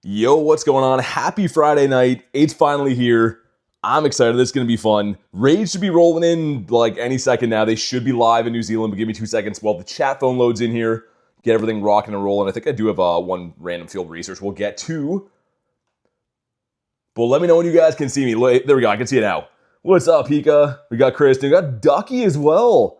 Yo, what's going on? Happy Friday night. It's finally here. I'm excited. This is going to be fun. Raids should be rolling in like any second now. They should be live in New Zealand, but give me 2 seconds while the chat phone loads in here. Get everything rocking and rolling. I think I do have one random field research we'll get to. But let me know when you guys can see me. There we go. I can see it now. What's up, Pika? We got Kristen. We got Ducky as well.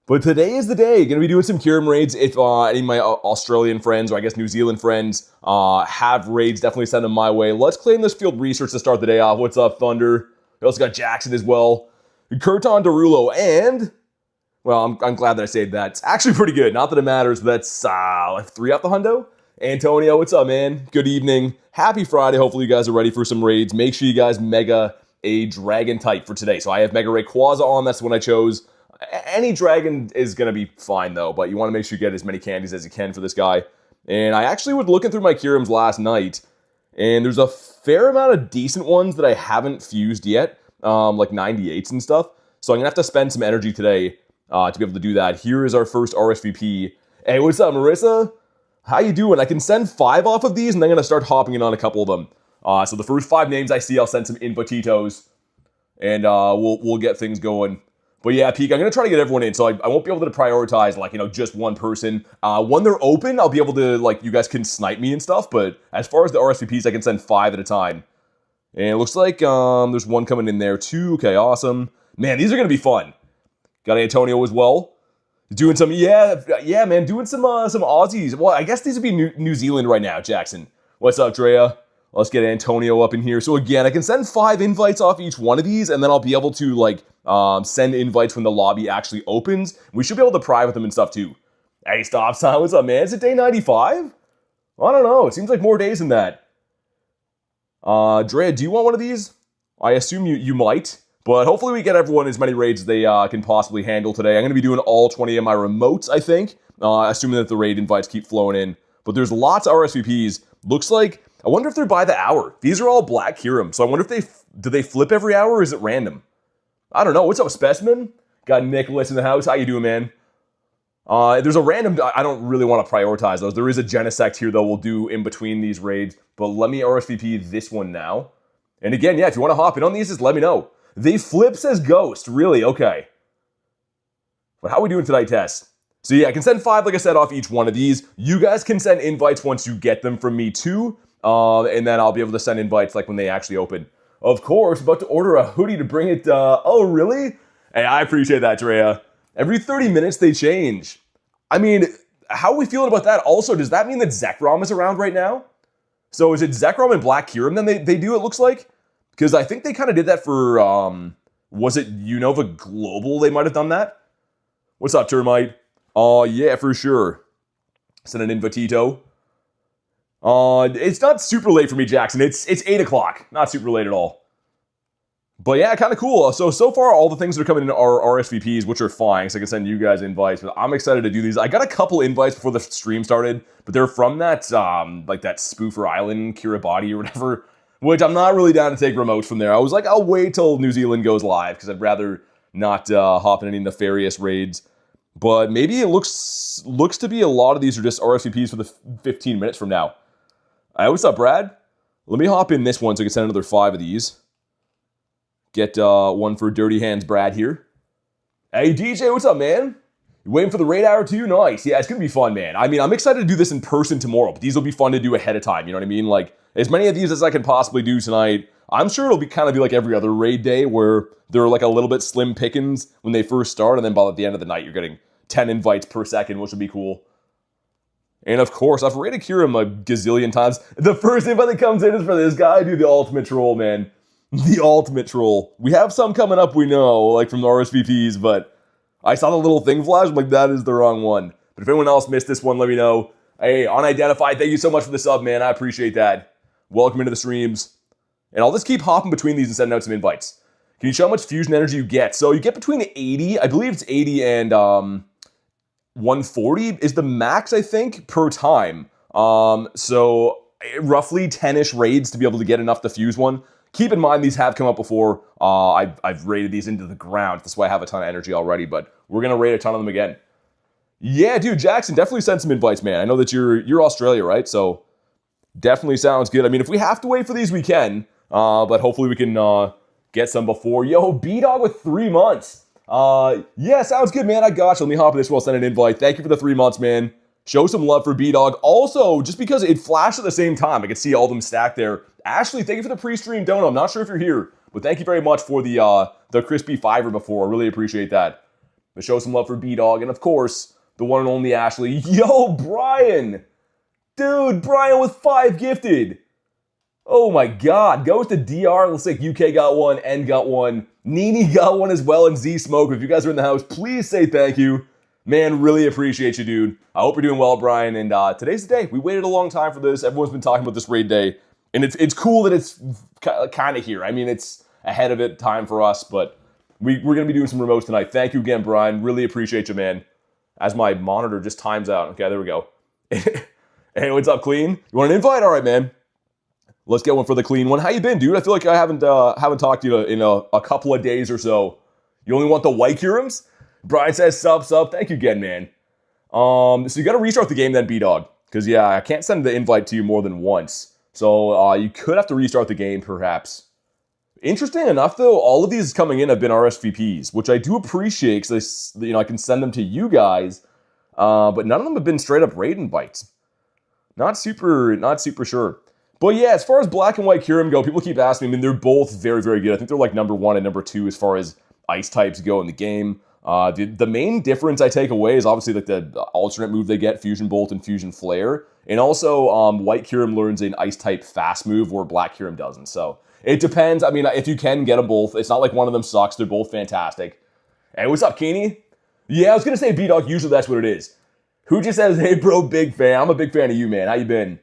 But today is the day. Going to be doing some Kyurem raids. If any of my Australian friends, or I guess New Zealand friends, have raids, definitely send them my way. Let's claim this field research to start the day off. What's up, Thunder? We also got Jackson as well. Kurton Derulo, and... well, I'm glad that I saved that. It's actually pretty good. Not that it matters, but that's like 3 off the hundo. Antonio, what's up, man? Good evening. Happy Friday. Hopefully you guys are ready for some raids. Make sure you guys mega a dragon type for today. So I have Mega Rayquaza on. That's the one I chose. Any dragon is going to be fine, though, but you want to make sure you get as many candies as you can for this guy. And I actually was looking through my Kyurems last night, and there's a fair amount of decent ones that I haven't fused yet, like 98s and stuff. So I'm going to have to spend some energy today to be able to do that. Here is our first RSVP. Hey, what's up, Marissa? How you doing? I can send 5 off of these, and I'm going to start hopping in on a couple of them. So the first 5 names I see, I'll send some invotitos, and we'll get things going. But yeah, Peak, I'm going to try to get everyone in, so I won't be able to prioritize, like, just one person. When they're open, I'll be able to, like, you guys can snipe me and stuff, but as far as the RSVPs, I can send 5 at a time. And it looks like there's one coming in there, too. Okay, awesome. Man, these are going to be fun. Got Antonio as well. Doing some, yeah, man, doing some Aussies. Well, I guess these would be New Zealand right now, Jackson. What's up, Drea? Let's get Antonio up in here. So again, I can send 5 invites off each one of these, and then I'll be able to, like, send invites when the lobby actually opens. We should be able to pry with them and stuff, too. Hey, stop sign. What's up, man? Is it day 95? I don't know. It seems like more days than that. Drea, do you want one of these? I assume you might. But hopefully we get everyone as many raids as they can possibly handle today. I'm going to be doing all 20 of my remotes, I think. Assuming that the raid invites keep flowing in. But there's lots of RSVPs. Looks like... I wonder if they're by the hour. These are all Black Kyurem, so I wonder if do they flip every hour or is it random? I don't know. What's up, Specimen? Got Nicholas in the house. How you doing, man? There's a random... I don't really want to prioritize those. There is a Genesect here, though, we'll do in between these raids. But let me RSVP this one now. And again, yeah, if you want to hop in on these, just let me know. They flip says Ghost. Really? Okay. But how are we doing tonight, Tess? So yeah, I can send 5, like I said, off each one of these. You guys can send invites once you get them from me, too. And then I'll be able to send invites like when they actually open. Of course, about to order a hoodie to bring it, oh really? Hey, I appreciate that, Drea. Every 30 minutes they change. I mean, how are we feeling about that? Also, does that mean that Zekrom is around right now? So is it Zekrom and Black Kyurem then they do, it looks like? Because I think they kind of did that for, was it Unova Global they might have done that? What's up, Termite? Oh, yeah, for sure. Send an invitito. It's not super late for me, Jackson. It's 8 o'clock. Not super late at all. But yeah, kind of cool. So far, all the things that are coming in are RSVPs, which are fine, so I can send you guys invites. But I'm excited to do these. I got a couple invites before the stream started, but they're from that, like that Spoofer Island, Kiribati or whatever, which I'm not really down to take remotes from there. I was like, I'll wait till New Zealand goes live, because I'd rather not hop in any nefarious raids. But maybe it looks to be a lot of these are just RSVPs for the 15 minutes from now. Hey, what's up, Brad? Let me hop in this one so I can send another 5 of these. Get one for Dirty Hands Brad here. Hey, DJ, what's up, man? You waiting for the raid hour too? Nice. Yeah, it's going to be fun, man. I mean, I'm excited to do this in person tomorrow, but these will be fun to do ahead of time, you know what I mean? Like, as many of these as I can possibly do tonight. I'm sure it'll be kind of be like every other raid day where they're like a little bit slim pickings when they first start, and then by the end of the night, you're getting 10 invites per second, which would be cool. And of course, I've rated Kyurem a gazillion times. The first invite that comes in is for this guy, dude, the ultimate troll, man. The ultimate troll. We have some coming up, we know, like from the RSVPs, but I saw the little thing flash, I'm like, that is the wrong one. But if anyone else missed this one, let me know. Hey, Unidentified, thank you so much for the sub, man. I appreciate that. Welcome into the streams. And I'll just keep hopping between these and sending out some invites. Can you show how much fusion energy you get? So you get between 80, I believe it's 80 and 140 is the max, I think, per time. So roughly 10-ish raids to be able to get enough to fuse one. Keep in mind, these have come up before. I've raided these into the ground. That's why I have a ton of energy already, but we're going to raid a ton of them again. Yeah, dude, Jackson, definitely send some invites, man. I know that you're Australia, right? So Definitely sounds good. I mean, if we have to wait for these, we can. But hopefully we can get some before. Yo, B-Dog with 3 months. Yeah, sounds good, man. I got you. Let me hop in this while I send an invite. Thank you for the 3 months, man. Show some love for B-Dog. Also, just because it flashed at the same time, I could see all of them stacked there. Ashley, thank you for the pre-stream donut. I'm not sure if you're here, but thank you very much for the crispy fiver before. I really appreciate that. But show some love for B-Dog. And of course, the one and only Ashley. Yo, Brian. Dude, Brian with 5 gifted. Oh my god. Goes to DR. Looks like UK got one. N got one. Nini got one as well. And Z Smoke. If you guys are in the house, please say thank you. Man, really appreciate you, dude. I hope you're doing well, Brian. And today's the day. We waited a long time for this. Everyone's been talking about this raid day. And it's cool that it's kind of here. I mean, it's ahead of it time for us. But we're going to be doing some remotes tonight. Thank you again, Brian. Really appreciate you, man. As my monitor just times out. Okay, there we go. Hey, what's up, Clean? You want an invite? All right, man. Let's get one for the Clean one. How you been, dude? I feel like I haven't talked to you in a couple of days or so. You only want the White Kyurems? Brian says sub. Thank you again, man. So you got to restart the game then, B-Dog. Because, yeah, I can't send the invite to you more than once. So you could have to restart the game, perhaps. Interesting enough, though, all of these coming in have been RSVPs, which I do appreciate because I can send them to you guys. But none of them have been straight up raid invites. Not super sure. But yeah, as far as Black and White Kyurem go, people keep asking me. I mean, they're both very, very good. I think they're like number 1 and number 2 as far as ice types go in the game. The main difference I take away is obviously like the alternate move they get, Fusion Bolt and Fusion Flare. And also, White Kyurem learns an ice type fast move where Black Kyurem doesn't. So it depends. I mean, if you can get them both, it's not like one of them sucks. They're both fantastic. Hey, what's up, Keeney? Yeah, I was going to say B-Dog. Usually that's what it is. Who just says, hey, bro, big fan. I'm a big fan of you, man. How you been?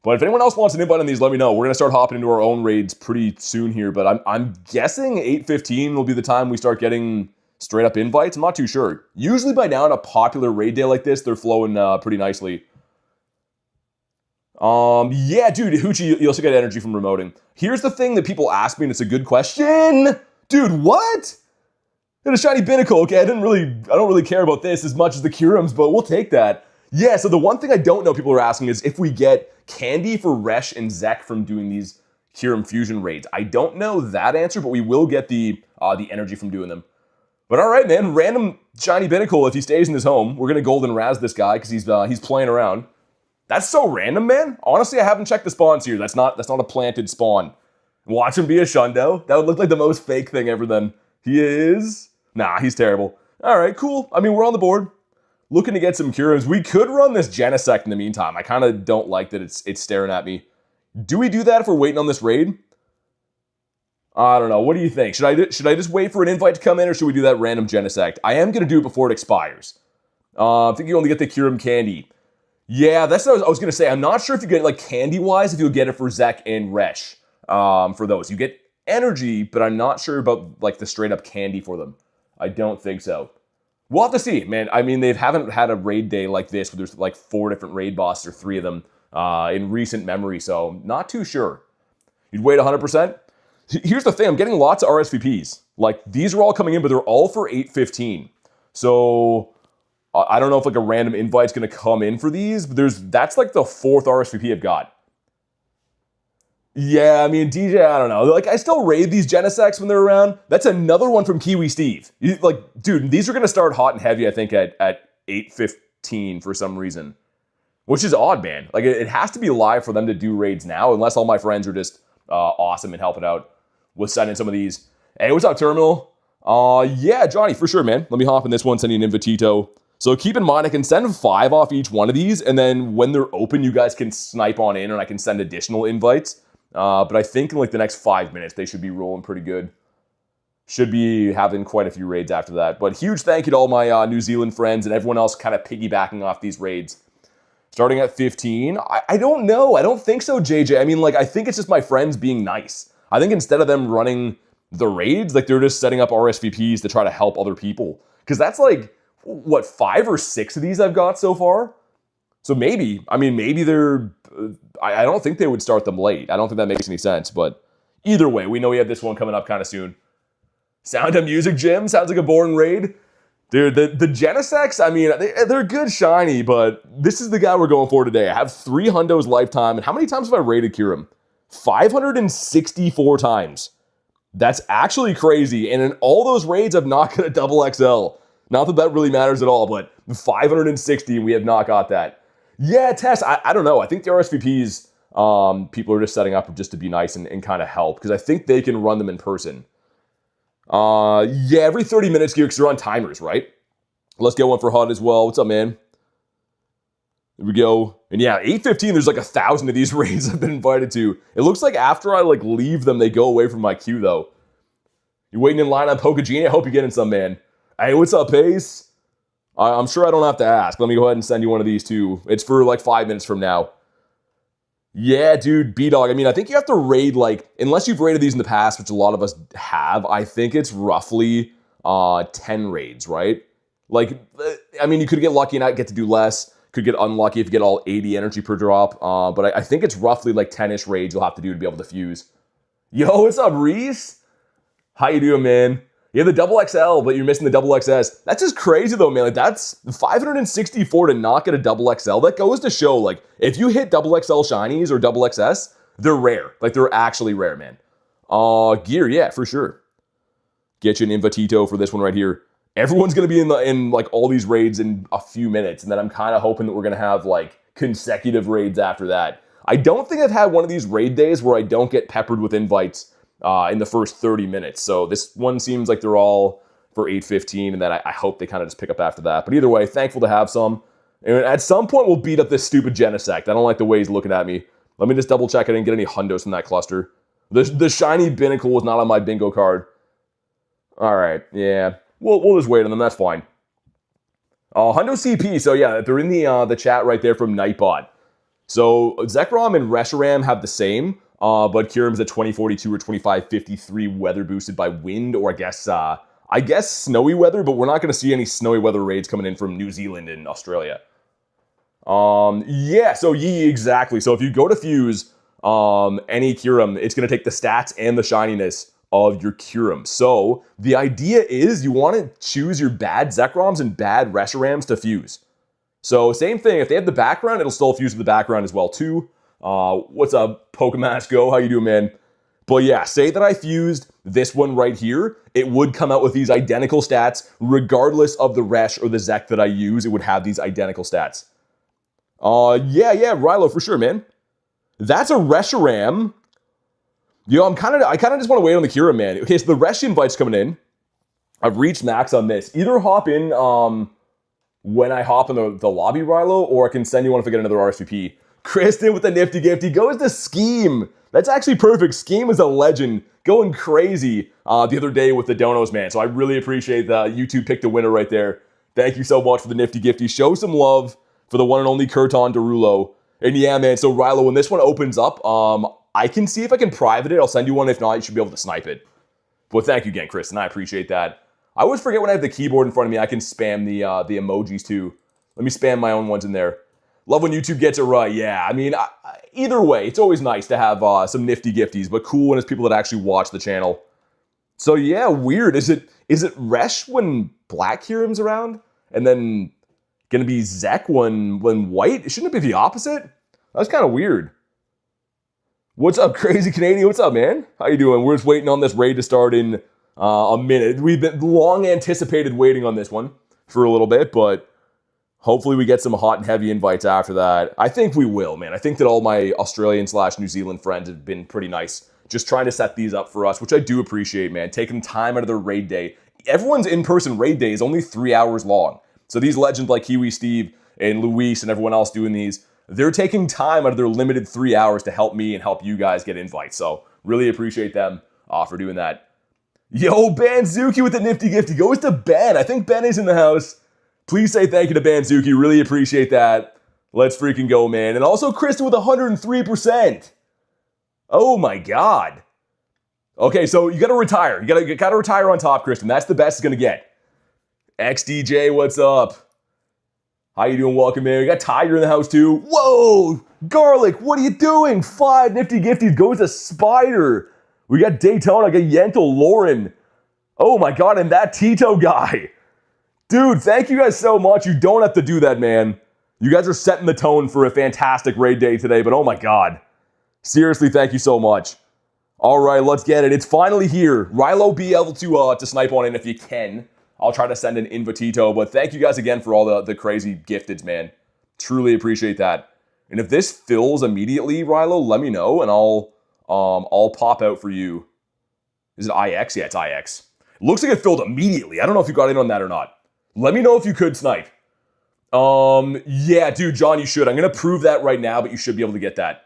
But if anyone else wants an invite on these, let me know. We're going to start hopping into our own raids pretty soon here. But I'm guessing 8:15 will be the time we start getting straight up invites. I'm not too sure. Usually by now on a popular raid day like this, they're flowing pretty nicely. Yeah, dude, Hoochie, you also get energy from remoting. Here's the thing that people ask me, and it's a good question. Dude, what? And a shiny binnacle. Okay, I don't really care about this as much as the Kyurems, but we'll take that. Yeah, so the one thing I don't know people are asking is if we get candy for Resh and Zek from doing these Kyurem fusion raids. I don't know that answer, but we will get the energy from doing them. But all right, man, random shiny binnacle. If he stays in his home, we're gonna golden razz this guy because he's playing around. That's so random, man. Honestly, I haven't checked the spawns here. That's not a planted spawn. Watch him be a shundo. That would look like the most fake thing ever. Then he is. Nah, he's terrible. All right, cool. I mean, we're on the board. Looking to get some Kyurems. We could run this Genesect in the meantime. I kind of don't like that it's staring at me. Do we do that if we're waiting on this raid? I don't know. What do you think? Should I just wait for an invite to come in, or should we do that random Genesect? I am going to do it before it expires. I think you only get the Kyurem candy. Yeah, that's what I was going to say. I'm not sure if you get it, like, candy-wise, if you'll get it for Zek and Resh. For those. You get energy, but I'm not sure about, like, the straight-up candy for them. I don't think so. We'll have to see, man. I mean, they haven't had a raid day like this where there's like 4 different raid bosses or 3 of them in recent memory, so not too sure. You'd wait 100%? Here's the thing. I'm getting lots of RSVPs. Like, these are all coming in, but they're all for 8:15. So I don't know if like a random invite's going to come in for these, but that's like the 4th RSVP I've got. Yeah, I mean, DJ, I don't know. Like, I still raid these Genesects when they're around. That's another one from Kiwi Steve. Like, dude, these are going to start hot and heavy, I think, at 8:15 for some reason. Which is odd, man. Like, it has to be live for them to do raids now, unless all my friends are just awesome and helping out with sending some of these. Hey, what's up, Terminal? Yeah, Johnny, for sure, man. Let me hop in this one, send you an invitito. So keep in mind, I can send 5 off each one of these, and then when they're open, you guys can snipe on in, and I can send additional invites. But I think in like the next 5 minutes, they should be rolling pretty good. Should be having quite a few raids after that. But huge thank you to all my New Zealand friends and everyone else kind of piggybacking off these raids. Starting at 15, I don't know. I don't think so, JJ. I mean, like, I think it's just my friends being nice. I think instead of them running the raids, like, they're just setting up RSVPs to try to help other people. Because that's like, what, 5 or 6 of these I've got so far? So maybe they're... I don't think they would start them late. I don't think that makes any sense, but either way, we know we have this one coming up kind of soon. Sound of Music Gym sounds like a boring raid. Dude, the Genesects, I mean, they're good shiny, but this is the guy we're going for today. I have 3 hundos lifetime, and how many times have I rated Kyurem? 564 times. That's actually crazy, and in all those raids, I've not got a double XL. Not that that really matters at all, but 560, we have not got that. Yeah, Tess, I don't know. I think the RSVPs, people are just setting up just to be nice and kind of help, because I think they can run them in person. Yeah, every 30 minutes here, because they're on timers, right? Let's get one for HUD as well. What's up, man? There we go. And yeah, 8:15, there's like 1,000 of these raids I've been invited to. It looks like after I like leave them, they go away from my queue, though. You waiting in line on POKÉMON? I hope you're getting some, man. Hey, what's up, Pace? I'm sure I don't have to ask. Let me go ahead and send you one of these, too. It's for like 5 minutes from now. Yeah, dude, B-Dog. I mean, I think you have to raid, like, unless you've raided these in the past, which a lot of us have, I think it's roughly 10 raids, right? Like, I mean, you could get lucky and not get to do less. Could get unlucky if you get all 80 energy per drop. But I think it's roughly like 10-ish raids you'll have to do to be able to fuse. Yo, what's up, Reese? How you doing, man? You have the double XL, but you're missing the double XS. That's just crazy, though, man. Like, that's 564 to not get a double XL. That goes to show, like, if you hit double XL shinies or double XS, they're rare. Like, they're actually rare, man. Gear, yeah, for sure. Get you an Invitito for this one right here. Everyone's going to be in like, all these raids in a few minutes, and then I'm kind of hoping that we're going to have, like, consecutive raids after that. I don't think I've had one of these raid days where I don't get peppered with invites in the first 30 minutes. So this one seems like they're all for 8:15, and then I hope they kind of just pick up after that. But either way, thankful to have some. And at some point, we'll beat up this stupid Genesect. I don't like the way he's looking at me. Let me just double check I didn't get any hundos from that cluster. The shiny binnacle was not on my bingo card. All right, yeah. We'll just wait on them. That's fine. Hundo CP. So yeah, they're in the chat right there from Nightbot. So Zekrom and Reshiram have the same. But Kyurem's at 2042 or 2553 weather boosted by wind, or I guess snowy weather, but we're not going to see any snowy weather raids coming in from New Zealand and Australia. Yeah, so exactly. So if you go to fuse any Kyurem, it's going to take the stats and the shininess of your Kyurem. So the idea is you want to choose your bad Zekroms and bad Reshirams to fuse. So same thing, if they have the background, it'll still fuse with the background as well too. What's up, Pokemash Go? How you doing, man? But yeah, say that I fused this one right here, it would come out with these identical stats, regardless of the Resh or the Zek that I use, it would have these identical stats. Yeah, Rilo, for sure, man. That's a Reshiram. Yo, I kind of just want to wait on the Kyurem, man. Okay, so the Resh invite's coming in. I've reached max on this. Either hop in, when I hop in the lobby, Rilo, or I can send you one if I get another RSVP. Kristen with the nifty gifty goes to Scheme. That's actually perfect. Scheme is a legend, going crazy the other day with the donos, man. So I really appreciate that. YouTube picked the winner right there. Thank you so much for the nifty gifty. Show some love for the one and only Kurton Derulo. And yeah, man, so Rilo, when this one opens up, I can see if I can private it. I'll send you one. If not, you should be able to snipe it. But thank you again, Kristen. I appreciate that. I always forget when I have the keyboard in front of me, I can spam the emojis too. Let me spam my own ones in there. Love when YouTube gets it right. Yeah, I mean, either way, it's always nice to have some nifty gifties, but cool when it's people that actually watch the channel. So yeah, weird. Is it Resh when Black Kyurem's around, and then gonna be Zek when White? Shouldn't it be the opposite? That's kind of weird. What's up, Crazy Canadian? What's up, man? How you doing? We're just waiting on this raid to start in a minute. We've been long anticipated waiting on this one for a little bit, but hopefully we get some hot and heavy invites after that. I think we will, man. I think that all my Australian/New Zealand friends have been pretty nice, just trying to set these up for us, which I do appreciate, man. Taking time out of their raid day. Everyone's in-person raid day is only 3 hours long. So these legends like Kiwi Steve and Luis and everyone else doing these, they're taking time out of their limited 3 hours to help me and help you guys get invites. So really appreciate them for doing that. Yo, Banzuki with the nifty gifty goes to Ben. I think Ben is in the house. Please say thank you to Banzuki. Really appreciate that. Let's freaking go, man. And also Kristen with 103%. Oh my God. Okay, so you gotta retire. You gotta retire on top, Kristen. That's the best it's gonna get. XDJ, what's up? How you doing? Welcome, man. We got Tiger in the house too. Whoa! Garlic, what are you doing? 5 nifty gifties goes to Spider. We got Daytona, I got Yentl, Lauren. Oh my God, and that Tito guy. Dude, thank you guys so much. You don't have to do that, man. You guys are setting the tone for a fantastic raid day today, but oh my god. Seriously, thank you so much. All right, let's get it. It's finally here. Rilo, be able to snipe on in if you can. I'll try to send an invitito, but thank you guys again for all the crazy gifteds, man. Truly appreciate that. And if this fills immediately, Rilo, let me know, and I'll pop out for you. Is it IX? Yeah, it's IX. It looks like it filled immediately. I don't know if you got in on that or not. Let me know if you could snipe. Yeah, dude, John, you should. I'm going to prove that right now, but you should be able to get that.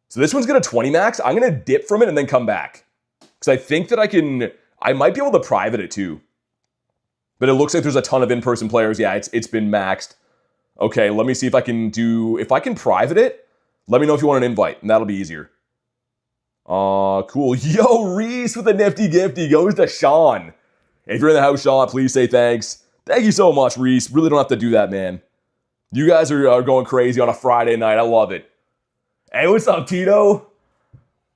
So this one's going to 20 max. I'm going to dip from it and then come back. Because I think that I might be able to private it too. But it looks like there's a ton of in-person players. Yeah, it's been maxed. Okay, let me see if I can private it. Let me know if you want an invite, and that'll be easier. Cool. Yo, Reese with a nifty gifty goes to Sean. If you're in the house, Sean, please say thanks. Thank you so much, Reese. Really don't have to do that, man. You guys are going crazy on a Friday night. I love it. Hey, what's up, Tito?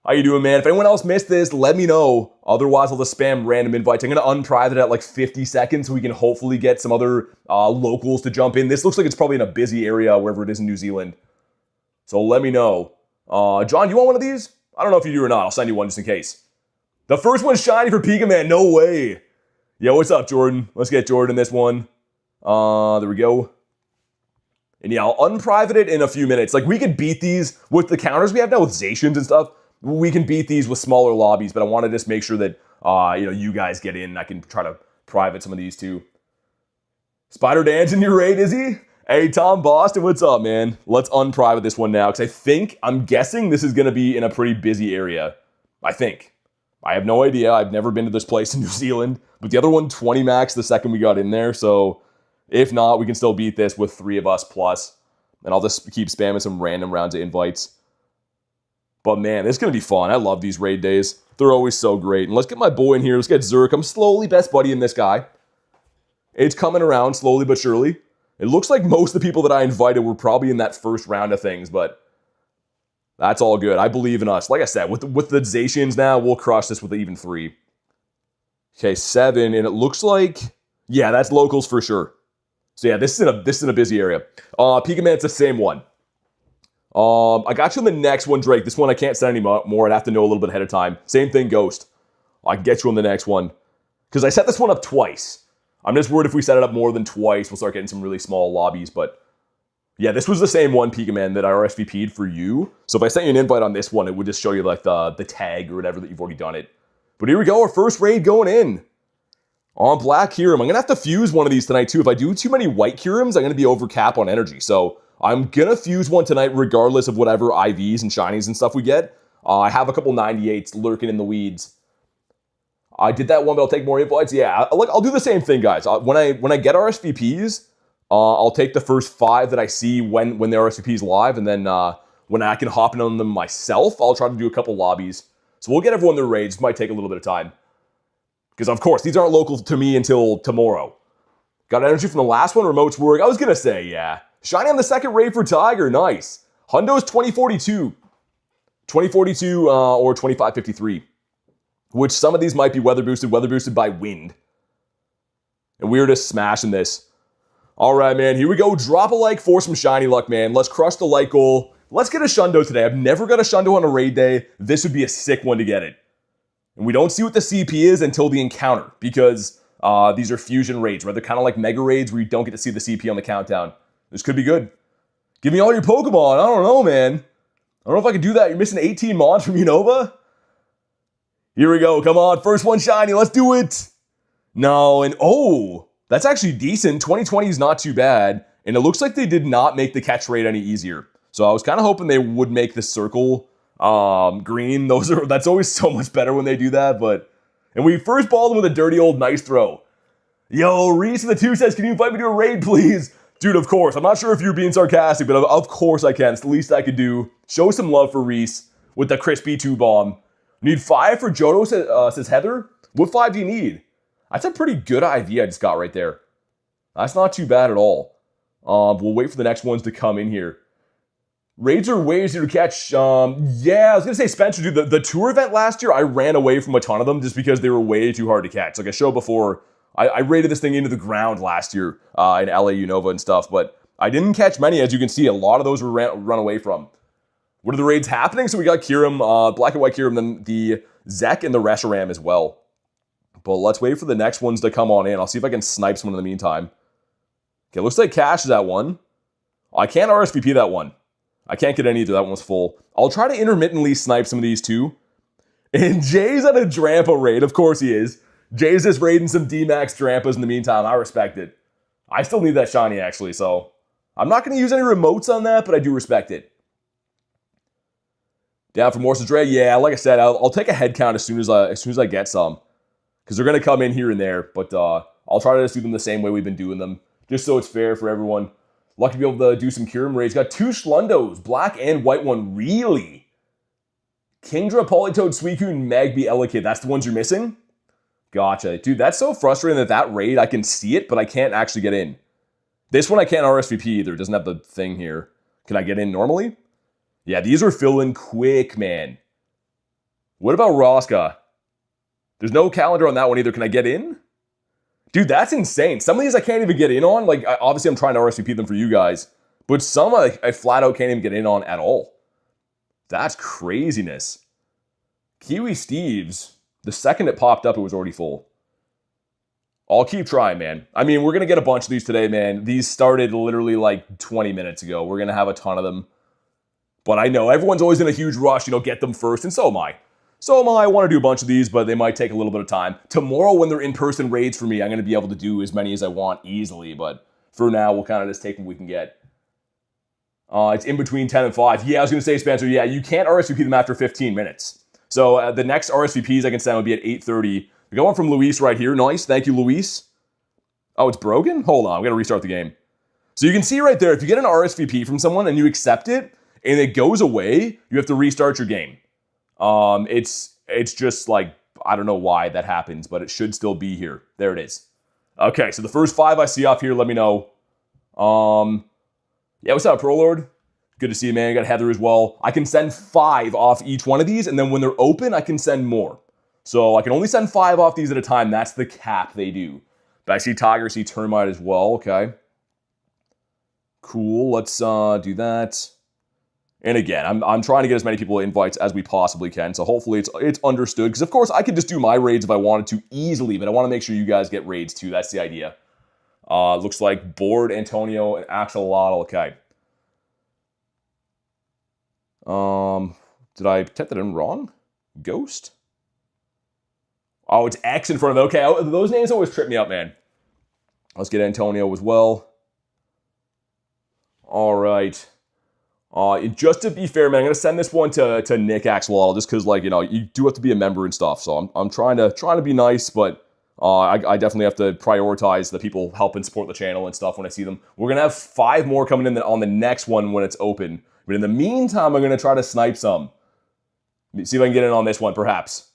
How you doing, man? If anyone else missed this, let me know. Otherwise, I'll just spam random invites. I'm going to unprivate it at like 50 seconds so we can hopefully get some other locals to jump in. This looks like it's probably in a busy area, wherever it is in New Zealand. So let me know. John, you want one of these? I don't know if you do or not. I'll send you one just in case. The first one's shiny for POKÉMON. No way. Yo, what's up, Jordan? Let's get Jordan this one. There we go. And yeah, I'll unprivate it in a few minutes. Like, we could beat these with the counters we have now with Zacians and stuff. We can beat these with smaller lobbies, but I want to just make sure that, you guys get in. I can try to private some of these too. Spider Dan's in your raid, is he? Hey, Tom Boston, what's up, man? Let's unprivate this one now, because I'm guessing this is going to be in a pretty busy area. I think. I have no idea. I've never been to this place in New Zealand. But the other one, 20 max the second we got in there. So if not, we can still beat this with 3 of us plus. And I'll just keep spamming some random rounds of invites. But man, it's going to be fun. I love these raid days. They're always so great. And let's get my boy in here. Let's get Zerk. I'm slowly best buddy in this guy. It's coming around slowly but surely. It looks like most of the people that I invited were probably in that first round of things, but that's all good. I believe in us. Like I said, with the Zacians now, we'll crush this with even 3. Okay, 7, and it looks like, yeah, that's locals for sure. So yeah, this is in a busy area. POKÉMON, it's the same one. I got you on the next one, Drake. This one I can't send any more. I'd have to know a little bit ahead of time. Same thing, Ghost. I can get you on the next one. Because I set this one up twice. I'm just worried if we set it up more than twice, we'll start getting some really small lobbies, but yeah, this was the same one, POKÉMON, that I RSVP'd for you. So if I sent you an invite on this one, it would just show you like the tag or whatever that you've already done it. But here we go, our first raid going in. On Black Kyurem. I'm going to have to fuse one of these tonight too. If I do too many White Kyurems, I'm going to be over cap on energy. So I'm going to fuse one tonight regardless of whatever IVs and shinies and stuff we get. I have a couple 98s lurking in the weeds. I did that one, but I'll take more invites. Yeah, I'll do the same thing, guys. When I get RSVPs, I'll take the first 5 that I see when the RSVP's live, and then when I can hop in on them myself, I'll try to do a couple lobbies. So we'll get everyone their raids. It might take a little bit of time. Because, of course, these aren't local to me until tomorrow. Got energy from the last one, remotes work. I was going to say, yeah. Shiny on the second raid for Tiger, nice. Hundo's 2042. 2042 or 2553. Which some of these might be weather boosted by wind. And we were just smashing this. All right, man, here we go. Drop a like for some shiny luck, man. Let's crush the like goal. Let's get a Shundo today. I've never got a Shundo on a raid day. This would be a sick one to get it. And we don't see what the CP is until the encounter, because these are fusion raids, right? They're kind of like mega raids where you don't get to see the CP on the countdown. This could be good. Give me all your Pokemon. I don't know, man. I don't know if I can do that. You're missing 18 mons from Unova? Here we go. Come on. First one shiny. Let's do it. No, and oh, that's actually decent. 2020 is not too bad. And it looks like they did not make the catch rate any easier. So I was kind of hoping they would make the circle green. That's always so much better when they do that. And we first balled them with a dirty old nice throw. Yo, Reese in the 2 says, can you invite me to a raid, please? Dude, of course. I'm not sure if you're being sarcastic, but of course I can. It's the least I could do. Show some love for Reese with the crispy 2 bomb. Need 5 for Johto, says Heather. What 5 do you need? That's a pretty good IV I just got right there. That's not too bad at all. We'll wait for the next ones to come in here. Raids are way easier to catch. Yeah, I was going to say, Spencer, dude, the tour event last year, I ran away from a ton of them just because they were way too hard to catch. Like I showed before, I raided this thing into the ground last year in LA Unova and stuff, but I didn't catch many. As you can see, a lot of those were run away from. What are the raids happening? So we got Kyurem, Black and White Kyurem, then the Zek and the Reshiram as well. But let's wait for the next ones to come on in. I'll see if I can snipe someone in the meantime. Okay, looks like Cash is that one. I can't RSVP that one. I can't get any either. That one was full. I'll try to intermittently snipe some of these too. And Jay's at a Drampa raid. Of course he is. Jay's just raiding some D-Max Drampas in the meantime. I respect it. I still need that shiny actually, so I'm not going to use any remotes on that, but I do respect it. Down for Morse Dre. Yeah, like I said, I'll take a head count as soon as I get some, because they're going to come in here and there. But I'll try to just do them the same way we've been doing them, just so it's fair for everyone. Lucky to be able to do some Kyurem raids. Got 2 Schlundos, black and white one. Really? Kingdra, Politoed, Suicune, Magby, Elekid. That's the ones you're missing? Gotcha. Dude, that's so frustrating that raid, I can see it, but I can't actually get in. This one I can't RSVP either. It doesn't have the thing here. Can I get in normally? Yeah, these are filling quick, man. What about Rosca? There's no calendar on that one either. Can I get in? Dude, that's insane. Some of these I can't even get in on. Like, obviously I'm trying to RSVP them for you guys. But some I flat out can't even get in on at all. That's craziness. Kiwi Steve's, the second it popped up, it was already full. I'll keep trying, man. I mean, we're going to get a bunch of these today, man. These started literally like 20 minutes ago. We're going to have a ton of them. But I know everyone's always in a huge rush, you know, get them first, and so am I. So am I. I want to do a bunch of these, but they might take a little bit of time. Tomorrow, when they're in-person raids for me, I'm going to be able to do as many as I want easily. But for now, we'll kind of just take what we can get. It's in between 10 and 5. Yeah, I was going to say, Spencer, yeah, you can't RSVP them after 15 minutes. So the next RSVPs I can send will be at 8:30. We got one from Luis right here. Nice. Thank you, Luis. Oh, it's broken? Hold on. I'm going to restart the game. So you can see right there, if you get an RSVP from someone and you accept it, and it goes away, you have to restart your game. It's just like, I don't know why that happens, but it should still be here. There it is. Okay, so the first 5 I see off here, let me know. Yeah, what's up, Pro Lord? Good to see you, man. I got Heather as well. I can send 5 off each one of these, and then when they're open, I can send more. So I can only send 5 off these at a time. That's the cap they do. But I see Tiger, see Termite as well. Okay. Cool. Let's do that. And again, I'm trying to get as many people invites as we possibly can. So hopefully it's understood. Because of course I could just do my raids if I wanted to easily, but I want to make sure you guys get raids too. That's the idea. Looks like Board, Antonio, and Axolotl. Okay. Did I type that in wrong? Ghost? Oh, it's X in front of it. Okay, those names always trip me up, man. Let's get Antonio as well. All right. Just to be fair, man, I'm gonna send this one to Nick Axolotl just because, like, you know, you do have to be a member and stuff. So I'm trying to be nice, but I definitely have to prioritize the people helping support the channel and stuff when I see them. We're gonna have 5 more coming in on the next one when it's open. But in the meantime, I'm gonna try to snipe some. See if I can get in on this one, perhaps.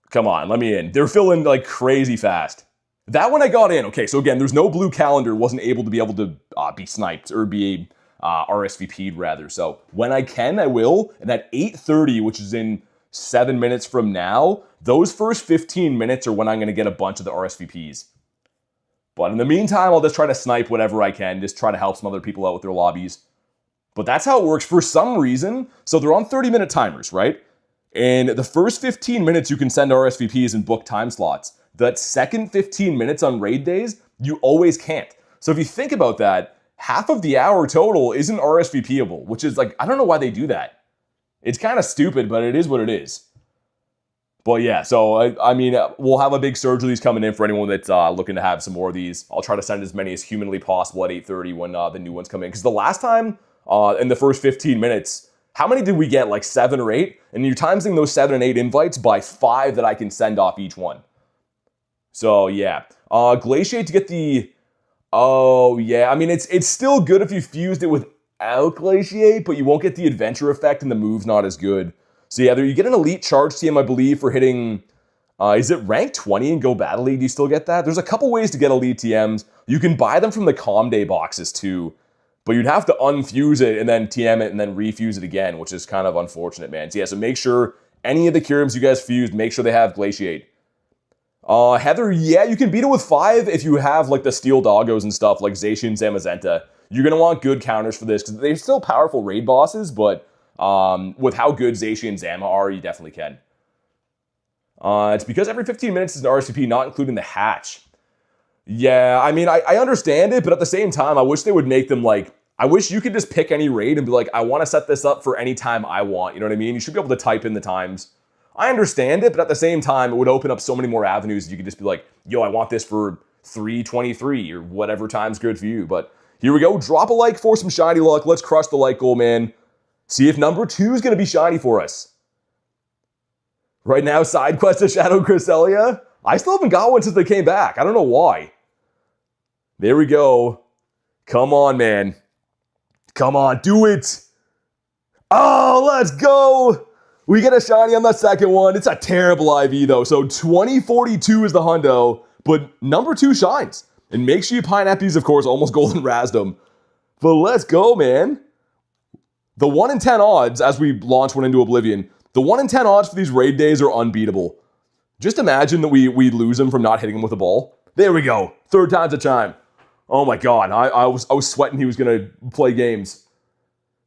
Come on, let me in. They're filling like crazy fast. That one I got in. Okay, so again, there's no blue calendar. Wasn't able to be sniped or be RSVP'd rather. So when I can, I will. And at 8:30, which is in 7 minutes from now, those first 15 minutes are when I'm going to get a bunch of the RSVPs. But in the meantime, I'll just try to snipe whatever I can. Just try to help some other people out with their lobbies. But that's how it works for some reason. So they're on 30-minute timers, right? And the first 15 minutes, you can send RSVPs and book time slots. That second 15 minutes on raid days, you always can't. So if you think about that, half of the hour total isn't RSVPable, which is like, I don't know why they do that. It's kind of stupid, but it is what it is. But yeah, so I mean, we'll have a big surge of these coming in for anyone that's looking to have some more of these. I'll try to send as many as humanly possible at 8:30 when the new ones come in. Because the last time, in the first 15 minutes, how many did we get? Like 7 or 8? And you're timesing those 7 and 8 invites by 5 that I can send off each one. So yeah, Glaciate to get the, oh yeah, I mean, it's still good if you fused it without Glaciate, but you won't get the adventure effect and the move's not as good. So yeah, you get an elite charge TM, I believe, for hitting, is it rank 20 and Go Battle League? Do you still get that? There's a couple ways to get elite TMs. You can buy them from the Com Day boxes too, but you'd have to unfuse it and then TM it and then refuse it again, which is kind of unfortunate, man. So yeah, so make sure any of the Kyurems you guys fused, make sure they have Glaciate. Heather, yeah, you can beat it with 5 if you have like the steel doggos and stuff like Zacian, Zamazenta. You're going to want good counters for this because they're still powerful raid bosses, but with how good Zacian and Zama are, you definitely can. It's because every 15 minutes is an RSVP, not including the hatch. Yeah, I mean, I understand it, but at the same time, I wish they would make them like, I wish you could just pick any raid and be like, I want to set this up for any time I want. You know what I mean? You should be able to type in the times. I understand it, but at the same time, it would open up so many more avenues. You could just be like, yo, I want this for 3:23 or whatever time's good for you. But here we go. Drop a like for some shiny luck. Let's crush the like goal, man. See if number 2 is going to be shiny for us. Right now, side quest to Shadow Cresselia. I still haven't got one since they came back. I don't know why. There we go. Come on, man. Come on, do it. Oh, let's go. We get a shiny on the second one. It's a terrible IV, though. So 2042 is the hundo, but number 2 shines. And make sure you Pineappies, of course, almost golden Rasdom. But let's go, man. The 1 in 10 odds, as we launch one into Oblivion, the 1 in 10 odds for these raid days are unbeatable. Just imagine that we lose him from not hitting him with a ball. There we go. 3rd time's a charm. Oh my god, I was sweating he was going to play games.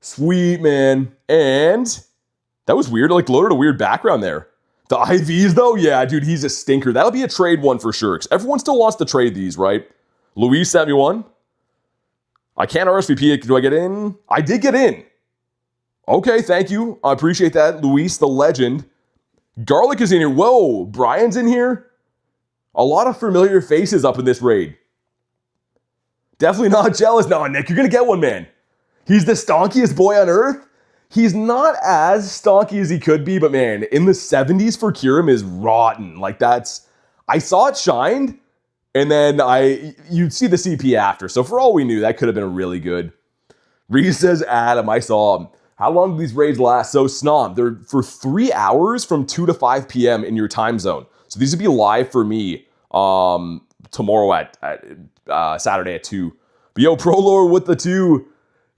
Sweet, man. And that was weird. It like loaded a weird background there. The IVs, though? Yeah, dude, he's a stinker. That'll be a trade one for sure, because everyone still wants to trade these, right? Luis sent me one. I can't RSVP it. Do I get in? I did get in. Okay, thank you. I appreciate that. Luis, the legend. Garlic is in here. Whoa, Brian's in here. A lot of familiar faces up in this raid. Definitely not jealous. No, Nick, you're going to get one, man. He's the stonkiest boy on earth. He's not as stonky as he could be, but man, in the 70s for Kyurem is rotten. Like that's, I saw it shined, and then you'd see the CP after. So for all we knew, that could have been really good. Reese says, Adam, I saw him. How long do these raids last? So Snom, they're for 3 hours from 2 to 5 p.m. in your time zone. So these would be live for me tomorrow at Saturday at 2. But yo, Prolore with the 2.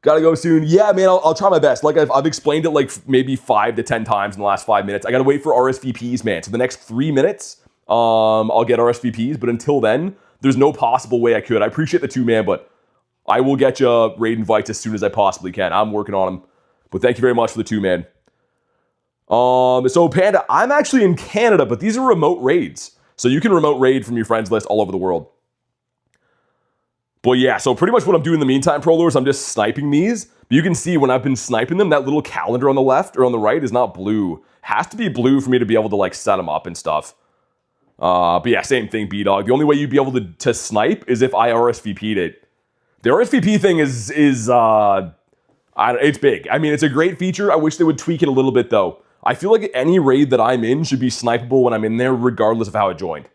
Gotta go soon. Yeah, man, I'll try my best. Like I've explained it like maybe 5 to 10 times in the last 5 minutes. I gotta wait for RSVPs, man. So the next 3 minutes, I'll get RSVPs. But until then, there's no possible way I could. I appreciate the 2, man, but I will get you raid invites as soon as I possibly can. I'm working on them. But thank you very much for the 2, man. So Panda, I'm actually in Canada, but these are remote raids. So you can remote raid from your friends list all over the world. But yeah, so pretty much what I'm doing in the meantime, Prolore, is I'm just sniping these. But you can see when I've been sniping them, that little calendar on the left or on the right is not blue. Has to be blue for me to be able to like set them up and stuff. But yeah, same thing, B-Dog. The only way you'd be able to snipe is if I RSVP'd it. The RSVP thing is it's big. I mean, it's a great feature. I wish they would tweak it a little bit, though. I feel like any raid that I'm in should be snipeable when I'm in there, regardless of how it joined.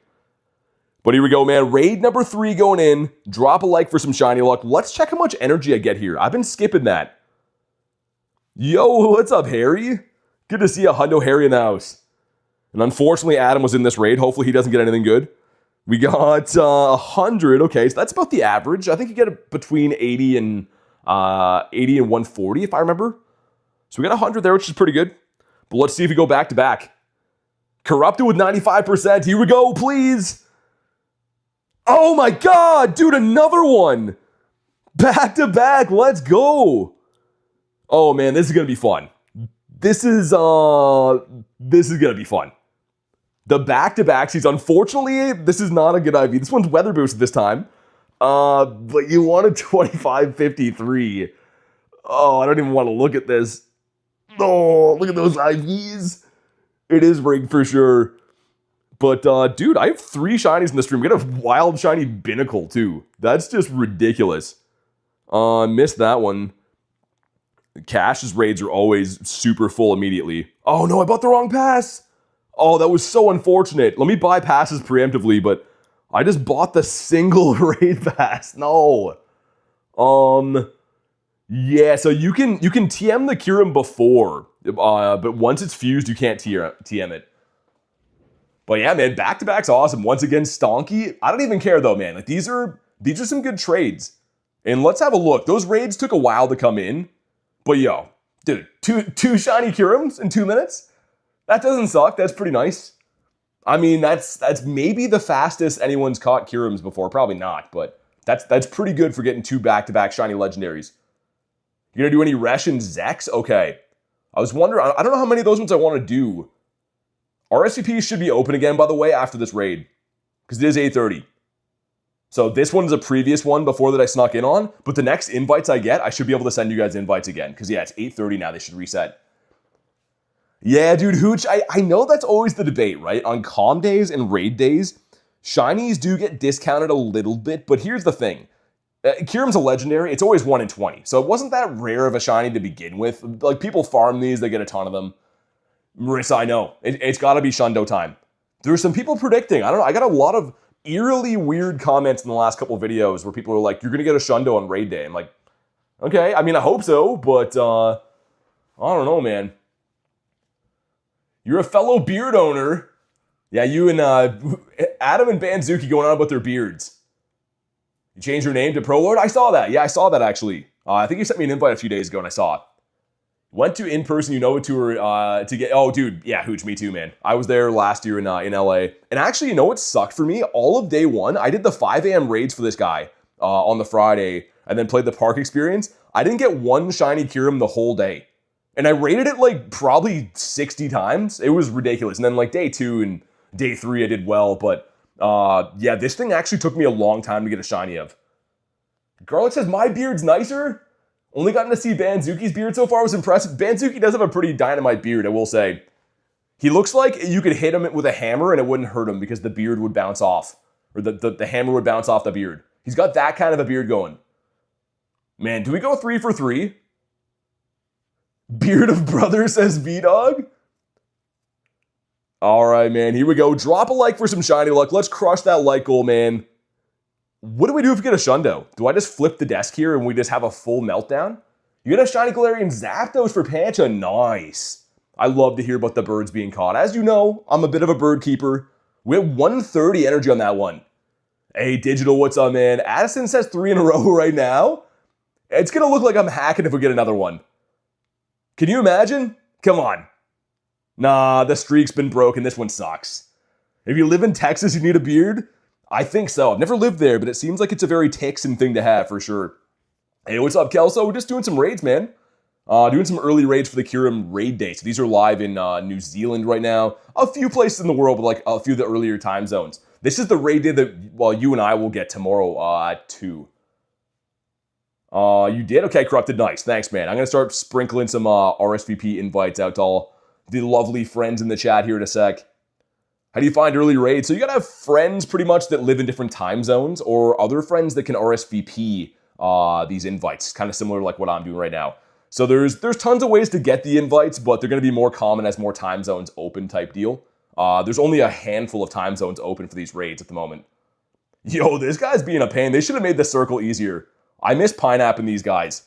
But here we go, man. Raid number 3 going in. Drop a like for some shiny luck. Let's check how much energy I get here. I've been skipping that. Yo, what's up, Harry? Good to see a hundo Harry in the house. And unfortunately, Adam was in this raid. Hopefully, he doesn't get anything good. We got 100. Okay, so that's about the average. I think you get between 80 and 140, if I remember. So we got 100 there, which is pretty good. But let's see if we go back to back. Corrupted with 95%. Here we go, please. Oh my god, dude, another one. Back to back, let's go. Oh man, this is gonna be fun. This is gonna be fun. The back-to-backs, unfortunately, this is not a good IV. This one's weather boosted this time. But you wanted 2553. Oh, I don't even want to look at this. Oh, look at those IVs. It is rigged for sure. But, dude, I have 3 shinies in the stream. We got a wild shiny Binnacle, too. That's just ridiculous. Missed that one. Cash's raids are always super full immediately. Oh, no, I bought the wrong pass. Oh, that was so unfortunate. Let me buy passes preemptively, but I just bought the single raid pass. No. Yeah, so you can TM the Kyurem before, but once it's fused, you can't TM it. But yeah, man, back-to-back's awesome. Once again, stonky. I don't even care though, man. Like these are some good trades. And let's have a look. Those raids took a while to come in. But yo, dude, two shiny Kyurems in 2 minutes? That doesn't suck. That's pretty nice. I mean, that's maybe the fastest anyone's caught Kyurems before. Probably not, but that's pretty good for getting 2 back-to-back shiny legendaries. You gonna do any Resh and Zeks? Okay. I was wondering, I don't know how many of those ones I want to do. RSVP should be open again, by the way, after this raid. Because it is 8:30. So this one's a previous one before that I snuck in on. But the next invites I get, I should be able to send you guys invites again. Because yeah, it's 8:30 now, they should reset. Yeah, dude, Hooch, I know that's always the debate, right? On calm days and raid days, shinies do get discounted a little bit. But here's the thing. Kyurem's a legendary. It's always 1 in 20. So it wasn't that rare of a shiny to begin with. Like, people farm these. They get a ton of them. Marissa, I know. It's got to be Shundo time. There's some people predicting. I don't know. I got a lot of eerily weird comments in the last couple videos where people are like, you're going to get a Shundo on raid day. I'm like, okay. I mean, I hope so. But, I don't know, man. You're a fellow beard owner. Yeah, you and Adam and Banzuki going on about their beards. You changed your name to Prolord? I saw that. Yeah, I saw that actually. I think you sent me an invite a few days ago and I saw it. Went to in-person, tour to get... Oh, dude. Yeah, Hooch, me too, man. I was there last year in LA. And actually, you know what sucked for me? All of day one, I did the 5 a.m. raids for this guy on the Friday and then played the park experience. I didn't get one shiny Kyurem the whole day. And I rated it like probably 60 times. It was ridiculous. And then like day 2 and day 3, I did well, but... yeah, this thing actually took me a long time to get a shiny of. Garlic says, my beard's nicer. Only gotten to see Banzuki's beard so far. Was impressive. Banzuki does have a pretty dynamite beard, I will say. He looks like you could hit him with a hammer and it wouldn't hurt him because the beard would bounce off. Or the hammer would bounce off the beard. He's got that kind of a beard going. Man, do we go 3 for 3? Beard of brother, says V-Dog. Alright, man, here we go. Drop a like for some shiny luck. Let's crush that like goal, man. What do we do if we get a Shundo? Do I just flip the desk here and we just have a full meltdown? You get a shiny Galarian Zapdos for Pancha. Nice. I love to hear about the birds being caught. As you know, I'm a bit of a bird keeper. We have 130 energy on that one. Hey, Digital, what's up, man? Addison says 3 in a row right now. It's going to look like I'm hacking if we get another one. Can you imagine? Come on. Nah, the streak's been broken. This one sucks. If you live in Texas, you need a beard? I think so. I've never lived there, but it seems like it's a very Texan thing to have for sure. Hey, what's up, Kelso? We're just doing some raids, man. Doing some early raids for the Kyurem raid day. So these are live in New Zealand right now. A few places in the world, but like a few of the earlier time zones. This is the raid day that, well, you and I will get tomorrow at 2. You did? Okay, Corrupted. Nice. Thanks, man. I'm going to start sprinkling some RSVP invites out to all the lovely friends in the chat here in a sec. How do you find early raids? So you got to have friends pretty much that live in different time zones or other friends that can RSVP these invites. Kind of similar to like what I'm doing right now. So there's tons of ways to get the invites, but they're going to be more common as more time zones open type deal. There's only a handful of time zones open for these raids at the moment. Yo, this guy's being a pain. They should have made the circle easier. I miss pineappling these guys.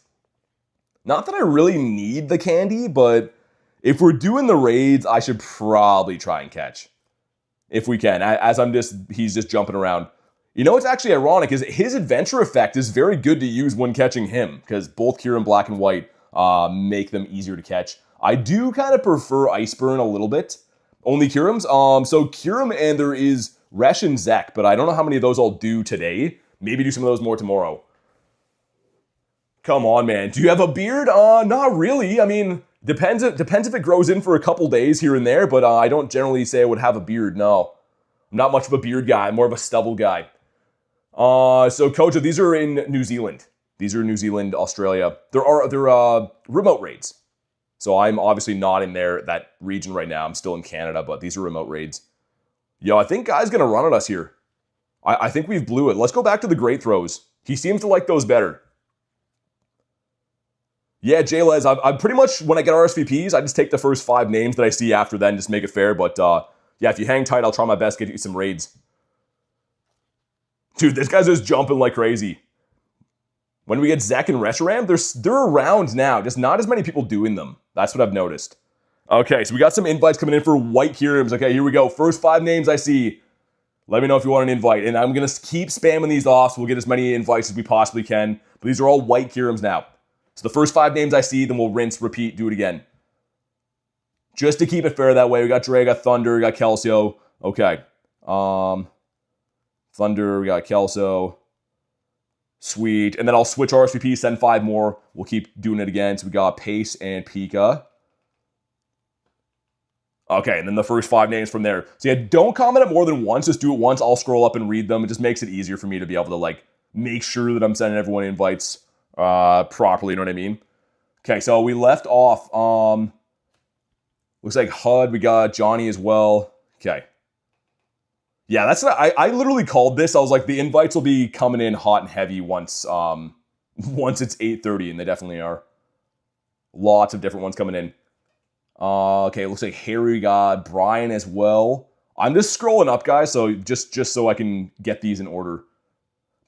Not that I really need the candy, but if we're doing the raids, I should probably try and catch. If we can, as he's just jumping around. You know what's actually ironic is his adventure effect is very good to use when catching him, because both Kyurem Black and White make them easier to catch. I do kind of prefer Iceburn a little bit. Only Kyurems. So Kyurem and there is Resh and Zek, but I don't know how many of those I'll do today. Maybe do some of those more tomorrow. Come on, man. Do you have a beard? Not really. I mean, depends if it grows in for a couple days here and there, but I don't generally say I would have a beard, no. I'm not much of a beard guy. I'm more of a stubble guy. So, Koja, these are in New Zealand. These are New Zealand, Australia. They're remote raids. So I'm obviously not in that region right now. I'm still in Canada, but these are remote raids. Yo, I think Guy's going to run at us here. I think we've blew it. Let's go back to the great throws. He seems to like those better. Yeah, J-Les, I'm pretty much, when I get RSVPs, I just take the first 5 names that I see after then, just make it fair. But yeah, if you hang tight, I'll try my best to get you some raids. Dude, this guy's just jumping like crazy. When we get Zek and Reshiram, they're around now, just not as many people doing them. That's what I've noticed. Okay, so we got some invites coming in for White Kyurems. Okay, here we go. First 5 names I see. Let me know if you want an invite. And I'm going to keep spamming these off so we'll get as many invites as we possibly can. But these are all White Kyurems now. So the first 5 names I see, then we'll rinse, repeat, do it again. Just to keep it fair that way, we got Dre, got Thunder, we got Kelsio. Okay. Thunder, we got Kelso. Sweet. And then I'll switch RSVP, send 5 more. We'll keep doing it again. So we got Pace and Pika. Okay, and then the first 5 names from there. So yeah, don't comment it more than once. Just do it once. I'll scroll up and read them. It just makes it easier for me to be able to, like, make sure that I'm sending everyone invites properly. You know what I mean? Okay, so we left off. Looks like HUD. We got Johnny as well. Okay. Yeah, that's what I literally called this. I was like, the invites will be coming in hot and heavy once once it's 8:30, and they definitely are. Lots of different ones coming in. Okay, looks like Harry got Brian as well. I'm just scrolling up, guys, so just so I can get these in order.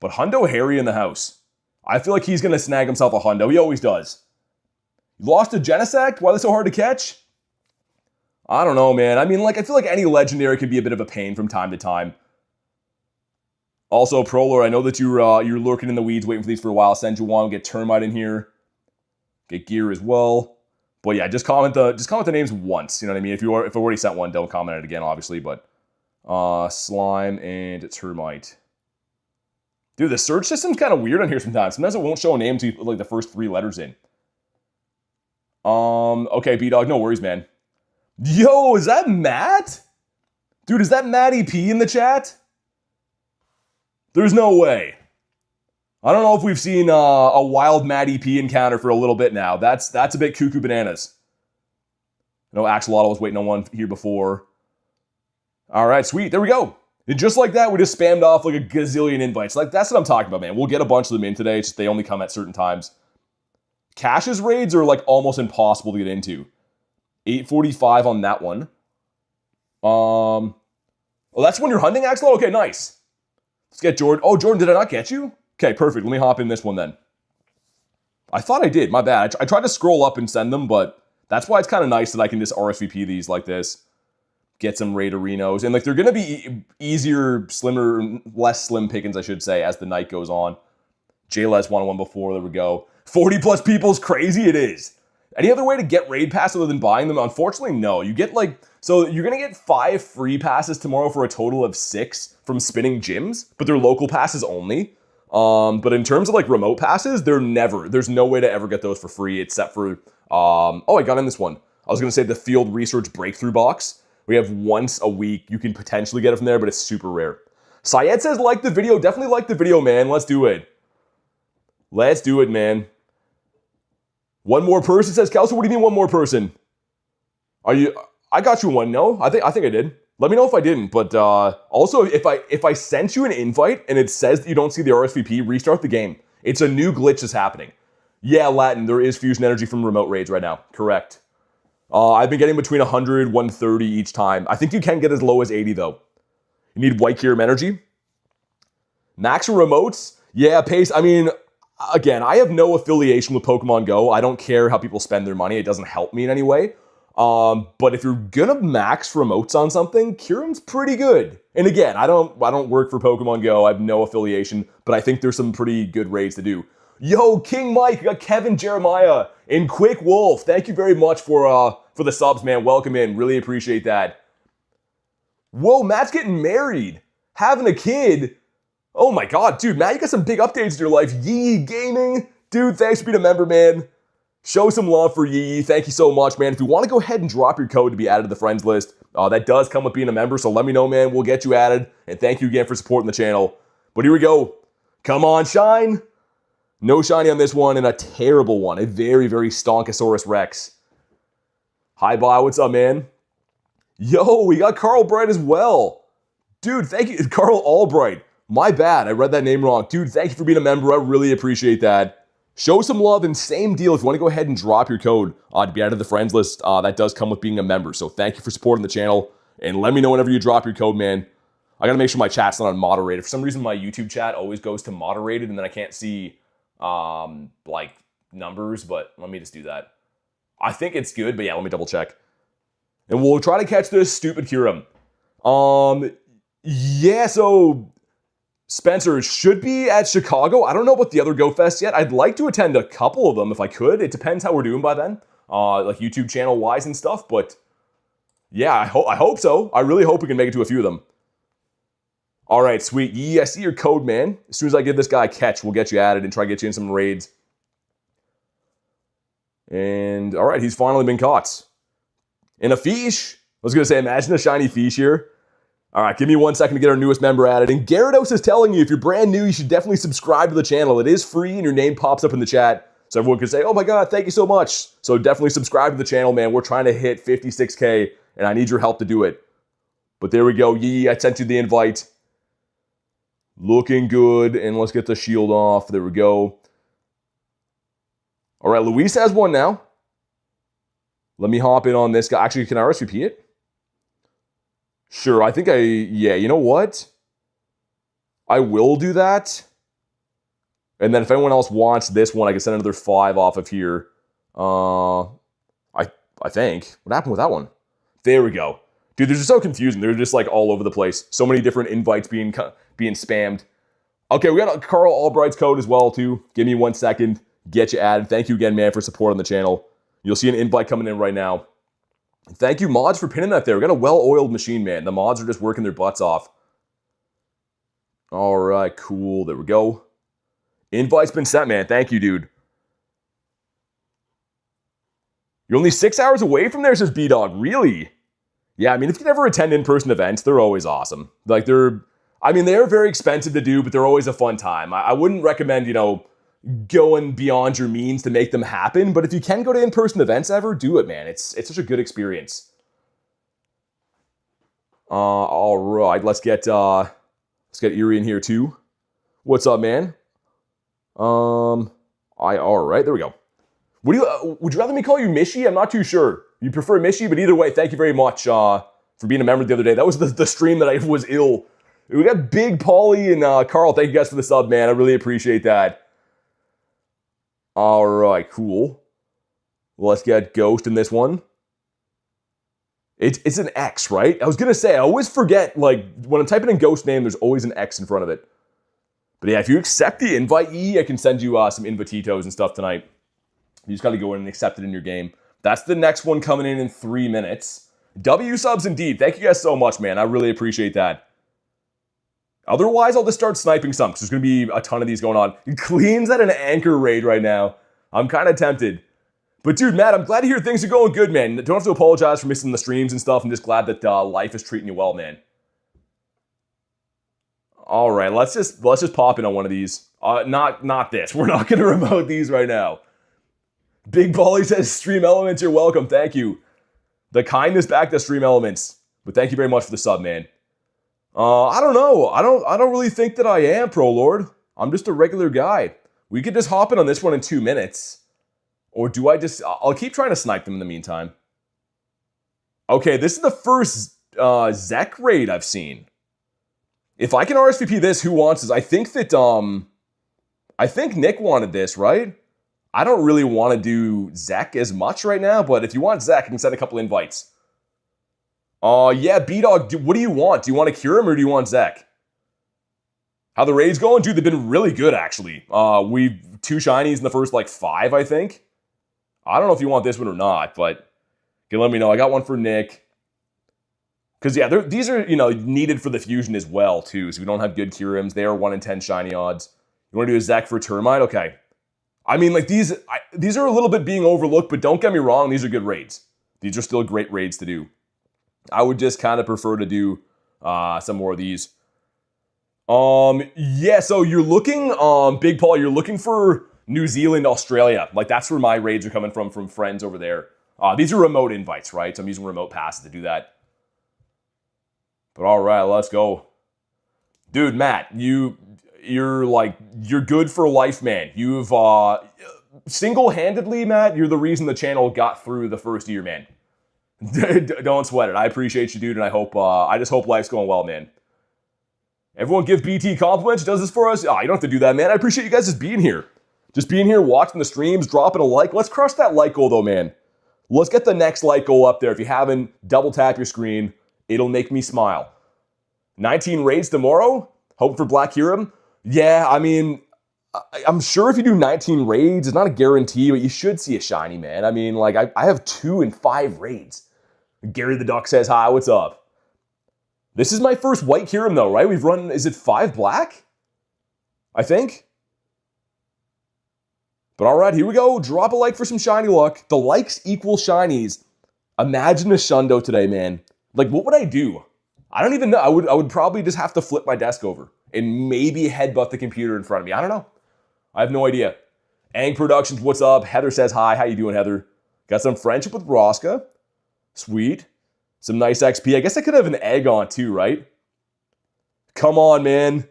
But Hundo Harry in the house. I feel like he's gonna snag himself a Hundo. He always does. You lost to Genesect? Why are they so hard to catch? I don't know, man. I mean, like, I feel like any legendary can be a bit of a pain from time to time. Also, Prolor, I know that you're lurking in the weeds waiting for these for a while. Send you one, get Termite in here. Get Gear as well. But yeah, just comment the names once. You know what I mean? If I already sent one, don't comment it again, obviously. But Slime and Termite. Dude, the search system's kind of weird on here sometimes. Sometimes it won't show a name until you put like the first 3 letters in. Okay, B-Dog, no worries, man. Yo, is that Matt? Dude, is that Matt EP in the chat? There's no way. I don't know if we've seen a wild Matt EP encounter for a little bit now. That's a bit cuckoo bananas. I know Axolotl was waiting on one here before. All right, sweet. There we go. And just like that, we just spammed off like a gazillion invites. Like, that's what I'm talking about, man. We'll get a bunch of them in today. It's just they only come at certain times. Cash's raids are like almost impossible to get into. 8:45 on that one. Oh, that's when you're hunting, Axolotl? Okay, nice. Let's get Jordan. Oh, Jordan, did I not get you? Okay, perfect. Let me hop in this one then. I thought I did. My bad. I tried to scroll up and send them, but that's why it's kind of nice that I can just RSVP these like this. Get some Raiderinos. And like they're going to be easier, slimmer, less slim pickings, I should say, as the night goes on. JLS won one before. There we go. 40 plus people's crazy. It is. Any other way to get raid pass other than buying them? Unfortunately, no. You get like, so you're going to get 5 free passes tomorrow for a total of 6 from spinning gyms, but they're local passes only. But in terms of like remote passes, there's no way to ever get those for free except for, oh, I got in this one. I was going to say the field research breakthrough box. We have once a week. You can potentially get it from there, but it's super rare. Syed says, like the video. Definitely like the video, man. Let's do it. Let's do it, man. One more person, says Kelso. What do you mean one more person? I got you one. No? I think I did. Let me know if I didn't. But also, if I sent you an invite and it says that you don't see the RSVP, restart the game. It's a new glitch that's happening. Yeah, Latin, there is fusion energy from remote raids right now. Correct. I've been getting between 100, 130 each time. I think you can get as low as 80, though. You need White Kyurem energy. Max remotes? Yeah, Pace. I mean, again, I have no affiliation with Pokemon Go. I don't care how people spend their money. It doesn't help me in any way. But if you're gonna max remotes on something, Kyurem's pretty good. And again, I don't work for Pokemon Go. I have no affiliation, but I think there's some pretty good raids to do. Yo, King Mike, we got Kevin Jeremiah and Quick Wolf. Thank you very much for the subs, man. Welcome in. Really appreciate that. Whoa, Matt's getting married, having a kid. Oh my god, dude, Matt, you got some big updates in your life. Yee Gaming, dude, thanks for being a member, man. Show some love for Yee. Thank you so much, man. If you want to go ahead and drop your code to be added to the friends list, that does come with being a member, so let me know, man. We'll get you added, and thank you again for supporting the channel. But here we go. Come on, Shine. No shiny on this one, and a terrible one. A very, very Stonkosaurus Rex. Hi, bye. What's up, man? Yo, we got Carl Bright as well. Dude, thank you. Carl Albright. My bad. I read that name wrong. Dude, thank you for being a member. I really appreciate that. Show some love, and same deal. If you want to go ahead and drop your code to be added to the friends list, that does come with being a member. So thank you for supporting the channel, and let me know whenever you drop your code, man. I got to make sure my chat's not on moderated. For some reason, my YouTube chat always goes to moderated, and then I can't see like numbers, but let me just do that. I think it's good, but yeah, let me double check. And we'll try to catch this stupid Kyurem. Yeah, so Spencer should be at Chicago. I don't know about the other Go Fest yet. I'd like to attend a couple of them if I could. It depends how we're doing by then, like YouTube channel wise and stuff, but Yeah, I hope so. I really hope we can make it to a few of them. All right, sweet. Yeah, I see your code, man. As soon as I give this guy a catch, we'll get you added and try to get you in some raids. And, all right, he's finally been caught. In a fish. I was going to say, imagine a shiny fish here. All right, give me 1 second to get our newest member added. And Gyarados is telling you, if you're brand new, you should definitely subscribe to the channel. It is free, and your name pops up in the chat. So everyone can say, oh my god, thank you so much. So definitely subscribe to the channel, man. We're trying to hit 56K, and I need your help to do it. But there we go. Yee, I sent you the invite. Looking good, and let's get the shield off. There we go. All right, Luis has one now. Let me hop in on this guy. Actually, can I RSVP it? Sure, I think yeah, you know what? I will do that. And then if anyone else wants this one, I can send another 5 off of here. I think. What happened with that one? There we go. Dude, they're just so confusing. They're just like all over the place. So many different invites being spammed. Okay, we got a Carl Albright's code as well, too. Give me 1 second. Get you added. Thank you again, man, for support on the channel. You'll see an invite coming in right now. Thank you, mods, for pinning that there. We got a well-oiled machine, man. The mods are just working their butts off. All right, cool. There we go. Invite's been sent, man. Thank you, dude. You're only 6 hours away from there, says B-Dog. Really? Yeah, I mean, if you can ever attend in-person events, they're always awesome. Like, they're very expensive to do, but they're always a fun time. I wouldn't recommend, going beyond your means to make them happen, but if you can go to in-person events ever, do it, man. It's such a good experience. All right, let's get Erie in here too. What's up, man? All right, there we go. Would you rather me call you Mishi? I'm not too sure. You prefer Mishi, but either way, thank you very much for being a member the other day. That was the stream that I was ill. We got Big Paulie and Carl. Thank you guys for the sub, man. I really appreciate that. All right, cool. Let's get Ghost in this one. It's an X, right? I was going to say, I always forget, like, when I'm typing in Ghost name, there's always an X in front of it. But yeah, if you accept the invite, I can send you some invititos and stuff tonight. You just got to go in and accept it in your game. That's the next one coming in 3 minutes. W subs indeed. Thank you guys so much, man. I really appreciate that. Otherwise, I'll just start sniping some, because there's going to be a ton of these going on. Clean's at an anchor raid right now. I'm kind of tempted. But dude, Matt, I'm glad to hear things are going good, man. Don't have to apologize for missing the streams and stuff. I'm just glad that life is treating you well, man. All right, let's just pop in on one of these. Not this. We're not going to remote these right now. Big Bolly says, Stream Elements, you're welcome. Thank you. The kindness back to Stream Elements. But thank you very much for the sub, man. I don't know. I don't really think that I am, Pro Lord. I'm just a regular guy. We could just hop in on this one in 2 minutes. Or do I just... I'll keep trying to snipe them in the meantime. Okay, this is the first Zek raid I've seen. If I can RSVP this, who wants this? I think that... I think Nick wanted this, right? I don't really want to do Zek as much right now, but if you want Zek, I can send a couple invites. Yeah, B-Dog, what do you want? Do you want a Kyurem or do you want Zek? How the raids going? Dude, they've been really good, actually. We've 2 shinies in the first, 5, I think. I don't know if you want this one or not, but you can let me know. I got one for Nick. Because, yeah, these are, needed for the Fusion as well, too. So we don't have good Kyurems. They are 1 in 10 shiny odds. You want to do a Zek for Termite? Okay. I mean, these are a little bit being overlooked, but don't get me wrong. These are good raids. These are still great raids to do. I would just kind of prefer to do some more of these. Yeah, so you're looking, Big Paul, you're looking for New Zealand, Australia. That's where my raids are coming from friends over there. These are remote invites, right? So I'm using remote passes to do that. But all right, let's go. Dude, Matt, you're good for life, man. You've, single-handedly, Matt, you're the reason the channel got through the first year, man. Don't sweat it. I appreciate you, dude, and I just hope life's going well, man. Everyone give BT compliments. He does this for us. Oh, you don't have to do that, man. I appreciate you guys just being here. Just being here, watching the streams, dropping a like. Let's crush that like goal, though, man. Let's get the next like goal up there. If you haven't, double tap your screen. It'll make me smile. 19 raids tomorrow? Hoping for Black Kyurem? Yeah, I mean, I'm sure if you do 19 raids, it's not a guarantee, but you should see a shiny, man. I mean, I have 2 in 5 raids. Gary the Duck says hi, what's up? This is my first White Kyurem though, right? We've run, is it 5 black? I think. But alright, here we go. Drop a like for some shiny luck. The likes equal shinies. Imagine a Shundo today, man. Like, what would I do? I don't even know. I would probably just have to flip my desk over and maybe headbutt the computer in front of me. I don't know. I have no idea. Ang Productions, what's up? Heather says hi. How you doing, Heather? Got some friendship with Roska. Sweet. Some nice XP. I guess I could have an egg on too, right? Come on, man.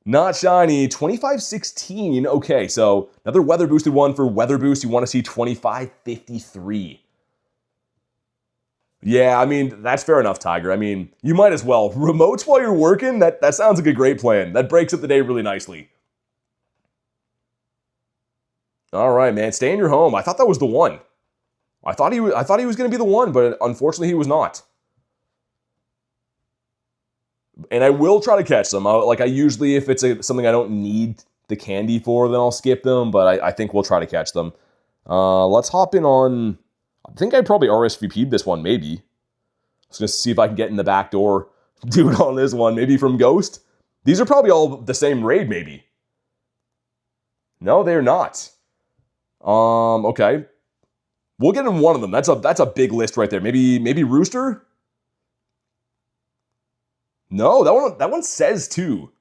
Not shiny. 2516. Okay, so another weather boosted one for weather boost. You want to see 2553. Yeah, I mean, that's fair enough, Tiger. I mean, you might as well. Remotes while you're working? That sounds like a great plan. That breaks up the day really nicely. All right, man. Stay in your home. I thought that was the one. I thought he was going to be the one, but unfortunately he was not. And I will try to catch them. I usually, if it's something I don't need the candy for, then I'll skip them. But I think we'll try to catch them. Let's hop in on... I think I probably RSVP'd this one, maybe. I was going to see if I can get in the back door. Dude on this one, maybe from Ghost. These are probably all the same raid, maybe. No, they're not. Okay. We'll get in one of them. That's a big list right there. Maybe Rooster? No, that one says two.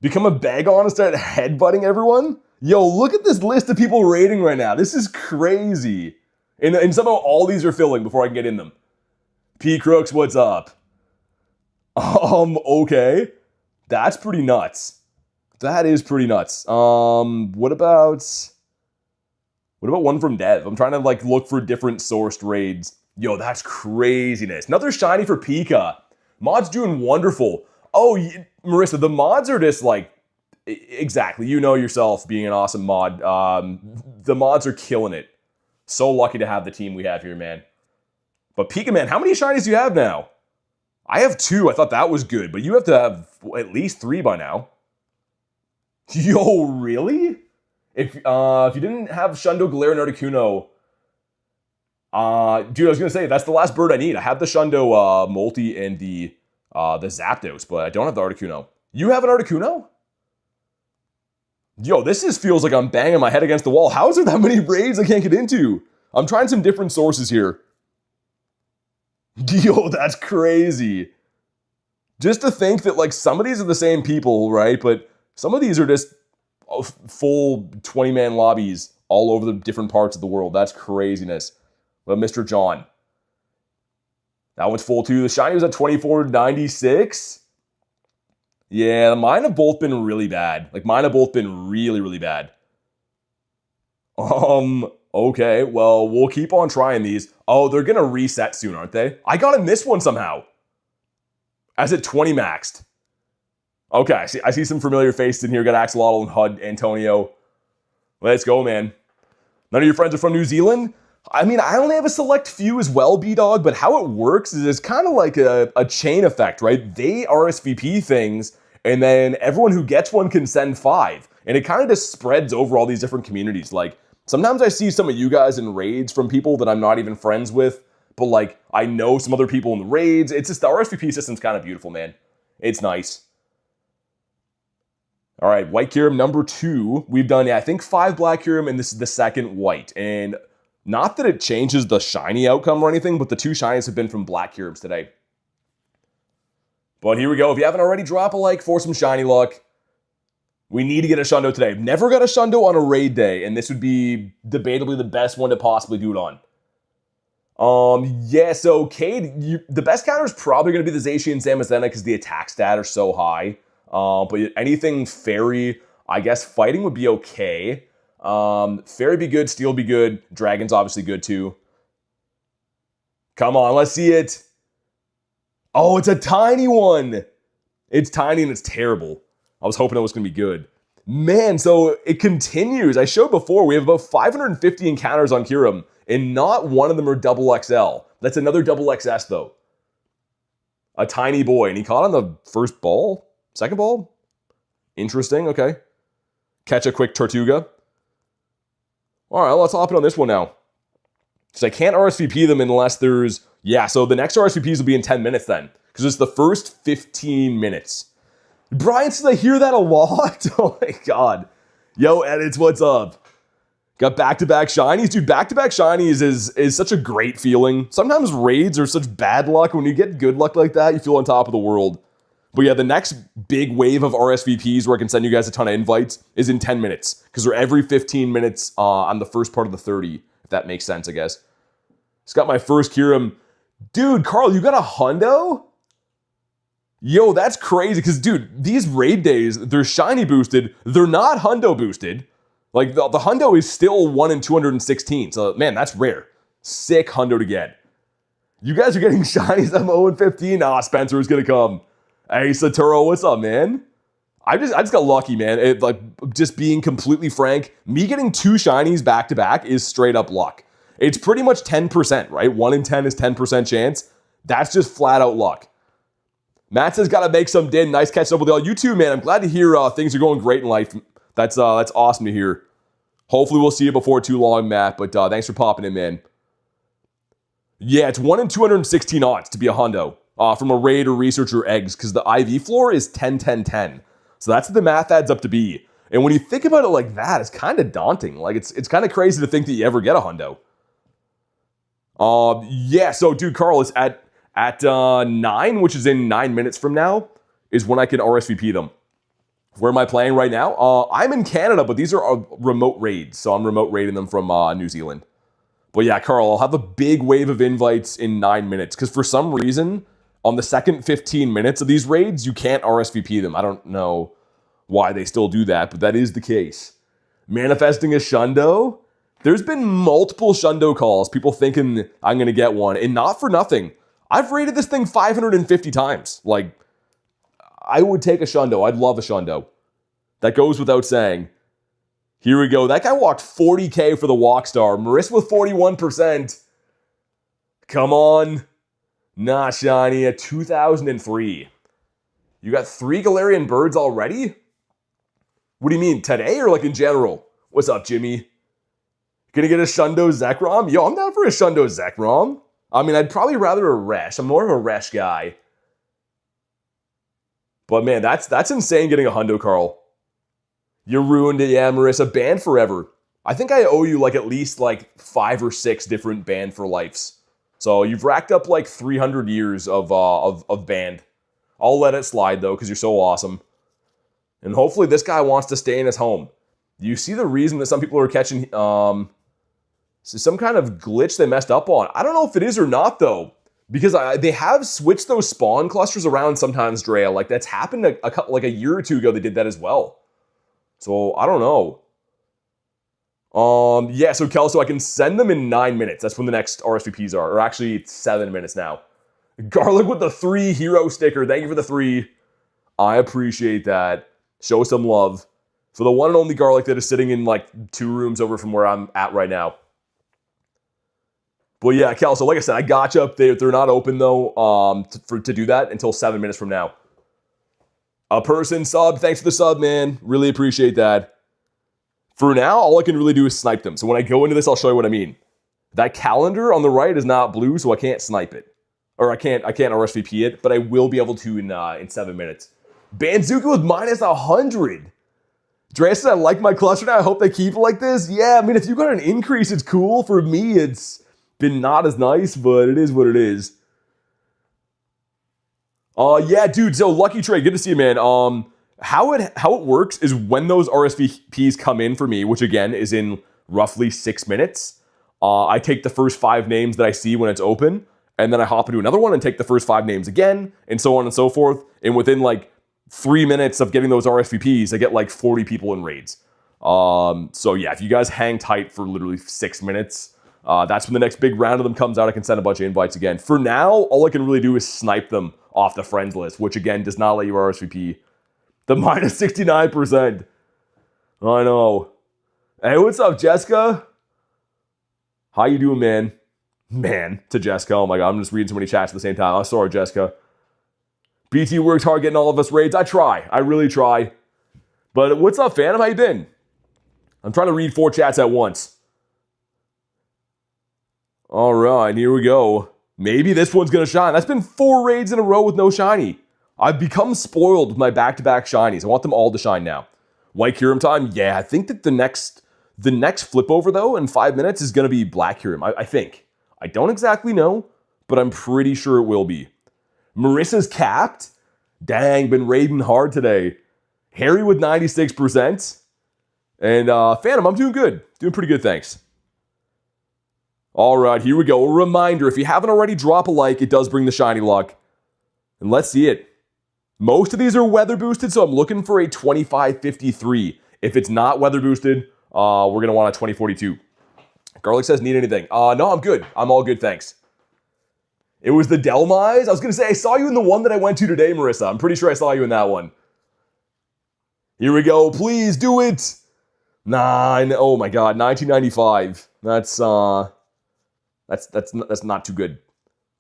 Become a Bagon and start headbutting everyone? Yo, look at this list of people raiding right now. This is crazy. And somehow all these are filling before I can get in them. P. Crooks, what's up? Okay. That's pretty nuts. That is pretty nuts. What about one from Dev? I'm trying to look for different sourced raids. Yo, that's craziness. Another shiny for Pika. Mod's doing wonderful. Oh, Marissa, the mods are just exactly. You know yourself being an awesome mod. The mods are killing it. So lucky to have the team we have here, man. But Pika, man, how many shinies do you have now? I have 2. I thought that was good, but you have to have at least 3 by now. Yo, really? If you didn't have Shundo, Galarian, Articuno, dude, I was gonna say that's the last bird I need. I have the Shundo, Molty, and the Zapdos, but I don't have the Articuno. You have an Articuno? Yo, this feels like I'm banging my head against the wall. How is there that many raids I can't get into? I'm trying some different sources here. Yo, that's crazy. Just to think that some of these are the same people, right? But some of these are just full 20-man lobbies all over the different parts of the world. That's craziness. But Mr. John. That one's full too. The shiny was at 2496. Yeah, mine have both been really bad. Mine have both been really, really bad. Okay, well, we'll keep on trying these. Oh, they're gonna reset soon, aren't they? I got in this one somehow. As at 20 maxed. Okay, I see some familiar faces in here. Got Axolotl and HUD, Antonio. Let's go, man. None of your friends are from New Zealand? I mean, I only have a select few as well, B-Dog, but how it works is it's kind of like a chain effect, right? They RSVP things, and then everyone who gets one can send 5. And it kind of just spreads over all these different communities. Sometimes I see some of you guys in raids from people that I'm not even friends with, but I know some other people in the raids. It's just the RSVP system's kind of beautiful, man. It's nice. All right, White Kyurem number 2. We've done, I think 5 Black Kyurem, and this is the second White. And not that it changes the shiny outcome or anything, but the 2 shinies have been from Black Kyurems today. But here we go. If you haven't already, drop a like for some shiny luck. We need to get a Shundo today. Never got a Shundo on a raid day, and this would be debatably the best one to possibly do it on. Yeah, so Cade, the best counter is probably going to be the Zacian and Zamazenta because the attack stat are so high. But anything fairy, I guess fighting would be okay. Fairy be good, steel be good, dragon's obviously good too. Come on, let's see it. Oh, it's a tiny one. It's tiny and it's terrible. I was hoping it was going to be good. Man, so it continues. I showed before, we have about 550 encounters on Kyurem, and not one of them are double XL. That's another double XS though. A tiny boy, and he caught on the first ball? Second ball? Interesting, okay. Catch a quick Tortuga. All right, let's hop in on this one now. So I can't RSVP them unless there's, yeah, so the next RSVPs will be in 10 minutes then, because it's the first 15 minutes. Brian says I hear that a lot. Oh my God. Yo, Edits, what's up? Got back-to-back shinies. Dude, back-to-back shinies is such a great feeling. Sometimes raids are such bad luck. When you get good luck like that, you feel on top of the world. But yeah, the next big wave of RSVPs where I can send you guys a ton of invites is in 10 minutes. Because they're every 15 minutes on the first part of the 30. If that makes sense, I guess. Just got my first Kyurem. Dude, Carl, you got a hundo? Yo, that's crazy. Because, dude, these raid days, they're shiny boosted. They're not hundo boosted. Like, the hundo is still 1 in 216. So, man, that's rare. Sick hundo to get. You guys are getting shinies. I'm 0 in 15. Ah, Spencer is going to come. Hey, Satoru, what's up, man? I just got lucky, man. Like, just being completely frank, me getting 2 shinies back-to-back is straight up luck. It's pretty much 10%, right? 1 in 10 is 10% chance. That's just flat-out luck. Matt says, gotta make some din. Nice catching up with y'all. You too, man. I'm glad to hear things are going great in life. That's awesome to hear. Hopefully we'll see you before too long, Matt. But thanks for popping in, man. Yeah, it's 1 in 216 odds to be a hundo from a raid or research or eggs, because the IV floor is 10, 10, 10. So that's what the math adds up to be. And when you think about it like that, it's kind of daunting. Like, it's kind of crazy to think that you ever get a hundo. Yeah, so dude, Carl, it's at 9, which is in 9 minutes from now, is when I can RSVP them. Where am I playing right now? I'm in Canada, but these are remote raids, so I'm remote raiding them from New Zealand. But yeah, Carl, I'll have a big wave of invites in 9 minutes, because for some reason, on the second 15 minutes of these raids, you can't RSVP them. I don't know why they still do that, but that is the case. Manifesting a shundo? There's been multiple shundo calls, people thinking I'm going to get one, and not for nothing. I've rated this thing 550 times. Like, I would take a shundo. I'd love a shundo. That goes without saying. Here we go. That guy walked 40K for the walk star. Marissa with 41%. Come on. Nah, shiny. A 2003. You got 3 Galarian birds already? What do you mean, today or like in general? What's up, Jimmy? Gonna get a Shundo Zekrom? Yo, I'm down for a Shundo Zekrom. I mean, I'd probably rather a Resh. I'm more of a Resh guy. But man, that's insane getting a hundo, Carl. You ruined it, yeah, Marissa. Banned forever. I think I owe you like at least like 5 or 6 different banned for lives. So you've racked up like 300 years of banned. I'll let it slide though, because you're so awesome. And hopefully this guy wants to stay in his home. You see the reason that some people are catching some kind of glitch they messed up on. I don't know if it is or not though, because they have switched those spawn clusters around sometimes, Drea. Like that's happened like a year or 2 ago. They did that as well. So I don't know. Yeah, so Kelso, I can send them in 9 minutes. That's when the next RSVPs are. Or actually, it's 7 minutes now. Garlic with the 3 hero sticker. Thank you for the 3. I appreciate that. Show some love. For the one and only Garlic that is sitting in like 2 rooms over from where I'm at right now. But yeah, Kelso, like I said, I got you up there. They're not open though to do that until 7 minutes from now. A person sub. Thanks for the sub, man. Really appreciate that. For now, all I can really do is snipe them. So when I go into this, I'll show you what I mean. That calendar on the right is not blue, so I can't snipe it. Or I can't RSVP it, but I will be able to in 7 minutes. Banzuka with minus 100. Dre said, I like my cluster now. I hope they keep it like this. Yeah, I mean, if you got an increase, it's cool. For me, it's been not as nice, but it is what it is. Yeah, dude, so Lucky Trey, good to see you, man. How it works is when those RSVPs come in for me, which again is in roughly 6 minutes, I take the first 5 names that I see when it's open, and then I hop into another one and take the first 5 names again, and so on and so forth. And within like 3 minutes of getting those RSVPs, I get like 40 people in raids. So yeah, if you guys hang tight for literally 6 minutes, that's when the next big round of them comes out. I can send a bunch of invites again. For now, all I can really do is snipe them off the friends list, which again does not let you RSVP. The minus 69%. I know. Hey, what's up, Jessica? How you doing, man? Man, to Jessica. Oh my god, I'm just reading so many chats at the same time. I'm sorry, Jessica. BT works hard getting all of us raids. I try. I really try. But what's up, Phantom? How you been? I'm trying to read 4 chats at once. All right, here we go. Maybe this one's going to shine. That's been 4 raids in a row with no shiny. I've become spoiled with my back-to-back shinies. I want them all to shine now. White Kyurem time? Yeah, I think that the next flip over, though, in 5 minutes is going to be Black Kyurem. I think. I don't exactly know, but I'm pretty sure it will be. Marissa's capped? Dang, been raiding hard today. Harry with 96%. And Phantom, I'm doing good. Doing pretty good, thanks. All right, here we go. A reminder, if you haven't already, drop a like. It does bring the shiny luck. And let's see it. Most of these are weather boosted, so I'm looking for a 2553. If it's not weather boosted, we're going to want a 2042. Garlic says, need anything? No, I'm good. I'm all good, thanks. It was the Delmise? I was going to say, I saw you in the one that I went to today, Marissa. I'm pretty sure I saw you in that one. Here we go. Please do it. Oh my god, 1995. That's not too good.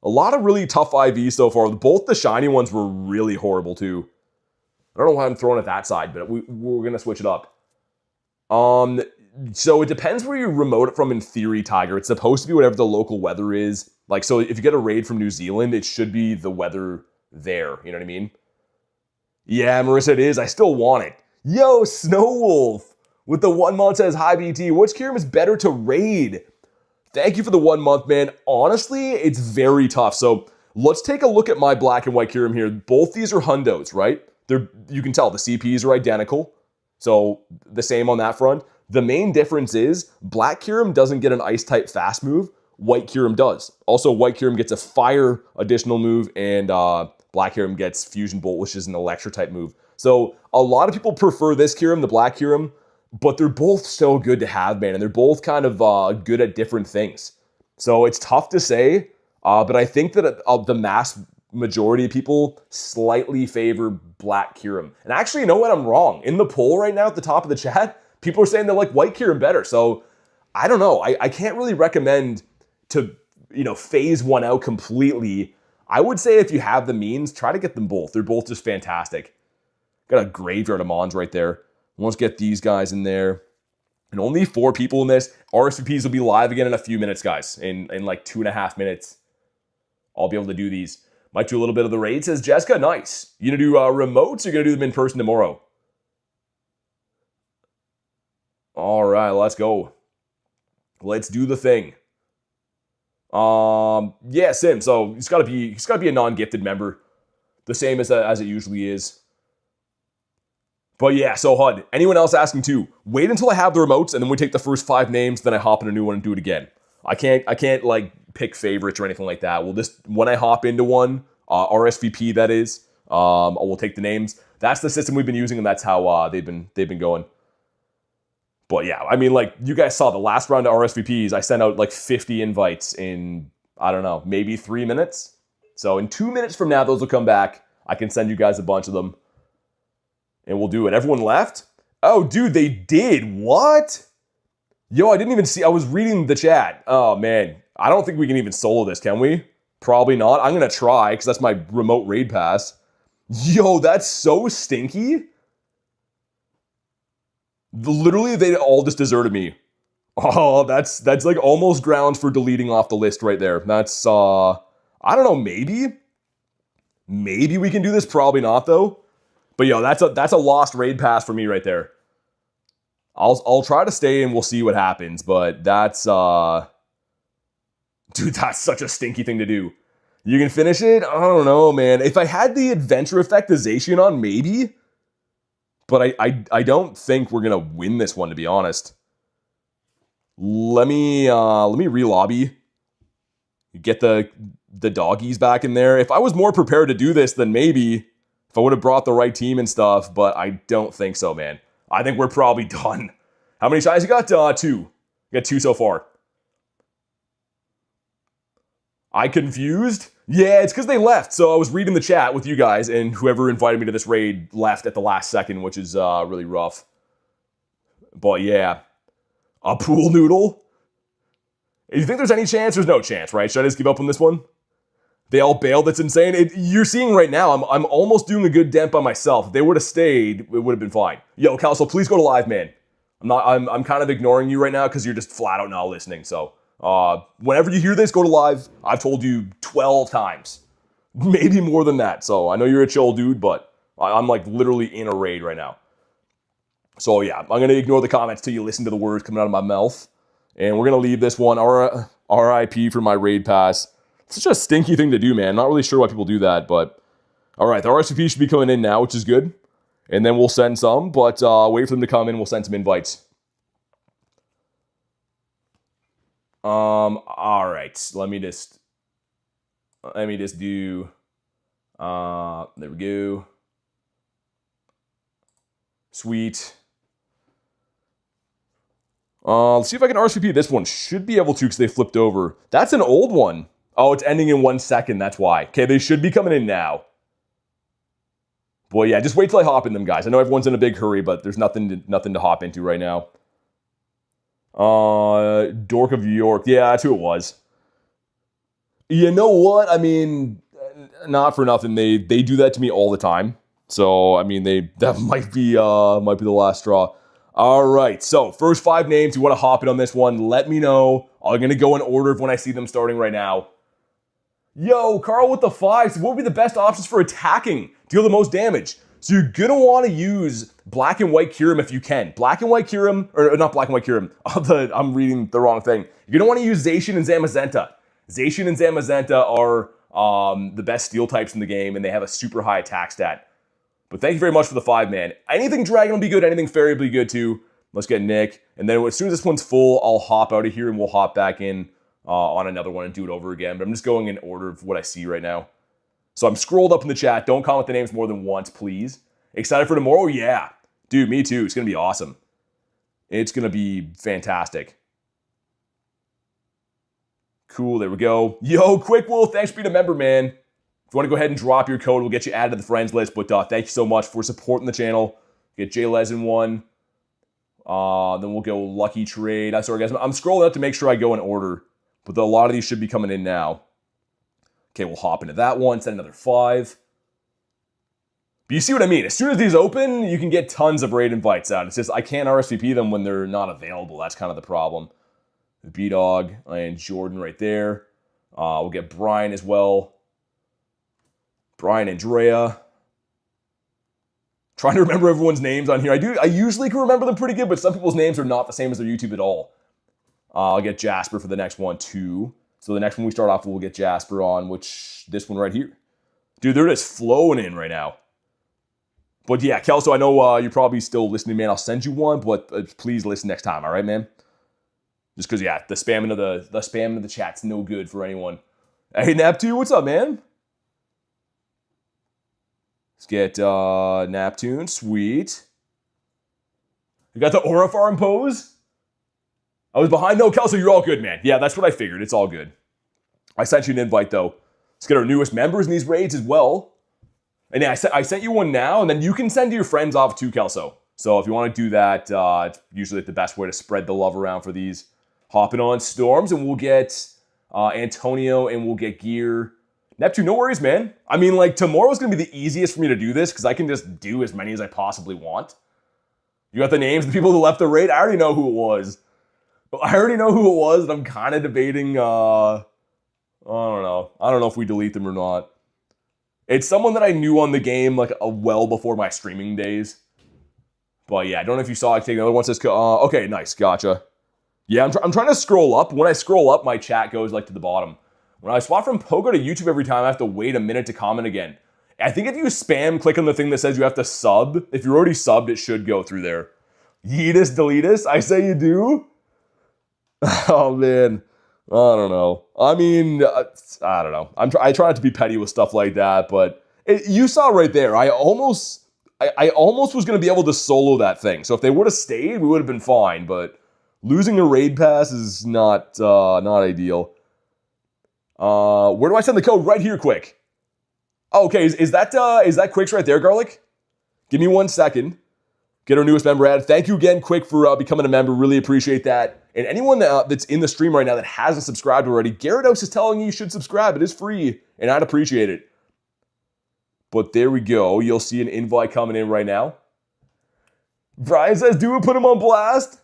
A lot of really tough IVs so far. Both the shiny ones were really horrible too. I don't know why I'm throwing it that side, but we're gonna switch it up. So it depends where you remote it from in theory, Tiger. It's supposed to be whatever the local weather is. Like, so if you get a raid from New Zealand, it should be the weather there. You know what I mean? Yeah, Marissa, it is. I still want it. Yo, Snowwolf with the 1 month says, hi BT. Which Kyurem is better to raid? Thank you for the 1 month, man. Honestly, it's very tough. So let's take a look at my Black and White Kyurem here. Both these are hundos, right? You can tell the CPs are identical. So the same on that front. The main difference is Black Kyurem doesn't get an ice type fast move. White Kyurem does. Also, White Kyurem gets a fire additional move, and Black Kyurem gets Fusion Bolt, which is an electro type move. So a lot of people prefer this Kyurem, the Black Kyurem, but they're both so good to have, man, and they're both kind of good at different things. So it's tough to say, but I think that the mass majority of people slightly favor Black Kyurem. And actually, you know what? I'm wrong. In the poll right now at the top of the chat, people are saying they like White Kyurem better. So I don't know. I can't really recommend to, phase one out completely. I would say if you have the means, try to get them both. They're both just fantastic. Got a graveyard of Mons right there. Let's get these guys in there. And only 4 people in this. RSVPs will be live again in a few minutes, guys. In like 2.5 minutes. I'll be able to do these. Might do a little bit of the raid, says Jessica. Nice. You gonna do remotes or you gonna do them in person tomorrow? All right, let's go. Let's do the thing. Yeah, Sim. So he's gotta be a non-gifted member. The same as it usually is. But yeah, so HUD. Anyone else asking too? Wait until I have the remotes, and then we take the first 5 names, then I hop in a new one and do it again. I can't like pick favorites or anything like that. We'll just, when I hop into one, RSVP that is, we'll take the names. That's the system we've been using, and that's how they've been going. But yeah, I mean, like, you guys saw the last round of RSVPs, I sent out like 50 invites in, I don't know, maybe 3 minutes. So in 2 minutes from now, those will come back. I can send you guys a bunch of them. And we'll do it. Everyone left? Oh, dude, they did. What? Yo, I didn't even see. I was reading the chat. Oh, man. I don't think we can even solo this, can we? Probably not. I'm going to try because that's my remote raid pass. Yo, that's so stinky. Literally, they all just deserted me. Oh, that's like almost grounds for deleting off the list right there. That's, I don't know, maybe? Maybe we can do this. Probably not, though. But yo, that's a lost raid pass for me right there. I'll try to stay and we'll see what happens, but that's dude, that's such a stinky thing to do. You can finish it? I don't know, man. If I had the adventure effect of Zacian on, maybe. But I don't think we're gonna win this one, to be honest. Let me re-lobby. Get the doggies back in there. If I was more prepared to do this, then maybe. If I would have brought the right team and stuff, but I don't think so, man. I think we're probably done. How many shots you got? 2. You got 2 so far. I confused? Yeah, it's because they left. So I was reading the chat with you guys, and whoever invited me to this raid left at the last second, which is really rough. But yeah. A pool noodle? You think there's any chance? There's no chance, right? Should I just give up on this one? They all bailed. That's insane. You're seeing right now, I'm almost doing a good dent by myself. If they would have stayed, it would have been fine. Yo, Calso, please go to live, man. I'm kind of ignoring you right now because you're just flat out not listening. So Whenever you hear this, go to live. I've told you 12 times. Maybe more than that. So I know you're a chill dude, but I'm like literally in a raid right now. So yeah, I'm going to ignore the comments till you listen to the words coming out of my mouth. And we're going to leave this one, RIP for my raid pass. It's such a stinky thing to do, man. Not really sure why people do that, but all right, the RSVP should be coming in now, which is good. And then we'll send some, but wait for them to come in. We'll send some invites. All right, let me just do, there we go. Sweet. Let's see if I can RSVP this one. Should be able to because they flipped over. That's an old one. Oh, it's ending in 1 second. That's why. Okay, they should be coming in now. Boy, yeah, just wait till I hop in them, guys. I know everyone's in a big hurry, but there's nothing to hop into right now. Dork of York. Yeah, that's who it was. You know what? I mean, not for nothing. They do that to me all the time. So, I mean, that might be the last straw. All right, so first 5 names. You want to hop in on this one, let me know. I'm going to go in order of when I see them starting right now. Yo, Carl with the 5s. What would be the best options for attacking? Deal the most damage. So you're going to want to use Black and White Kyurem if you can. Black and White Kyurem, or not Black and White Kyurem. I'm reading the wrong thing. You're going to want to use Zacian and Zamazenta. Zacian and Zamazenta are the best steel types in the game, and they have a super high attack stat. But thank you very much for the 5-man. Anything Dragon will be good, anything Fairy will be good too. Let's get Nick. And then as soon as this one's full, I'll hop out of here and we'll hop back in on another one and do it over again. But I'm just going in order of what I see right now. So I'm scrolled up in the chat. Don't comment the names more than once, please. Excited for tomorrow? Yeah. Dude, me too. It's going to be awesome. It's going to be fantastic. Cool, there we go. Yo, Quick Wolf, thanks for being a member, man. If you want to go ahead and drop your code, we'll get you added to the friends list. But thank you so much for supporting the channel. Get J-Les in one. Then we'll go Lucky Trade. Sorry, guys. I'm scrolling up to make sure I go in order. But a lot of these should be coming in now. Okay, we'll hop into that one. Send another 5. But you see what I mean? As soon as these open, you can get tons of raid invites out. It's just I can't RSVP them when they're not available. That's kind of the problem. The B-Dog and Jordan right there. We'll get Brian as well. Brian, Andrea. Trying to remember everyone's names on here. I usually can remember them pretty good, but some people's names are not the same as their YouTube at all. I'll get Jasper for the next one too. So the next one we start off, we'll get Jasper on, which this one right here. Dude, they're just flowing in right now. But yeah, Kelso, I know you're probably still listening, man. I'll send you one, but please listen next time, all right, man? Just because, yeah, the spamming of the chat's no good for anyone. Hey, Neptune, what's up, man? Let's get Neptune, sweet. You got the Aura Farm pose? I was behind. No, Kelso, you're all good, man. Yeah, that's what I figured. It's all good. I sent you an invite, though. Let's get our newest members in these raids as well. And yeah, I sent you one now, and then you can send your friends off too, Kelso. So if you want to do that, it's usually the best way to spread the love around for these. Hopping on Storms, and we'll get Antonio, and we'll get Gear. Neptune, no worries, man. I mean, like, tomorrow's going to be the easiest for me to do this, because I can just do as many as I possibly want. You got the names of the people who left the raid? I already know who it was. And I'm kind of debating, I don't know. I don't know if we delete them or not. It's someone that I knew on the game, like, well before my streaming days. But yeah, I don't know if you saw it. Take another one. Says, okay, nice, gotcha. Yeah, I'm trying to scroll up. When I scroll up, my chat goes, like, to the bottom. When I swap from Pogo to YouTube every time, I have to wait a minute to comment again. I think if you spam click on the thing that says you have to sub, if you're already subbed, it should go through there. Yeetus, deletus, I say you do? Oh, man. I don't know. I mean, I don't know. I try not to be petty with stuff like that, but you saw right there. I almost was going to be able to solo that thing. So if they would have stayed, we would have been fine, but losing a raid pass is not ideal. Where do I send the code? Right here, Quick. Oh, okay, is that Quick's right there, Garlic? Give me 1 second. Get our newest member added. Thank you again, Quick, for becoming a member. Really appreciate that. And anyone that's in the stream right now that hasn't subscribed already, Gyarados is telling you should subscribe. It is free, and I'd appreciate it. But there we go. You'll see an invite coming in right now. Brian says, do it, put him on blast.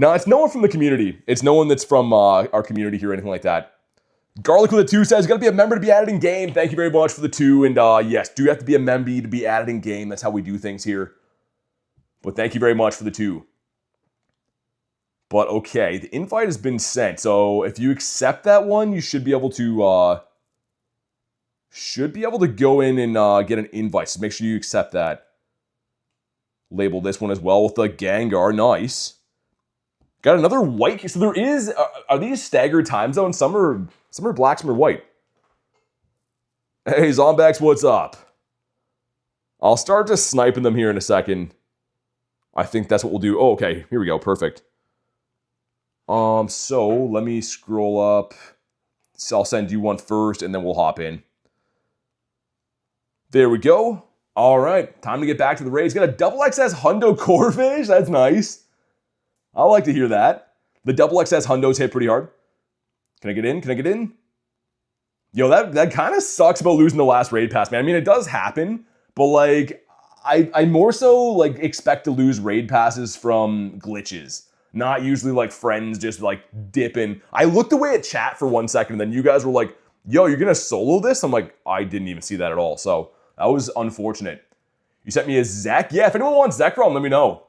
No, it's no one from the community. It's no one that's from our community here or anything like that. Garlic with a 2 says, gotta be a member to be added in game. Thank you very much for the 2. And yes, do you have to be a member to be added in game? That's how we do things here. But thank you very much for the 2. But okay, the invite has been sent. So if you accept that one, you should be able to go in and get an invite. So make sure you accept that. Label this one as well with the Gengar. Nice. Got another white. So there is. Are these staggered time zones? Some are black, some are white. Hey, Zombax, what's up? I'll start just sniping them here in a second. I think that's what we'll do. Oh, okay. Here we go. Perfect. So let me scroll up. So I'll send you one first, and then we'll hop in. There we go. All right, time to get back to the raids. Got a double XS Hundo Corfish. That's nice. I like to hear that. The double XS Hundos hit pretty hard. Can I get in? Can I get in? Yo, that kind of sucks about losing the last raid pass, man. I mean, it does happen, but like, I more so like expect to lose raid passes from glitches. Not usually like friends just like dipping. I looked away at chat for 1 second, and then you guys were like, yo, you're gonna solo this? I'm like, I didn't even see that at all. So that was unfortunate. You sent me a Zek? Yeah, if anyone wants Zekrom, let me know.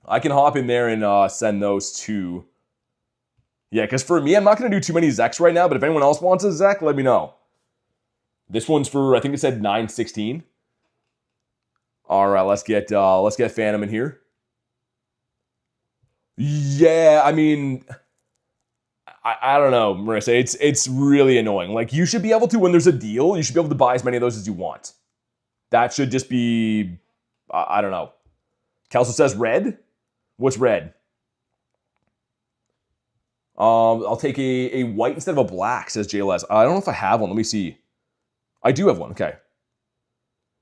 I can hop in there and send those to... Yeah, because for me, I'm not going to do too many Zeks right now, but if anyone else wants a Zek, let me know. This one's for, I think it said 916. All right, let's get Phantom in here. Yeah, I mean... I don't know, Marissa. It's really annoying. Like, you should be able to, when there's a deal, you should be able to buy as many of those as you want. That should just be... I don't know. Kelso says red? What's red? I'll take a white instead of a black, says JLS. I don't know if I have one. Let me see. I do have one. Okay.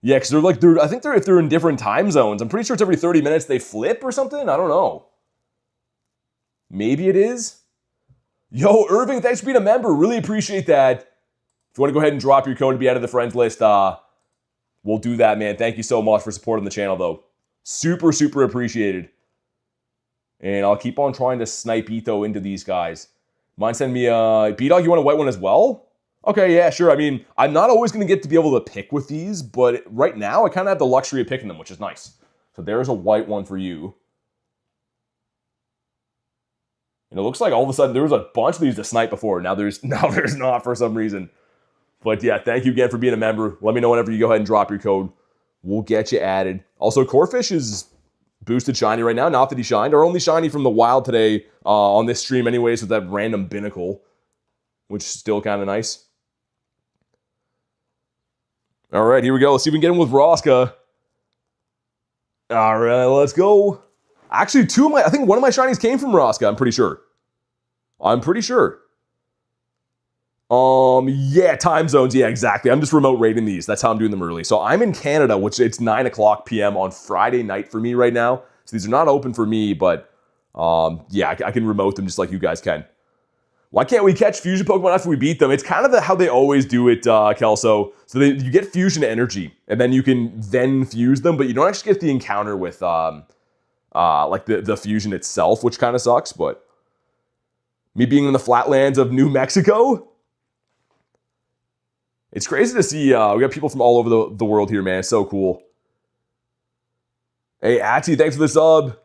Yeah, because I think if they're in different time zones, I'm pretty sure it's every 30 minutes they flip or something. I don't know. Maybe it is. Yo, Irving, thanks for being a member. Really appreciate that. If you want to go ahead and drop your code to be out of the friends list, we'll do that, man. Thank you so much for supporting the channel, though. Super, super appreciated. And I'll keep on trying to snipe Etho into these guys. Mind send me a... B-Dog, you want a white one as well? Okay, yeah, sure. I mean, I'm not always going to get to be able to pick with these, but right now I kind of have the luxury of picking them, which is nice. So there's a white one for you. And it looks like all of a sudden there was a bunch of these to snipe before. Now there's not for some reason. But yeah, thank you again for being a member. Let me know whenever you go ahead and drop your code. We'll get you added. Also, Corfish is boosted shiny right now. Not that he shined. Our only shiny from the wild today on this stream anyways with that random binnacle, which is still kind of nice. All right, here we go. Let's see if we can get him with Rosca. All right, let's go. Actually, I think one of my shinies came from Rosca, I'm pretty sure. Yeah, time zones. Yeah, exactly. I'm just remote rating these. That's how I'm doing them early. So I'm in Canada, which it's 9 o'clock p.m. on Friday night for me right now. So these are not open for me, but yeah, I can remote them just like you guys can. Why can't we catch fusion Pokemon after we beat them? It's kind of how they always do it, Kelso. So you get fusion energy, and then you can then fuse them, but you don't actually get the encounter with like the fusion itself, which kind of sucks. But me being in the flatlands of New Mexico, it's crazy to see. We got people from all over the world here, man. It's so cool. Hey, Ati, thanks for the sub.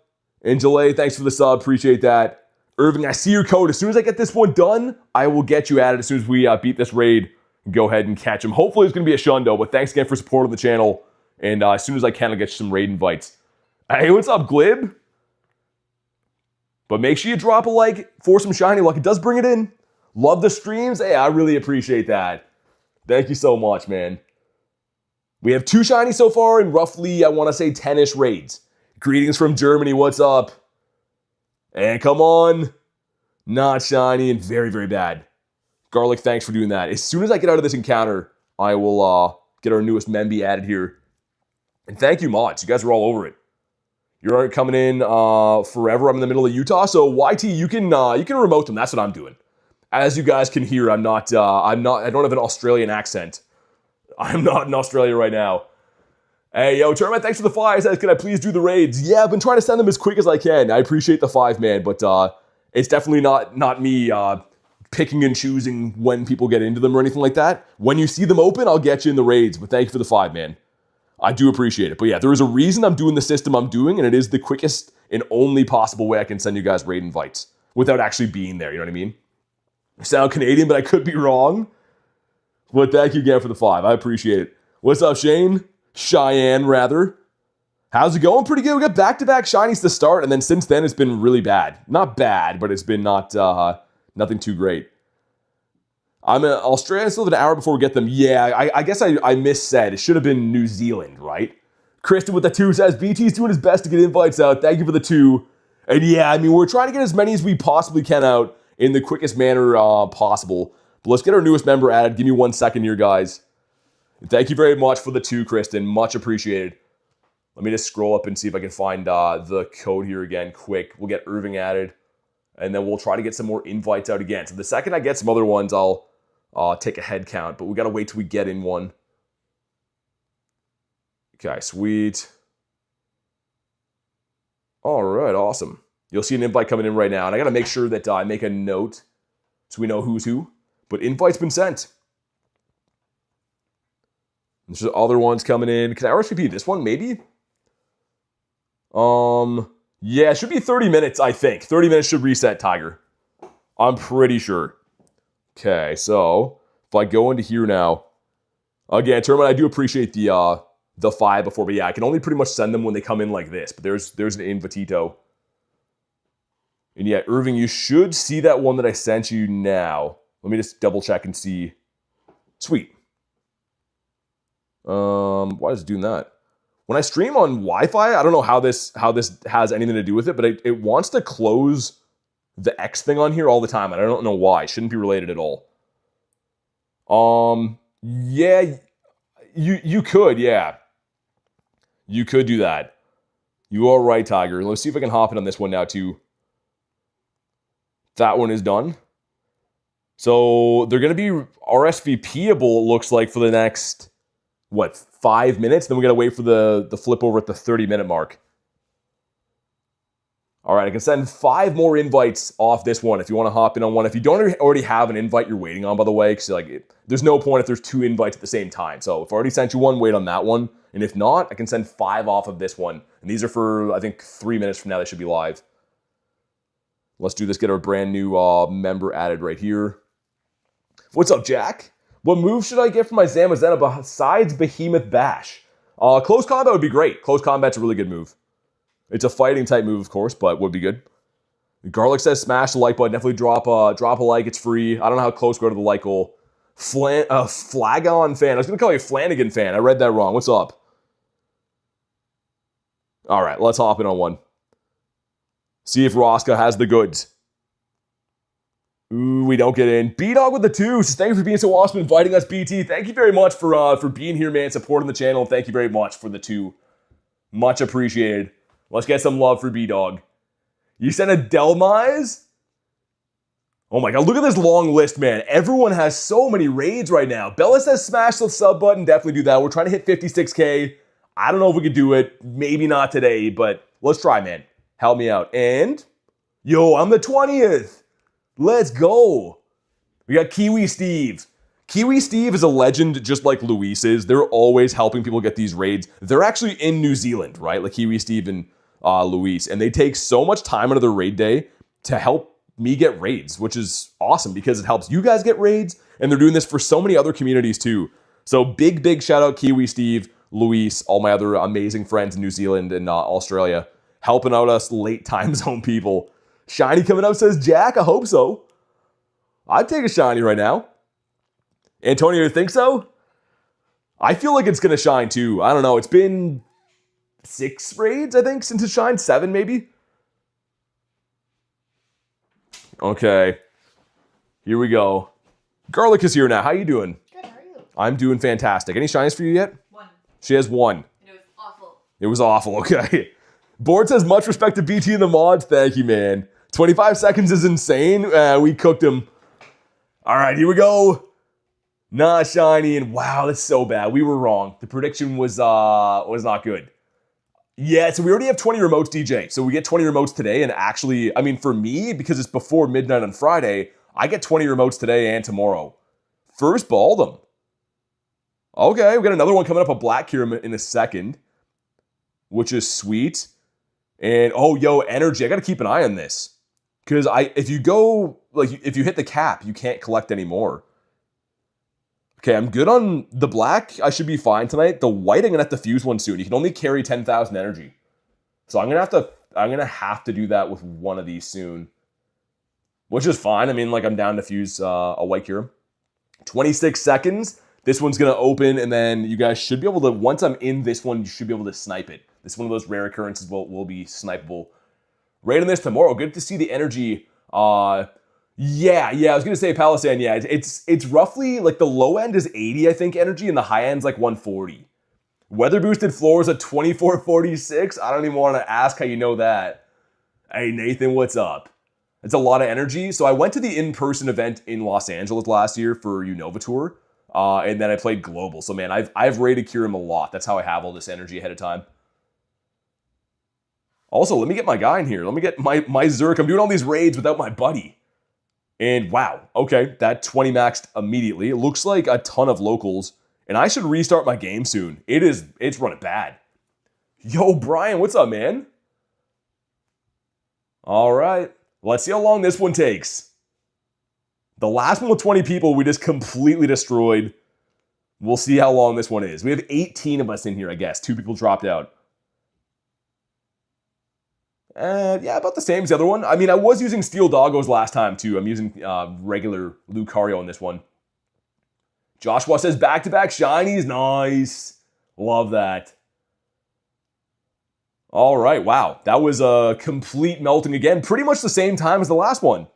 Angela, thanks for the sub. Appreciate that. Irving, I see your code. As soon as I get this one done, I will get you added as soon as we beat this raid. Go ahead and catch him. Hopefully it's going to be a Shundo, but thanks again for supporting the channel. And as soon as I can, I'll get you some raid invites. Hey, what's up, Glib? But make sure you drop a like for some shiny luck. It does bring it in. Love the streams. Hey, I really appreciate that. Thank you so much, man. We have 2 shiny so far in roughly, I want to say, 10-ish raids. Greetings from Germany. What's up? And come on. Not shiny and very, very bad. Garlic, thanks for doing that. As soon as I get out of this encounter, I will get our newest Memby added here. And thank you, mods. You guys are all over it. You're coming in forever. I'm in the middle of Utah. So YT, you can remote them. That's what I'm doing. As you guys can hear, I don't have an Australian accent. I'm not in Australia right now. Hey, yo, Tournament, thanks for the 5. Says, can I please do the raids? Yeah, I've been trying to send them as quick as I can. I appreciate the 5, man, but it's definitely not me picking and choosing when people get into them or anything like that. When you see them open, I'll get you in the raids, but thank you for the 5, man. I do appreciate it. But yeah, there is a reason I'm doing the system I'm doing, and it is the quickest and only possible way I can send you guys raid invites without actually being there, you know what I mean? I sound Canadian, but I could be wrong. But thank you again for the 5. I appreciate it. What's up, Shane? Cheyenne, rather. How's it going? Pretty good. We got back-to-back shinies to start, and then since then it's been really bad. Not bad, but it's been nothing too great. I'm in Australia, still have an hour before we get them. Yeah, I guess I missaid. It should have been New Zealand, right? Kristen with the 2 says, BT's doing his best to get invites out. Thank you for the 2. And yeah, I mean, we're trying to get as many as we possibly can out in the quickest manner possible. But let's get our newest member added. Give me 1 second here, guys. Thank you very much for the 2, Kristen. Much appreciated. Let me just scroll up and see if I can find the code here again quick. We'll get Irving added. And then we'll try to get some more invites out again. So the second I get some other ones, I'll take a head count. But we got to wait till we get in one. Okay, sweet. All right, awesome. You'll see an invite coming in right now. And I got to make sure that I make a note so we know who's who. But invite's been sent. There's other ones coming in. Can I RSVP this one, maybe? Yeah, it should be 30 minutes, I think. 30 minutes should reset, Tiger. I'm pretty sure. Okay, so if I go into here now, again, Tournament, I do appreciate the 5 before, but yeah, I can only pretty much send them when they come in like this. But there's an invitito. And yeah, Irving, you should see that one that I sent you now. Let me just double check and see. Sweet. Why is it doing that? When I stream on Wi-Fi, I don't know how this has anything to do with it, but it wants to close the X thing on here all the time, and I don't know why. It shouldn't be related at all. Yeah, you could, yeah. You could do that. You are right, Tiger. Let's see if I can hop in on this one now, too. That one is done. So they're going to be RSVPable, it looks like, for the next, 5 minutes? Then we got to wait for the flip over at the 30-minute mark. All right, I can send 5 more invites off this one if you want to hop in on one. If you don't already have an invite you're waiting on, by the way, because there's no point if there's 2 invites at the same time. So if I already sent you one, wait on that one. And if not, I can send 5 off of this one. And these are for, I think, 3 minutes from now. They should be live. Let's do this. Get our brand new member added right here. What's up, Jack? What move should I get for my Zamazenta besides Behemoth Bash? Close combat would be great. Close combat's a really good move. It's a fighting type move, of course, but would be good. Garlic says smash the like button. Definitely drop a like. It's free. I don't know how close go to the like goal. Flagon fan. I was going to call you Flanagan fan. I read that wrong. What's up? All right, let's hop in on one. See if Rosca has the goods. Ooh, we don't get in. B-Dog with the 2. Thank you for being so awesome, inviting us, BT. Thank you very much for being here, man, supporting the channel. Thank you very much for the 2. Much appreciated. Let's get some love for B-Dog. You sent a Delmise? Oh my god, look at this long list, man. Everyone has so many raids right now. Bella says smash the sub button. Definitely do that. We're trying to hit 56K. I don't know if we could do it. Maybe not today, but let's try, man. Help me out. And, yo, I'm the 20th. Let's go. We got Kiwi Steve. Kiwi Steve is a legend just like Luis is. They're always helping people get these raids. They're actually in New Zealand, right? Like Kiwi Steve and Luis. And they take so much time out of their raid day to help me get raids, which is awesome because it helps you guys get raids. And they're doing this for so many other communities too. So big shout out Kiwi Steve, Luis, all my other amazing friends in New Zealand and Australia, helping out us late time zone people. Shiny coming up says, Jack, I hope so. I'd take a shiny right now. Antonio, you think so? I feel like it's going to shine too. I don't know. It's been 6 raids, I think, since it shined. 7, maybe? Okay. Here we go. Garlic is here now. How you doing? Good, how are you? I'm doing fantastic. Any shinies for you yet? 1. She has 1. And it was awful. It was awful, okay. Board says, much respect to BT and the mods. Thank you, man. 25 seconds is insane. We cooked him. All right, here we go. Not shiny, and wow, that's so bad. We were wrong. The prediction was not good. Yeah, so we already have 20 remotes, DJ. So we get 20 remotes today, and actually, I mean, for me, because it's before midnight on Friday, I get 20 remotes today and tomorrow. First ball them. Okay, we got another one coming up, a Black Kyurem in a second, which is sweet. And oh, yo, energy. I got to keep an eye on this because if you hit the cap, you can't collect anymore. Okay, I'm good on the black. I should be fine tonight. The white, I'm gonna have to fuse one soon. You can only carry 10,000 energy, so I'm gonna have to do that with one of these soon, which is fine. I mean, like I'm down to fuse a White Kyurem. 26 seconds. This one's gonna open, and then you guys should be able to. Once I'm in this one, you should be able to snipe it. This is one of those rare occurrences will be snipeable. Right on this tomorrow. Good to see the energy. Yeah, I was gonna say Palisade. Yeah, it's roughly like the low end is 80, I think, energy, and the high end's like 140. Weather boosted floors at 2446. I don't even want to ask how you know that. Hey Nathan, what's up? It's a lot of energy. So I went to the in-person event in Los Angeles last year for Unova Tour, and then I played global. So man, I've rated Kyurem a lot. That's how I have all this energy ahead of time. Also, let me get my guy in here. Let me get my Zerk. I'm doing all these raids without my buddy. And wow, okay, that 20 maxed immediately. It looks like a ton of locals, and I should restart my game soon. It's running bad. Yo, Brian, what's up, man? All right, let's see how long this one takes. The last one with 20 people, we just completely destroyed. We'll see how long this one is. We have 18 of us in here, I guess. 2 people dropped out. Yeah, about the same as the other one. I mean, I was using Steel Doggos last time, too. I'm using regular Lucario on this one. Joshua says back-to-back shinies. Nice. Love that. All right, wow. That was a complete melting again. Pretty much the same time as the last one.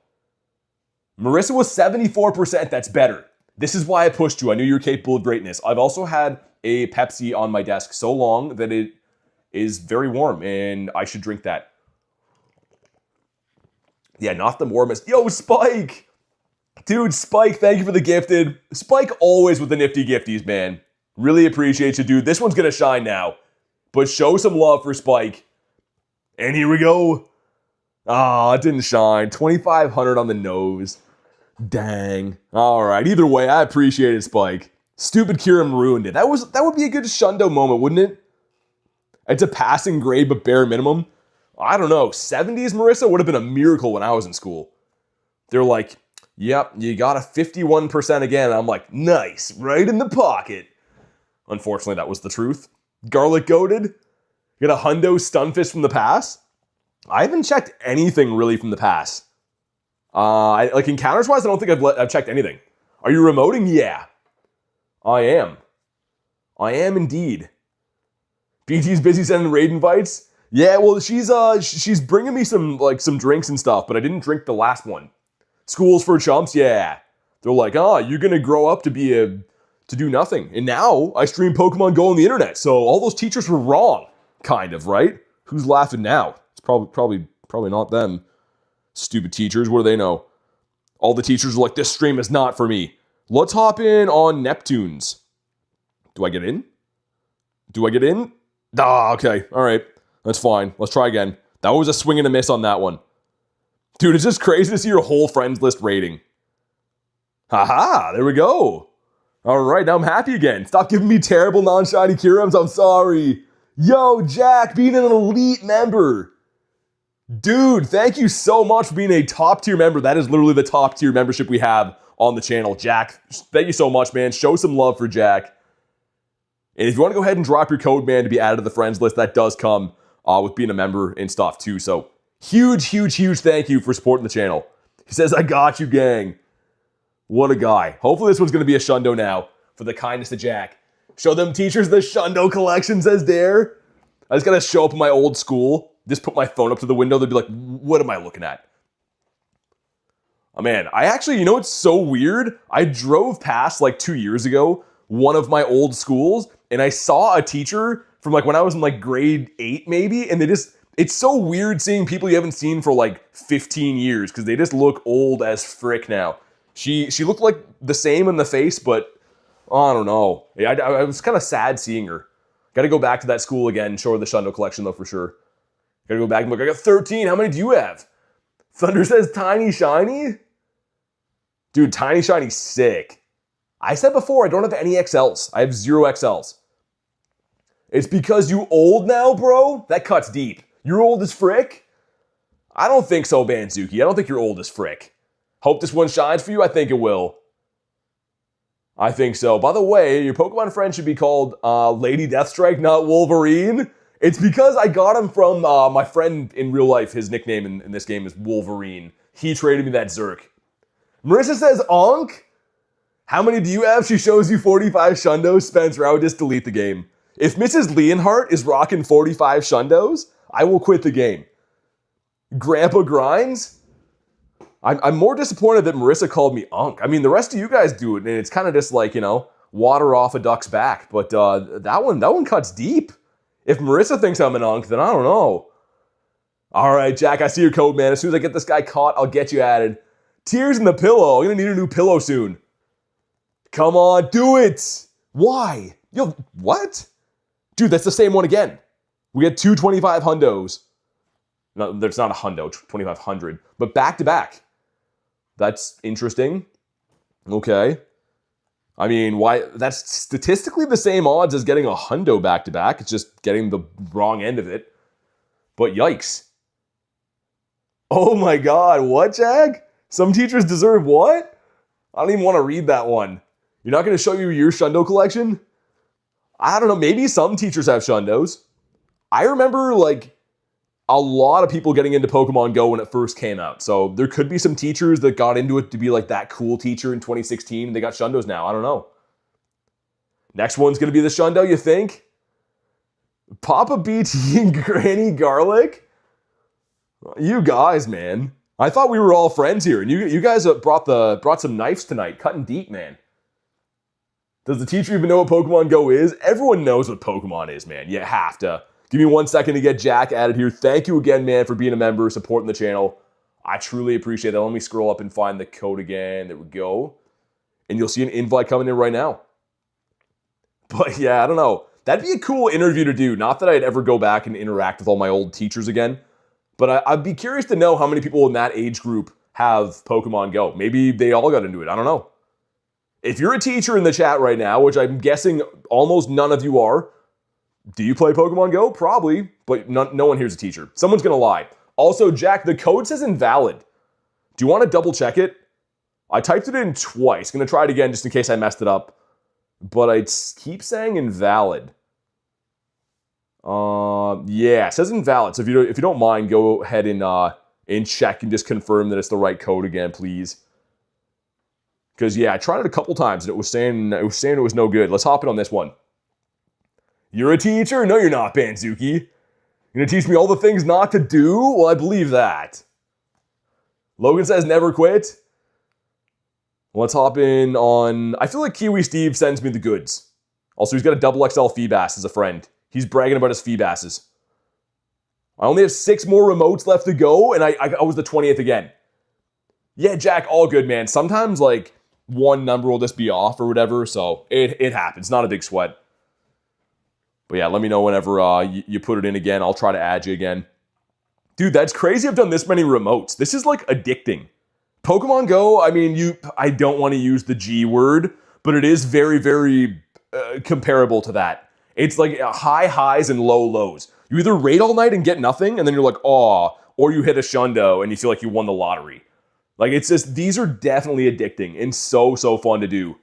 Marissa was 74%. That's better. This is why I pushed you. I knew you were capable of greatness. I've also had a Pepsi on my desk so long that it is very warm, and I should drink that. Yeah, not the warmest. Yo, Spike! Dude, Spike, thank you for the gifted. Spike always with the nifty gifties, man. Really appreciate you, dude. This one's gonna shine now. But show some love for Spike. And here we go. Ah, it didn't shine. 2,500 on the nose. Dang. Alright, either way, I appreciate it, Spike. Stupid Kyurem ruined it. That would be a good Shundo moment, wouldn't it? It's a passing grade, but bare minimum. I don't know, 70s Marissa would have been a miracle when I was in school. They're like, yep, you got a 51% again. And I'm like, nice, right in the pocket. Unfortunately, that was the truth. Garlic goated. Get a hundo stunfish from the pass. I haven't checked anything really from the pass. Like encounters-wise, I don't think I've checked anything. Are you remoting? Yeah. I am. I am indeed. BT's busy sending raid invites. Yeah, well, she's bringing me some drinks and stuff, but I didn't drink the last one. Schools for chumps, yeah. They're like, you're gonna grow up to do nothing. And now I stream Pokemon Go on the internet, so all those teachers were wrong, kind of, right? Who's laughing now? It's probably not them. Stupid teachers, what do they know? All the teachers are like, this stream is not for me. Let's hop in on Neptune's. Do I get in? Okay, all right. That's fine. Let's try again. That was a swing and a miss on that one. Dude, it's just crazy to see your whole friends list rating. Haha, there we go. All right, now I'm happy again. Stop giving me terrible non-shiny Kyurems. I'm sorry. Yo, Jack, being an elite member. Dude, thank you so much for being a top tier member. That is literally the top tier membership we have on the channel. Jack, thank you so much, man. Show some love for Jack. And if you want to go ahead and drop your code, man, to be added to the friends list, that does come with being a member and stuff too. So huge thank you for supporting the channel. He says, I got you, gang. What a guy. Hopefully this one's going to be a Shundo now for the kindness of Jack. Show them teachers the Shundo collection, says Dare. I just got to show up in my old school, just put my phone up to the window. They'd be like, what am I looking at? Oh man, I actually, you know what's so weird? I drove past like 2 years ago, one of my old schools, and I saw a teacher from like when I was in like grade 8 maybe, and it's so weird seeing people you haven't seen for like 15 years because they just look old as frick now. She looked like the same in the face, but I don't know. Yeah, I was kind of sad seeing her. Got to go back to that school again, show her the Shundo collection though for sure. Got to go back and look. I got 13. How many do you have? Thunder says Tiny Shiny? Dude, Tiny Shiny's sick. I said before, I don't have any XLs. I have 0 XLs. It's because you old now, bro? That cuts deep. You're old as frick? I don't think so, Banzuki. I don't think you're old as frick. Hope this one shines for you. I think it will. I think so. By the way, your Pokemon friend should be called Lady Deathstrike, not Wolverine. It's because I got him from my friend in real life. His nickname in this game is Wolverine. He traded me that Zerk. Marissa says, Onk? How many do you have? She shows you 45 Shundos. Spencer, I would just delete the game. If Mrs. Leonhardt is rocking 45 Shundos, I will quit the game. Grandpa Grindz? I'm more disappointed that Marissa called me Unk. I mean, the rest of you guys do it, and it's kind of just like, you know, water off a duck's back. But that one cuts deep. If Marissa thinks I'm an Unk, then I don't know. All right, Jack, I see your code, man. As soon as I get this guy caught, I'll get you added. Tears in the pillow. I'm going to need a new pillow soon. Come on, do it. Why? Yo, what? Dude, that's the same one again. We had 225 hundos. No, there's not a hundo, 2,500. But back to back. That's interesting. Okay. I mean, why? That's statistically the same odds as getting a hundo back to back. It's just getting the wrong end of it. But yikes. Oh my god, what, Jag? Some teachers deserve what? I don't even want to read that one. You're not going to show you your Shundo collection? I don't know, maybe some teachers have Shundos. I remember, like, a lot of people getting into Pokemon Go when it first came out. So there could be some teachers that got into it to be like that cool teacher in 2016 and they got Shundos now. I don't know. Next one's going to be the Shundo, you think? Papa BT and Granny Garlic? You guys, man. I thought we were all friends here, and you guys brought some knives tonight, cutting deep, man. Does the teacher even know what Pokemon Go is? Everyone knows what Pokemon is, man. You have to. Give me 1 second to get Jack added here. Thank you again, man, for being a member, supporting the channel. I truly appreciate that. Let me scroll up and find the code again. There we go. And you'll see an invite coming in right now. But yeah, I don't know. That'd be a cool interview to do. Not that I'd ever go back and interact with all my old teachers again. But I'd be curious to know how many people in that age group have Pokemon Go. Maybe they all got into it. I don't know. If you're a teacher in the chat right now, which I'm guessing almost none of you are, do you play Pokemon Go? Probably, but no one here's a teacher. Someone's going to lie. Also, Jack, the code says invalid. Do you want to double check it? I typed it in twice. Going to try it again just in case I messed it up. But I keep saying invalid. Yeah, it says invalid. So if you don't mind, go ahead and check and just confirm that it's the right code again, please. Because yeah, I tried it a couple times and it was saying it was no good. Let's hop in on this one. You're a teacher? No, you're not, Banzuki. You're gonna teach me all the things not to do? Well, I believe that. Logan says never quit. Let's hop in on... I feel like Kiwi Steve sends me the goods. Also, he's got a double XL Feebas as a friend. He's bragging about his Feebasses. I only have 6 more remotes left to go, and I was the 20th again. Yeah, Jack, all good, man. Sometimes, like, one number will just be off or whatever, so it happens. Not a big sweat. But yeah, let me know whenever you put it in again. I'll try to add you again. Dude, that's crazy I've done this many remotes. This is, like, addicting. Pokemon Go, I mean, I don't want to use the G word, but it is very, very comparable to that. It's like high highs and low lows. You either raid all night and get nothing, and then you're like, aw, or you hit a Shundo and you feel like you won the lottery. Like, it's just, these are definitely addicting and so fun to do.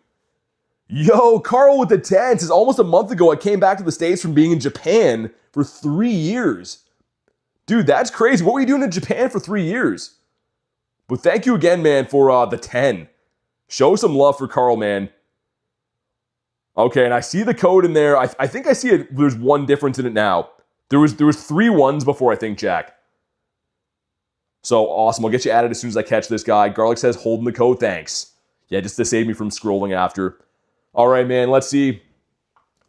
Yo, Carl with the 10 says, almost a month ago, I came back to the States from being in Japan for 3 years. Dude, that's crazy. What were you doing in Japan for 3 years? But thank you again, man, for the 10. Show some love for Carl, man. Okay, and I see the code in there. I think I see it. There's one difference in it now. There was 3 ones before, I think, Jack. So awesome. I'll get you added as soon as I catch this guy. Garlic says, holding the code. Thanks. Yeah, just to save me from scrolling after. All right, man. Let's see.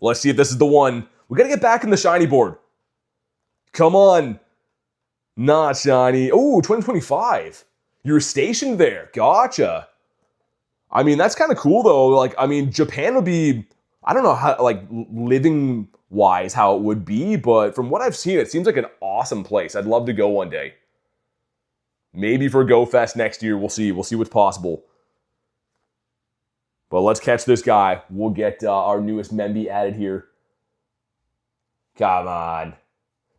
Let's see if this is the one. We got to get back in the shiny board. Come on. Not shiny. Oh, 2025. You're stationed there. Gotcha. I mean, that's kind of cool though. Like, I mean, Japan would be, I don't know how, like, living wise how it would be, but from what I've seen, it seems like an awesome place. I'd love to go one day. Maybe for Go Fest next year, we'll see. We'll see what's possible. But let's catch this guy. We'll get our newest Memby added here. Come on.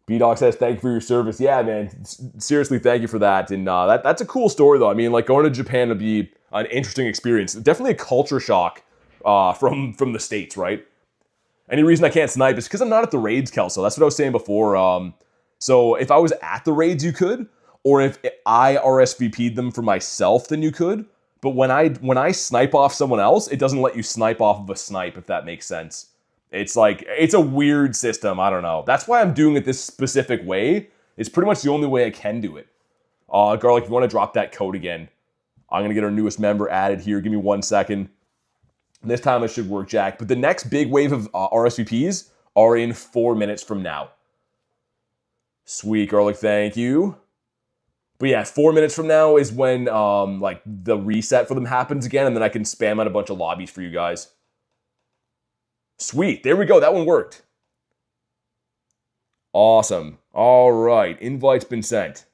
B-Dog says, thank you for your service. Yeah, man. Seriously, thank you for that. And that's a cool story, though. I mean, like, going to Japan would be an interesting experience. Definitely a culture shock from the States, right? Any reason I can't snipe is because I'm not at the raids, Kelso. That's what I was saying before. So if I was at the raids, you could. Or if I RSVP'd them for myself, then you could. But when I snipe off someone else, it doesn't let you snipe off of a snipe, if that makes sense. It's like, it's a weird system. I don't know. That's why I'm doing it this specific way. It's pretty much the only way I can do it. Garlic, if you want to drop that code again, I'm going to get our newest member added here. Give me 1 second. This time it should work, Jack. But the next big wave of RSVPs are in 4 minutes from now. Sweet, Garlic, thank you. But yeah, 4 minutes from now is when like the reset for them happens again, and then I can spam out a bunch of lobbies for you guys. Sweet, there we go. That one worked. Awesome. All right, invite's been sent.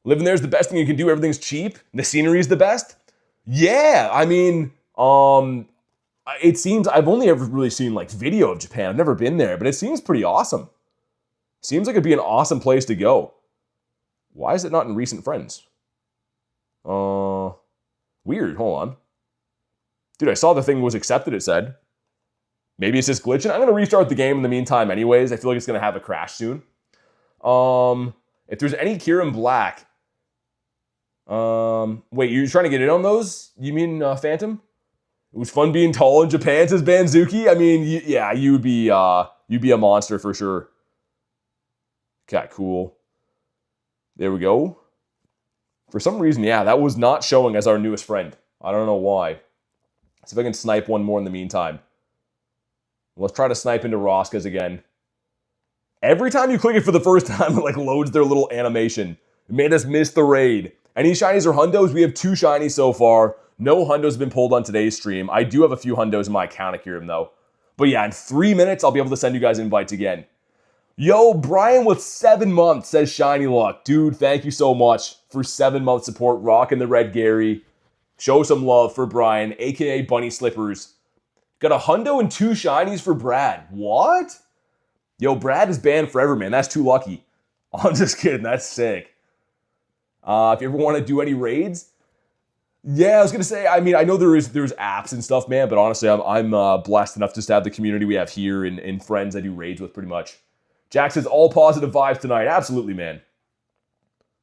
Living there is the best thing you can do. Everything's cheap. The scenery is the best. Yeah, I mean, it seems I've only ever really seen like video of Japan. I've never been there, but it seems pretty awesome. Seems like it'd be an awesome place to go. Why is it not in recent friends? Weird. Hold on. Dude, I saw the thing was accepted, it said. Maybe it's just glitching. I'm going to restart the game in the meantime anyways. I feel like it's going to have a crash soon. If there's any Kyurem Black... wait, you're trying to get in on those? You mean Phantom? It was fun being tall in Japan, says Banzuki. I mean, yeah, you'd be a monster for sure. Okay, cool. There we go. For some reason, yeah, that was not showing as our newest friend. I don't know why. See if I can snipe one more in the meantime. Let's try to snipe into Roskas again. Every time you click it for the first time, it like loads their little animation. It made us miss the raid. Any shinies or hundos? We have 2 shinies so far. No hundos have been pulled on today's stream. I do have a few hundos in my account here, though. But yeah, in 3 minutes, I'll be able to send you guys invites again. Yo, Brian with 7 months says Shiny Luck. Dude, thank you so much for 7 months support. Rockin' the Red Gary. Show some love for Brian, aka Bunny Slippers. Got a hundo and 2 shinies for Brad. What? Yo, Brad is banned forever, man. That's too lucky. I'm just kidding. That's sick. If you ever want to do any raids, yeah, I was gonna say. I mean, I know there's apps and stuff, man. But honestly, I'm blessed enough just to have the community we have here and friends I do raids with, pretty much. Jack says all positive vibes tonight. Absolutely, man.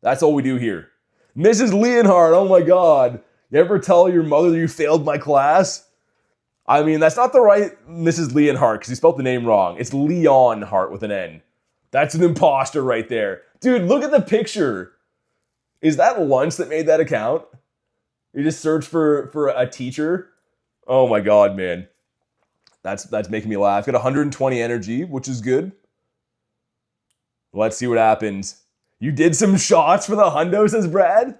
That's all we do here. Mrs. Leonhardt. Oh my God. You ever tell your mother you failed my class? I mean, that's not the right Mrs. Leonhardt because you spelled the name wrong. It's Leonhardt with an N. That's an imposter right there. Dude, look at the picture. Is that Lunch that made that account? You just search for a teacher? Oh my God, man. That's making me laugh. Got 120 energy, which is good. Let's see what happens. You did some shots for the hundo, says Brad?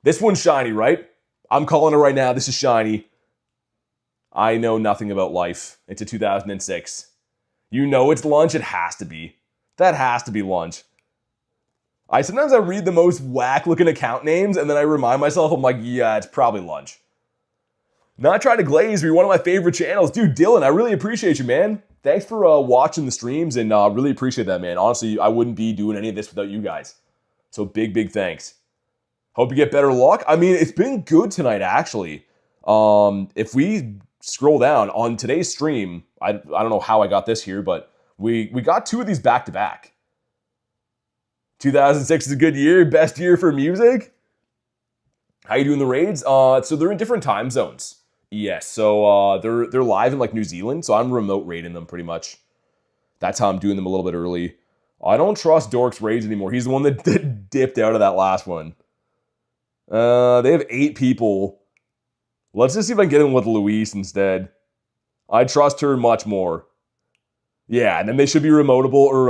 This one's shiny, right? I'm calling it right now. This is shiny. I know nothing about life. It's a 2006. You know it's Lunch? It has to be. That has to be Lunch. Sometimes I read the most whack-looking account names, and then I remind myself, I'm like, yeah, it's probably Lunch. Not trying to glaze, but you're one of my favorite channels. Dude, Dylan, I really appreciate you, man. Thanks for watching the streams, and really appreciate that, man. Honestly, I wouldn't be doing any of this without you guys. So big thanks. Hope you get better luck. I mean, it's been good tonight, actually. If we scroll down on today's stream, I don't know how I got this here, but we got 2 of these back-to-back. 2006 is a good year, best year for music. How you doing the raids? So they're in different time zones. Yes, so they're live in like New Zealand, so I'm remote raiding them pretty much. That's how I'm doing them a little bit early. I don't trust Dork's raids anymore. He's the one that dipped out of that last one. They have 8 people. Let's just see if I can get in with Luis instead. I trust her much more. Yeah, and then they should be remotable or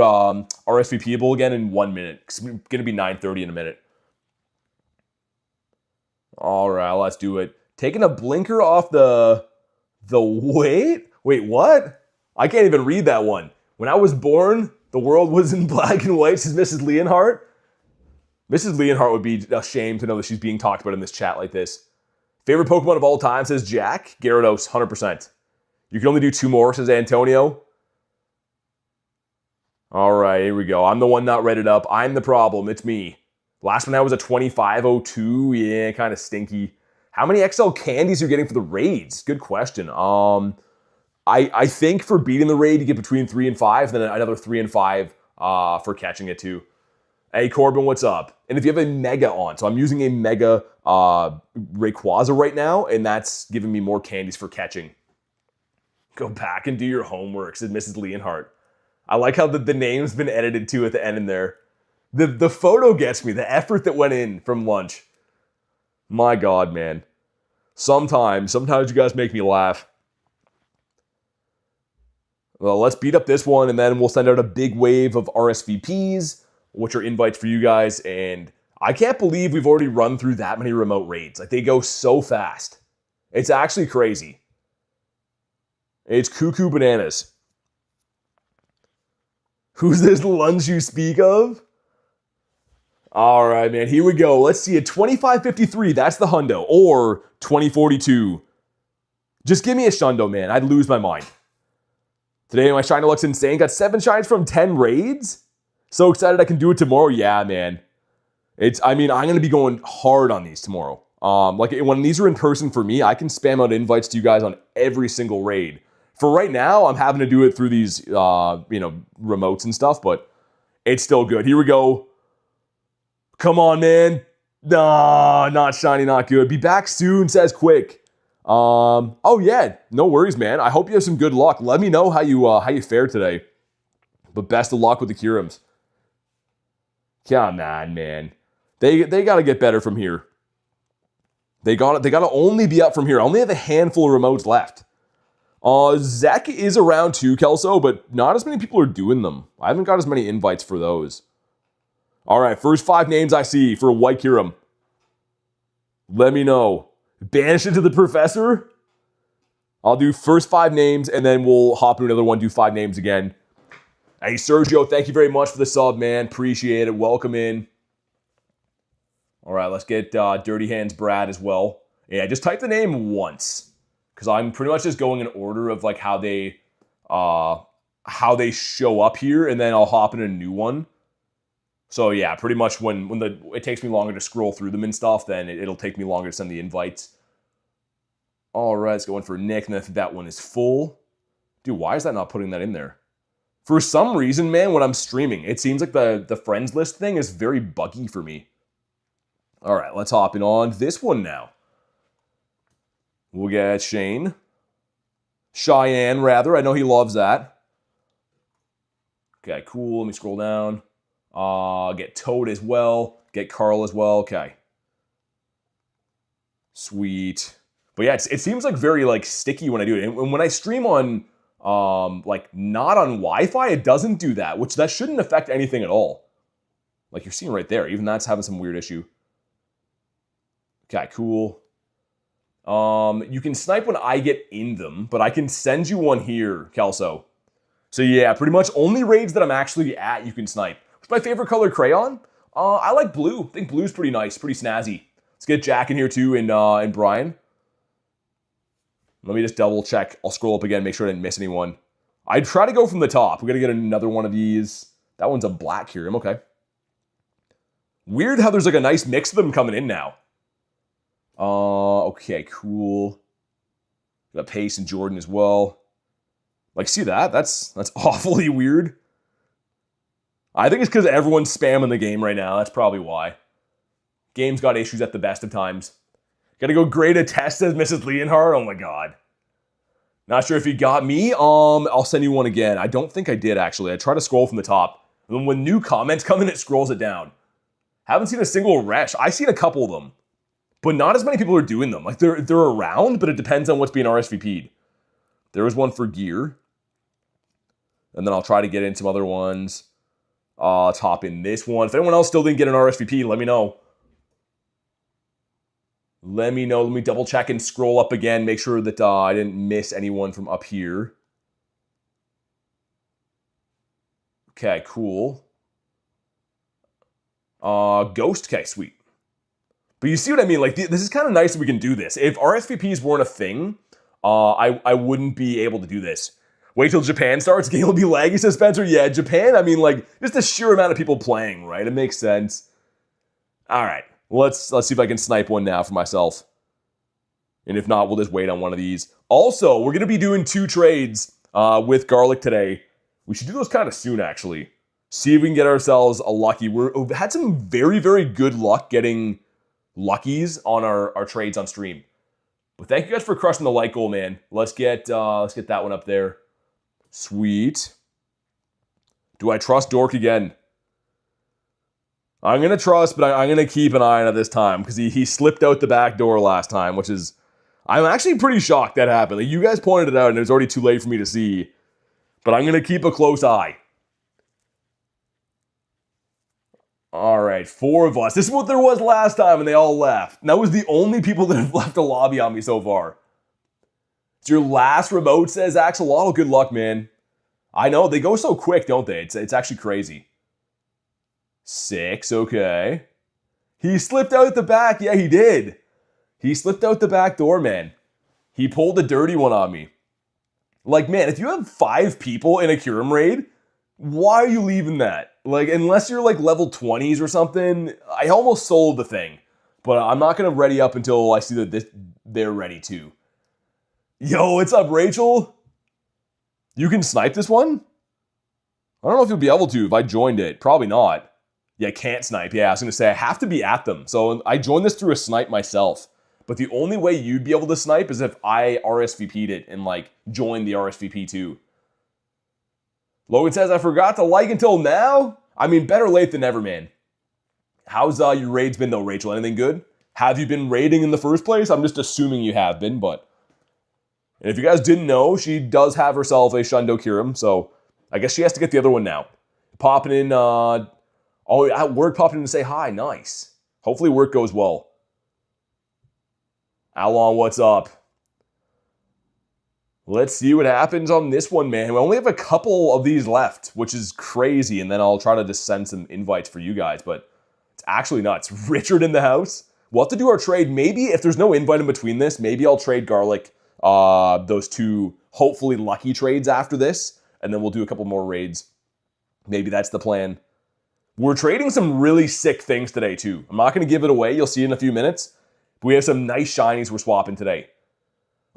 RSVPable again in 1 minute. It's going to be 9:30 in a minute. All right, let's do it. Taking a blinker off the wait? Wait, what? I can't even read that one. When I was born, the world was in black and white, says Mrs. Leonhardt. Mrs. Leonhardt would be ashamed to know that she's being talked about in this chat like this. Favorite Pokemon of all time, says Jack. Gyarados, 100%. You can only do 2 more, says Antonio. All right, here we go. I'm the one not redded up. I'm the problem. It's me. Last one I was a 2502. Yeah, kind of stinky. How many XL candies are you getting for the raids? Good question. I think for beating the raid, you get between 3 and 5, then another 3 and 5 for catching it too. Hey, Corbin, what's up? And if you have a Mega on, so I'm using a Mega Rayquaza right now, and that's giving me more candies for catching. Go back and do your homework, said Mrs. Leonhardt. I like how the name's been edited too at the end in there. The photo gets me, the effort that went in from lunch. My God, man. Sometimes you guys make me laugh. Well, let's beat up this one, and then we'll send out a big wave of RSVPs, which are invites for you guys, and I can't believe we've already run through that many remote raids. Like, they go so fast. It's actually crazy. It's cuckoo bananas. Who's this lunch you speak of? All right, man, here we go. Let's see, a 2553, that's the hundo, or 2042. Just give me a shundo, man. I'd lose my mind. Today, my shiny looks insane. Got 7 shines from 10 raids. So excited I can do it tomorrow. Yeah, man. I'm going to be going hard on these tomorrow. Like, when these are in person for me, I can spam out invites to you guys on every single raid. For right now, I'm having to do it through these, remotes and stuff, but it's still good. Here we go. Come on, man. Nah, not shiny, not good. Be back soon, says Quick. Oh yeah, no worries, man. I hope you have some good luck. Let me know how you fared today. But best of luck with the Kyurems. Come on, man. They gotta get better from here. They gotta only be up from here. I only have a handful of remotes left. Zek is around too, Kelso, but not as many people are doing them. I haven't got as many invites for those. All right, first 5 names I see for White Kyurem. Let me know. Banish it to the professor? I'll do first 5 names, and then we'll hop into another one, do 5 names again. Hey, Sergio, thank you very much for the sub, man. Appreciate it. Welcome in. All right, let's get Dirty Hands Brad as well. Yeah, just type the name once, because I'm pretty much just going in order of like how they show up here, and then I'll hop in a new one. So yeah, pretty much when it takes me longer to scroll through them and stuff, then it'll take me longer to send the invites. All right, let's go in for Nick, and I think that one is full. Dude, why is that not putting that in there? For some reason, man, when I'm streaming, it seems like the friends list thing is very buggy for me. All right, let's hop in on this one now. We'll get Cheyenne, rather. I know he loves that. Okay, cool. Let me scroll down. Get Toad as well. Get Carl as well. Okay. Sweet. But yeah, it seems like very like sticky when I do it. And when I stream on like not on Wi-Fi, it doesn't do that, which that shouldn't affect anything at all. Like you're seeing right there, even that's having some weird issue. Okay, cool. You can snipe when I get in them, but I can send you one here, Kelso. So yeah, pretty much only raids that I'm actually at, you can snipe. What's my favorite color crayon? I like blue. I think blue's pretty nice, pretty snazzy. Let's get Jack in here too, and Brian. Let me just double check. I'll scroll up again, make sure I didn't miss anyone. I'd try to go from the top. We're gonna get another one of these. That one's a Black Kyurem, okay. Weird how there's like a nice mix of them coming in now. Okay, cool. Got Pace and Jordan as well. Like, see that? That's awfully weird. I think it's because everyone's spamming the game right now. That's probably why. Game's got issues at the best of times. Gotta go grade a test as Mrs. Leonhardt. Oh my god. Not sure if you got me. I'll send you one again. I don't think I did, actually. I try to scroll from the top. And then when new comments come in, it scrolls it down. Haven't seen a single Resh. I've seen a couple of them. But not as many people are doing them. Like, they're around, but it depends on what's being RSVP'd. There was one for gear. And then I'll try to get in some other ones. Let's hop in this one. If anyone else still didn't get an RSVP, let me know. Let me know. Let me double check and scroll up again. Make sure that I didn't miss anyone from up here. Okay, cool. Ghost. Okay, sweet. But you see what I mean? Like, this is kind of nice that we can do this. If RSVPs weren't a thing, I wouldn't be able to do this. Wait till Japan starts. Game will be laggy, says Spencer. Yeah, Japan, I mean, like, just the sheer amount of people playing, right? It makes sense. All right. Let's see if I can snipe one now for myself. And if not, we'll just wait on one of these. Also, we're going to be doing 2 trades with Garlic today. We should do those kind of soon, actually. See if we can get ourselves a lucky. We've had some very, very good luck getting luckies on our trades on stream. But thank you guys for crushing the like goal, man. Let's get that one up there. Sweet. Do I trust Dork again? I'm going to trust, but I'm going to keep an eye on it this time because he slipped out the back door last time, which is... I'm actually pretty shocked that happened. Like, you guys pointed it out and it was already too late for me to see. But I'm going to keep a close eye. All right, 4 of us. This is what there was last time and they all left. And that was the only people that have left the lobby on me so far. It's your last remote, says Axolotl. Good luck, man. I know, they go so quick, don't they? It's actually crazy. 6, okay. He slipped out the back. Yeah, he did. He slipped out the back door, man. He pulled a dirty one on me. Like, man, if you have 5 people in a Kyurem raid, why are you leaving that? Like, unless you're like level 20s or something, I almost sold the thing. But I'm not going to ready up until I see that they're ready too. Yo, what's up, Rachel? You can snipe this one? I don't know if you'll be able to if I joined it. Probably not. Yeah, can't snipe. Yeah, I was going to say I have to be at them. So I joined this through a snipe myself. But the only way you'd be able to snipe is if I RSVP'd it and like joined the RSVP too. Logan says, I forgot to like until now. I mean, better late than never, man. How's your raids been though, Rachel? Anything good? Have you been raiding in the first place? I'm just assuming you have been, but... And if you guys didn't know, she does have herself a Shundo Kyurem, so I guess she has to get the other one now. Popping in, at work, popping in to say hi. Nice. Hopefully work goes well. Alon, what's up? Let's see what happens on this one, man. We only have a couple of these left, which is crazy, and then I'll try to just send some invites for you guys, but it's actually nuts. Richard in the house. We'll have to do our trade. Maybe if there's no invite in between this, maybe I'll trade Garlic those 2 hopefully lucky trades after this, and then we'll do a couple more raids. Maybe that's the plan. We're trading some really sick things today, too. I'm not going to give it away. You'll see in a few minutes. But we have some nice shinies we're swapping today.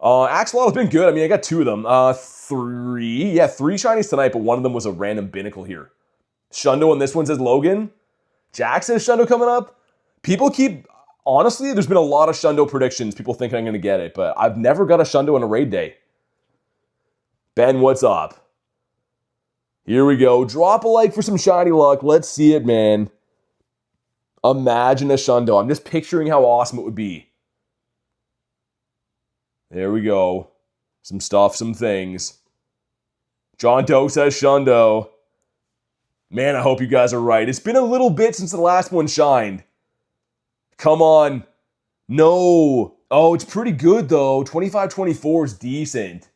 Axolotl's been good. I mean, I got 2 of them. 3. Yeah, 3 shinies tonight, but one of them was a random binnacle here. Shundo, and this one says Logan. Jack says Shundo coming up. People keep... Honestly, there's been a lot of Shundo predictions. People thinking I'm going to get it, but I've never got a Shundo on a raid day. Ben, what's up? Here we go. Drop a like for some shiny luck. Let's see it, man. Imagine a Shundo. I'm just picturing how awesome it would be. There we go. Some stuff, some things. John Doe says Shundo. Man, I hope you guys are right. It's been a little bit since the last one shined. Come on. No. Oh, it's pretty good, though. 25-24 is decent.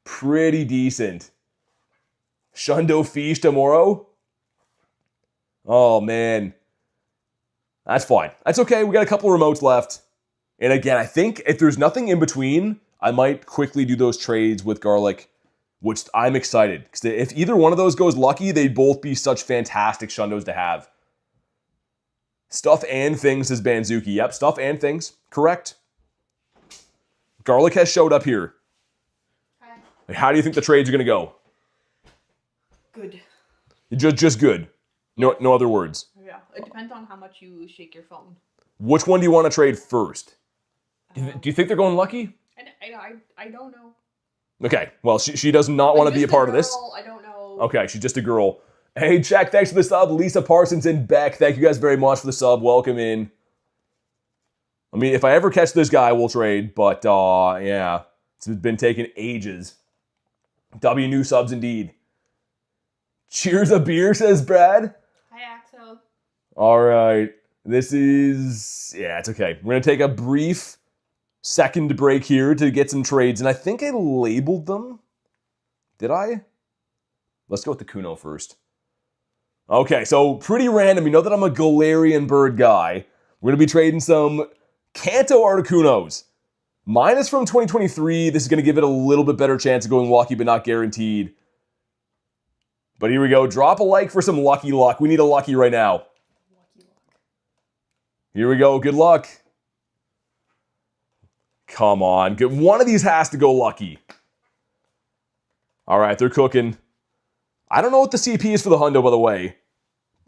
Pretty decent. Shundo Fish tomorrow? Oh, man. That's fine. That's okay. We got a couple remotes left. And again, I think if there's nothing in between, I might quickly do those trades with Garlic, which I'm excited. Because if either one of those goes lucky, they'd both be such fantastic Shundos to have. Stuff and things, says Banzuki. Yep, stuff and things. Correct. Garlic has showed up here. Hi. How do you think the trades are going to go? Good. Just good. No other words. Yeah, it depends on how much you shake your phone. Which one do you want to trade first? Do you think they're going lucky? I don't know. Okay, well, she does not want to be a part of this. I don't know. Okay, she's just a girl. Hey, Jack, thanks for the sub. Lisa Parsons and Beck, thank you guys very much for the sub. Welcome in. I mean, if I ever catch this guy, we'll trade. But, yeah, it's been taking ages. W new subs indeed. Cheers a beer, says Brad. Hi, Axel. All right. This is, yeah, it's okay. We're going to take a brief second break here to get some trades. And I think I labeled them. Did I? Let's go with the Kuno first. Okay, so pretty random. You know that I'm a Galarian bird guy. We're going to be trading some Kanto Articunos. Mine is from 2023. This is going to give it a little bit better chance of going lucky, but not guaranteed. But here we go. Drop a like for some lucky luck. We need a lucky right now. Here we go. Good luck. Come on. Good. One of these has to go lucky. All right, they're cooking. I don't know what the CP is for the hundo, by the way.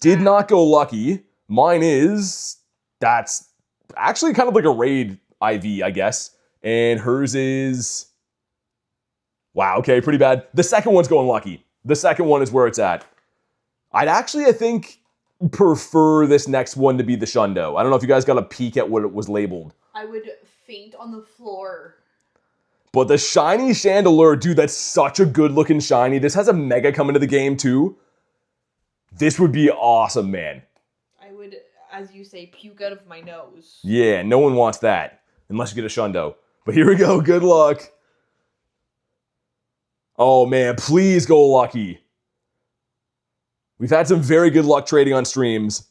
Did not go lucky. Mine is... That's actually kind of like a raid IV, I guess. And hers is... Wow, okay, pretty bad. The second one's going lucky. The second one is where it's at. I'd actually, I think, prefer this next one to be the Shundo. I don't know if you guys got a peek at what it was labeled. I would faint on the floor. But the shiny Chandelure, dude, that's such a good looking shiny. This has a Mega coming to the game too. This would be awesome, man. I would, as you say, puke out of my nose. Yeah, no one wants that. Unless you get a Shundo. But here we go, good luck. Oh man, please go lucky. We've had some very good luck trading on streams.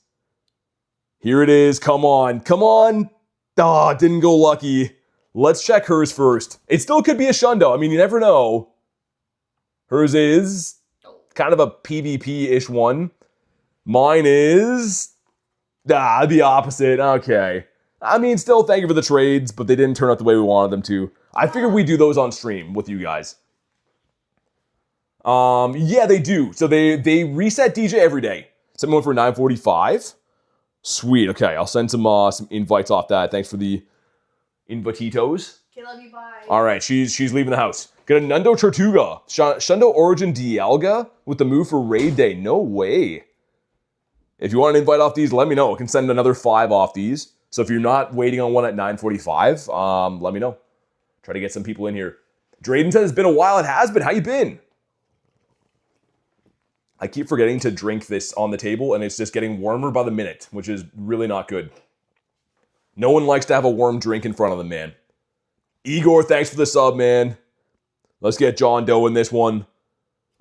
Here it is, come on, come on. Ah, didn't go lucky. Let's check hers first. It still could be a Shundo. I mean, you never know. Hers is kind of a PvP-ish one. Mine is... the opposite. Okay. I mean, still thank you for the trades, but they didn't turn out the way we wanted them to. I figured we'd do those on stream with you guys. Yeah, they do. So they reset DJ every day. Sent one for 9:45. Sweet. Okay, I'll send some invites off that. Thanks for the invititos. Okay, love you, bye. All right, she's leaving the house. Got a Nundo Tortuga. Shundo Origin Dialga with the move for Raid Day. No way. If you want an invite off these, let me know. I can send another 5 off these. So if you're not waiting on one at 9:45, let me know. Try to get some people in here. Drayden says it's been a while. It has been. How you been? I keep forgetting to drink this on the table, and it's just getting warmer by the minute, which is really not good. No one likes to have a warm drink in front of them, man. Igor, thanks for the sub, man. Let's get John Doe in this one.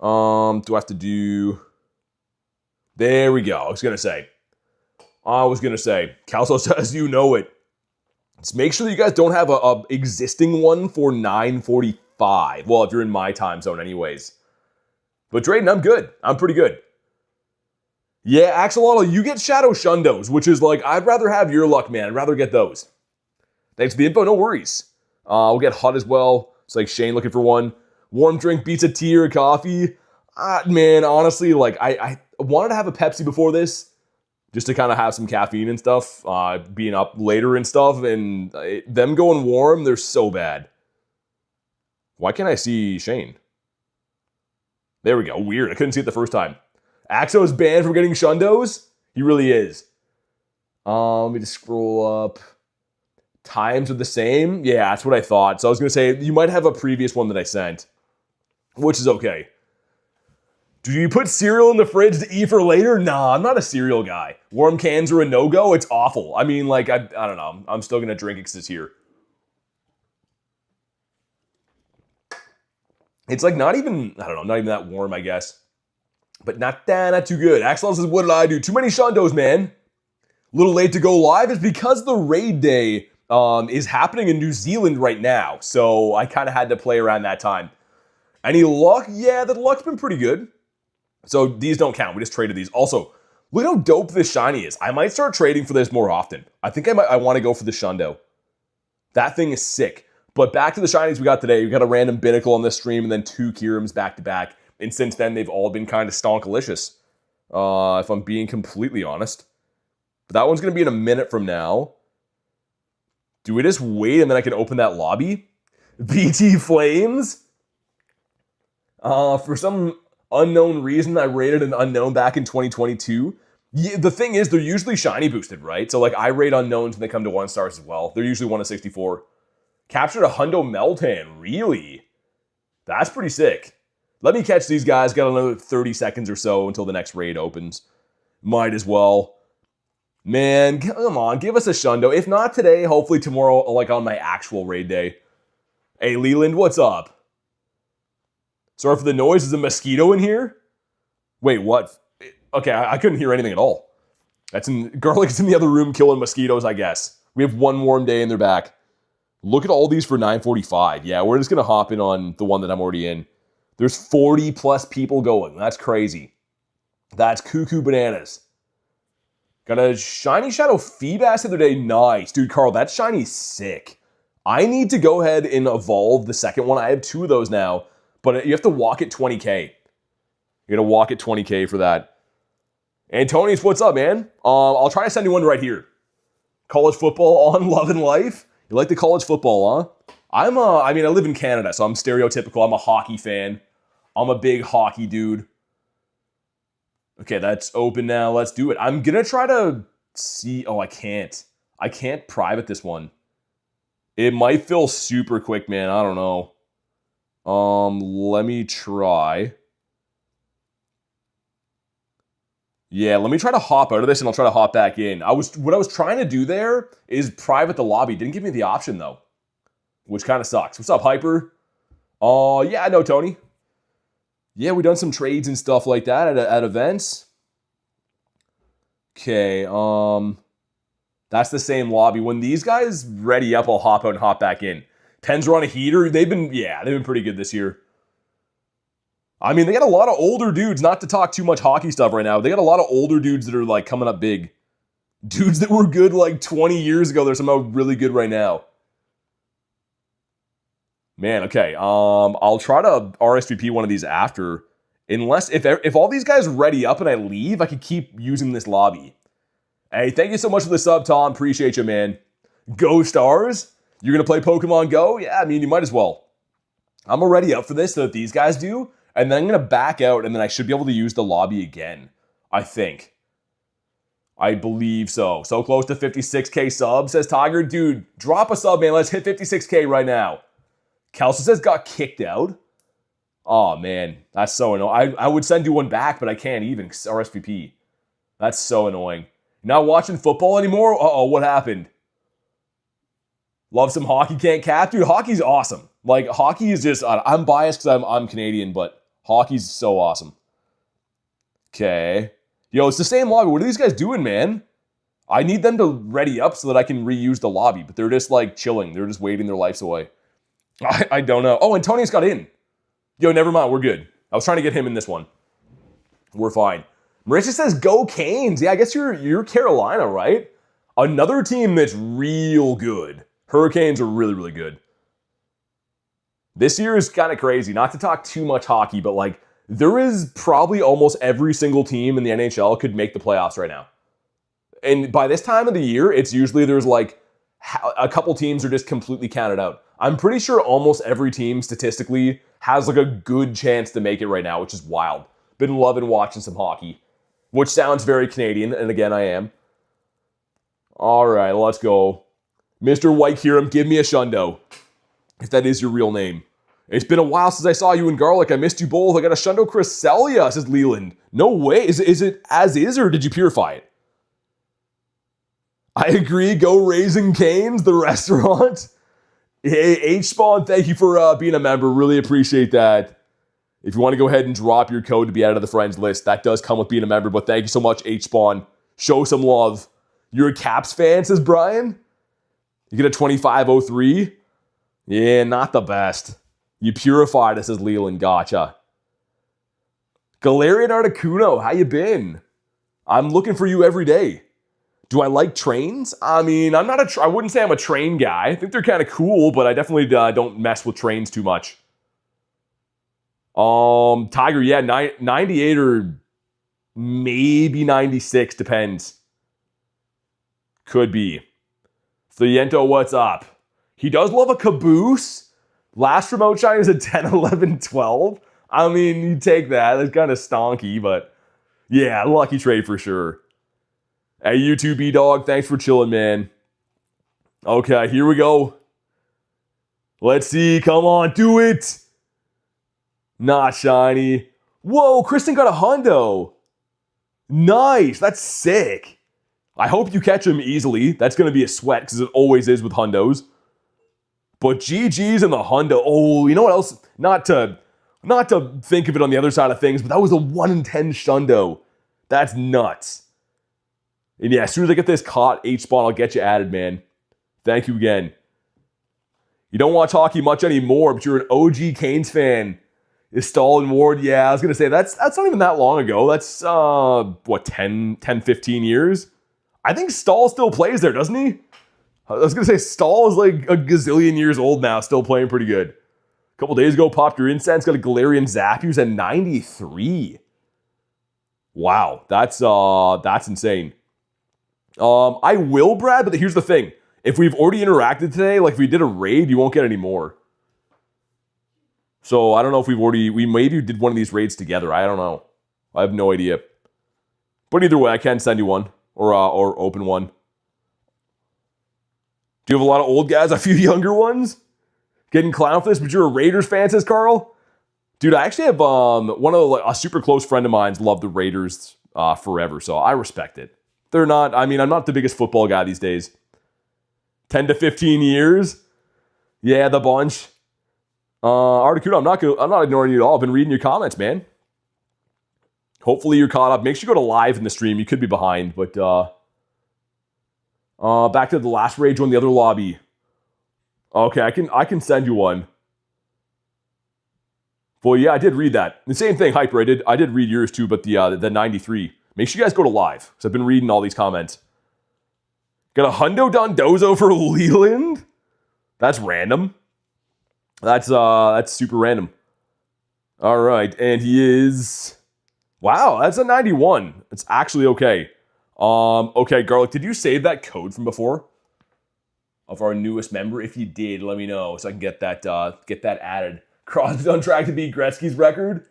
Do I have to do... There we go. I was going to say. Calso says you know it. Just make sure that you guys don't have a existing one for 9:45. Well, if you're in my time zone anyways. But Drayden, I'm good. I'm pretty good. Yeah, Axolotl, you get Shadow Shundos, which is like, I'd rather have your luck, man. I'd rather get those. Thanks for the info, no worries. We'll get Hut as well. It's like Shane looking for one. Warm drink beats a tea or a coffee. Man, honestly, like, I wanted to have a Pepsi before this, just to kind of have some caffeine and stuff, being up later and stuff, and them going warm, they're so bad. Why can't I see Shane? There we go. Weird. I couldn't see it the first time. Axo is banned from getting Shundos? He really is. Let me just scroll up. Times are the same? Yeah, that's what I thought. So I was going to say, you might have a previous one that I sent, which is okay. Do you put cereal in the fridge to eat for later? Nah, I'm not a cereal guy. Warm cans are a no-go? It's awful. I mean, like, I don't know. I'm still going to drink it because it's here. It's like not even, I don't know, not even that warm, I guess. But not too good. Axel says, what did I do? Too many Shundos, man. A little late to go live. It's because the raid day is happening in New Zealand right now. So I kind of had to play around that time. Any luck? Yeah, the luck's been pretty good. So these don't count. We just traded these. Also, look how dope this shiny is. I might start trading for this more often. I think I want to go for the Shundo. That thing is sick. But back to the shinies we got today. We got a random Binnacle on this stream and then 2 Kyurems back to back. And since then, they've all been kind of stonkalicious. If I'm being completely honest. But that one's going to be in a minute from now. Do we just wait and then I can open that lobby? BT Flames? For some unknown reason, I rated an unknown back in 2022. Yeah, the thing is, they're usually shiny boosted, right? So like I rate unknowns when they come to 1 stars as well. They're usually 1 of 64. Captured a Hundo Meltan, really? That's pretty sick. Let me catch these guys. Got another 30 seconds or so until the next raid opens. Might as well. Man, come on, give us a shundo. If not today, hopefully tomorrow, like on my actual raid day. Hey, Leland, what's up? Sorry for the noise. Is a mosquito in here? Wait, what? Okay, I couldn't hear anything at all. Garlic is in the other room killing mosquitoes, I guess. We have one warm day and they're back. Look at all these for 9:45. Yeah, we're just going to hop in on the one that I'm already in. There's 40 plus people going. That's crazy. That's cuckoo bananas. Got a shiny shadow Feebas the other day. Nice. Dude, Carl, that shiny's sick. I need to go ahead and evolve the second one. I have 2 of those now, but you have to walk at 20k. You gotta walk at 20k for that. Antonius, what's up, man? I'll try to send you one right here. College football on Love and Life. You like the college football, huh? I live in Canada, so I'm stereotypical. I'm a hockey fan. I'm a big hockey dude. Okay, that's open now. Let's do it. I'm gonna try to see. Oh, I can't. I can't private this one. It might fill super quick, man. I don't know. Let me try. Yeah, let me try to hop out of this and I'll try to hop back in. What I was trying to do there is private the lobby. Didn't give me the option though, which kind of sucks. What's up, Hyper? Yeah, I know, Tony. Yeah, we done some trades and stuff like that at events. Okay, that's the same lobby. When these guys ready up, I'll hop out and hop back in. Pens are on a heater. They've been pretty good this year. I mean, they got a lot of older dudes, not to talk too much hockey stuff right now. They got a lot of older dudes that are like coming up big. Dudes that were good like 20 years ago, they're somehow really good right now. Man, okay. I'll try to RSVP one of these after. Unless, if all these guys ready up and I leave, I could keep using this lobby. Hey, thank you so much for the sub, Tom. Appreciate you, man. Go Stars? You're going to play Pokemon Go? Yeah, I mean, you might as well. I'm already up for this, so if these guys do, and then I'm going to back out, and then I should be able to use the lobby again. I think. I believe so. So close to 56k subs, says Tiger. Dude, drop a sub, man. Let's hit 56k right now. Kelso says got kicked out. Oh, man. That's so annoying. I would send you one back, but I can't even. RSVP. That's so annoying. You're not watching football anymore? Uh-oh, what happened? Love some hockey, can't cap? Dude, hockey's awesome. Like, hockey is just... I'm biased because I'm Canadian, but hockey's so awesome. Okay. Yo, it's the same lobby. What are these guys doing, man? I need them to ready up so that I can reuse the lobby, but they're just, like, chilling. They're just waiting their lives away. I don't know. Oh, Antonius got in. Yo, never mind. We're good. I was trying to get him in this one. We're fine. Marissa says, go Canes. Yeah, I guess you're Carolina, right? Another team that's real good. Hurricanes are really, really good. This year is kind of crazy. Not to talk too much hockey, but like there is probably almost every single team in the NHL could make the playoffs right now. And by this time of the year, it's usually there's like a couple teams are just completely counted out. I'm pretty sure almost every team statistically has like a good chance to make it right now, which is wild. Been loving watching some hockey, which sounds very Canadian, and again, I am. All right, let's go. Mr. White Kyurem, give me a shundo, if that is your real name. It's been a while since I saw you in Garlic. I missed you both. I got a shundo Cresselia, says Leland. No way. Is it as is, or did you purify it? I agree. Go Raising Cane's, the restaurant. Hey, H-Spawn, thank you for being a member. Really appreciate that. If you want to go ahead and drop your code to be added to the friends list, that does come with being a member, but thank you so much, H-Spawn. Show some love. You're a Caps fan, says Brian? You get a 2503? Yeah, not the best. You purified us, says Leland. Gotcha. Galarian Articuno, how you been? I'm looking for you every day. Do I like trains? I mean, I wouldn't say I'm a train guy. I think they're kind of cool, but I definitely don't mess with trains too much. Tiger, yeah, 98 or maybe 96, depends. Could be. Thiento, what's up? He does love a caboose. Last remote shine is a 10, 11, 12. I mean, you take that. That's kind of stonky, but yeah, lucky trade for sure. Hey, you too, B-Dog. Thanks for chilling, man. Okay, here we go. Let's see. Come on, do it. Not shiny. Whoa, Kristen got a hundo. Nice. That's sick. I hope you catch him easily. That's going to be a sweat because it always is with hundos. But GG's in the hundo. Oh, you know what else? Not to think of it on the other side of things, but that was a 1 in 10 shundo. That's nuts. And yeah, as soon as I get this caught H-spawn, I'll get you added, man. Thank you again. You don't watch hockey much anymore, but you're an OG Canes fan. Is Stahl and Ward? Yeah, I was going to say, that's not even that long ago. That's, what, 10, 15 years? I think Stahl still plays there, doesn't he? I was going to say, Stahl is like a gazillion years old now, still playing pretty good. A couple days ago, popped your incense, got a Galarian Zapdos at 93. Wow, that's insane. I will, Brad, but here's the thing. If we've already interacted today, like if we did a raid, you won't get any more. So I don't know if we maybe did one of these raids together. I don't know. I have no idea. But either way, I can send you one or open one. Do you have a lot of old guys? A few younger ones? Getting clown for this, but you're a Raiders fan, says Carl? Dude, I actually have one of a super close friend of mine's loved the Raiders forever, so I respect it. They're not, I mean, I'm not the biggest football guy these days. 10 to 15 years? Yeah, the bunch. Articuno, I'm not ignoring you at all. I've been reading your comments, man. Hopefully you're caught up. Make sure you go to live in the stream. You could be behind, but back to the last raid, join the other lobby. Okay, I can send you one. Well, yeah, I did read that. The same thing, Hyper. I did read yours too, but the 93. Make sure you guys go to live, because I've been reading all these comments. Got a Hundo Dondozo for Leland? That's random. That's super random. All right, and he is... Wow, that's a 91. It's actually okay. Okay, Garlic, did you save that code from before? Of our newest member? If you did, let me know so I can get that added. Crosby's on track to beat Gretzky's record.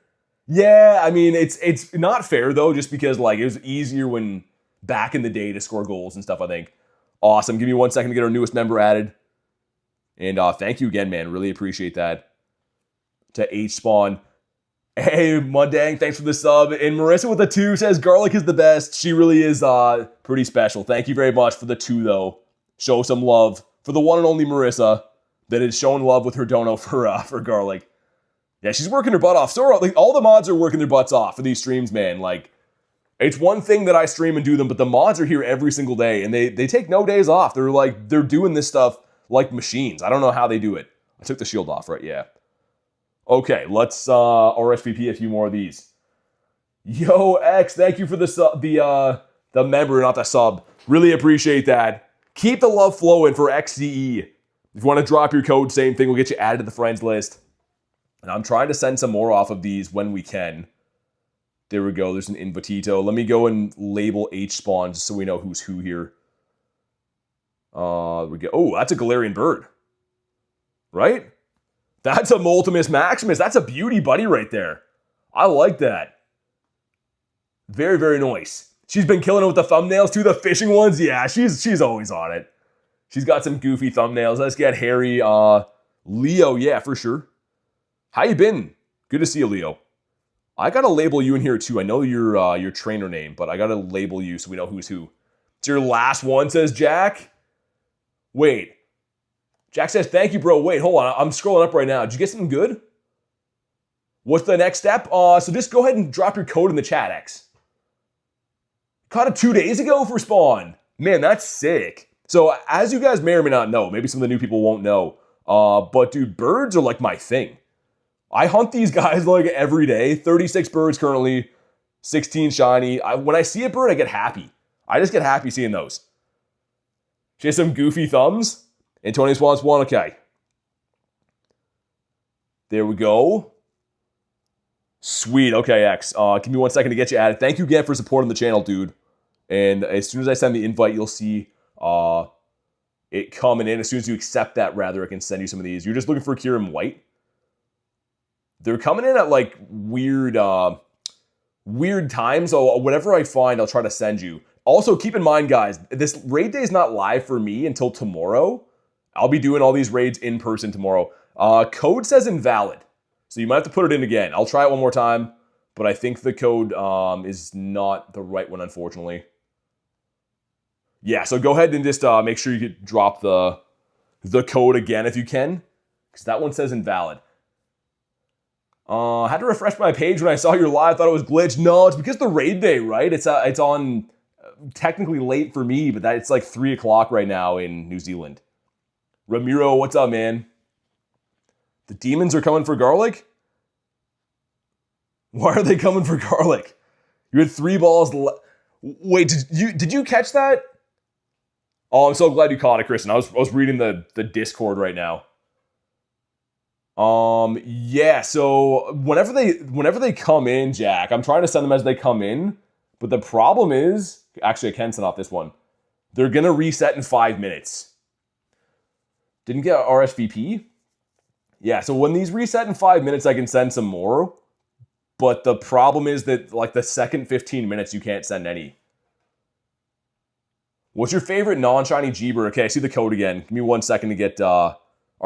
Yeah, I mean, it's not fair, though, just because, like, it was easier when back in the day to score goals and stuff, I think. Awesome. Give me 1 second to get our newest member added. And thank you again, man. Really appreciate that. To H-Spawn. Hey, Mundang, thanks for the sub. And Marissa with a 2 says, Garlic is the best. She really is pretty special. Thank you very much for the 2, though. Show some love for the one and only Marissa that is showing love with her dono for Garlic. Yeah, she's working her butt off. So like, all the mods are working their butts off for these streams, man. Like, it's one thing that I stream and do them, but the mods are here every single day, and they take no days off. They're doing this stuff like machines. I don't know how they do it. I took the shield off, right? Yeah. Okay, let's RSVP a few more of these. Yo, X, thank you for the member, not the sub. Really appreciate that. Keep the love flowing for XCE. If you want to drop your code, same thing. We'll get you added to the friends list. And I'm trying to send some more off of these when we can. There we go. There's an Invitito. Let me go and label H-Spawn just so we know who's who here. We go. Oh, that's a Galarian bird. Right? That's a Moltimus Maximus. That's a beauty buddy right there. I like that. Very, very nice. She's been killing it with the thumbnails too. The fishing ones. Yeah, she's always on it. She's got some goofy thumbnails. Let's get Harry. Leo, yeah, for sure. How you been? Good to see you, Leo. I gotta label you in here too. I know your trainer name, but I gotta label you so we know who's who. It's your last one, says Jack. Wait. Jack says, thank you, bro. Wait, hold on. I'm scrolling up right now. Did you get something good? What's the next step? So just go ahead and drop your code in the chat, X. Caught it 2 days ago for Spawn. Man, that's sick. So as you guys may or may not know, maybe some of the new people won't know, but dude, birds are like my thing. I hunt these guys like every day. 36 birds currently, 16 shiny. When I see a bird, I get happy. I just get happy seeing those. She has some goofy thumbs. Antonius wants one. Okay. There we go. Sweet. Okay, X. Give me 1 second to get you added. Thank you again for supporting the channel, dude. And as soon as I send the invite, you'll see it coming in. As soon as you accept that, rather, I can send you some of these. You're just looking for Kyurem White. They're coming in at like weird times. So whatever I find, I'll try to send you. Also, keep in mind, guys, this raid day is not live for me until tomorrow. I'll be doing all these raids in person tomorrow. Code says invalid. So you might have to put it in again. I'll try it one more time, but I think the code is not the right one, unfortunately. Yeah, so go ahead and just make sure you could drop the code again if you can, because that one says invalid. I had to refresh my page when I saw your live. Thought it was glitched. No, it's because the raid day, right? It's on technically late for me, but it's like 3 o'clock right now in New Zealand. Ramiro, what's up, man? The demons are coming for garlic? Why are they coming for garlic? You had 3 balls. Wait, did you catch that? Oh, I'm so glad you caught it, Kristen. I was reading the Discord right now. Yeah, so whenever they come in, Jack, I'm trying to send them as they come in, but the problem is, actually I can send off this one. They're gonna reset in 5 minutes. Didn't get RSVP? Yeah, so when these reset in 5 minutes, I can send some more, but the problem is that like the second 15 minutes, you can't send any. What's your favorite non-shiny G-Bird? Okay, I see the code again. Give me 1 second to get our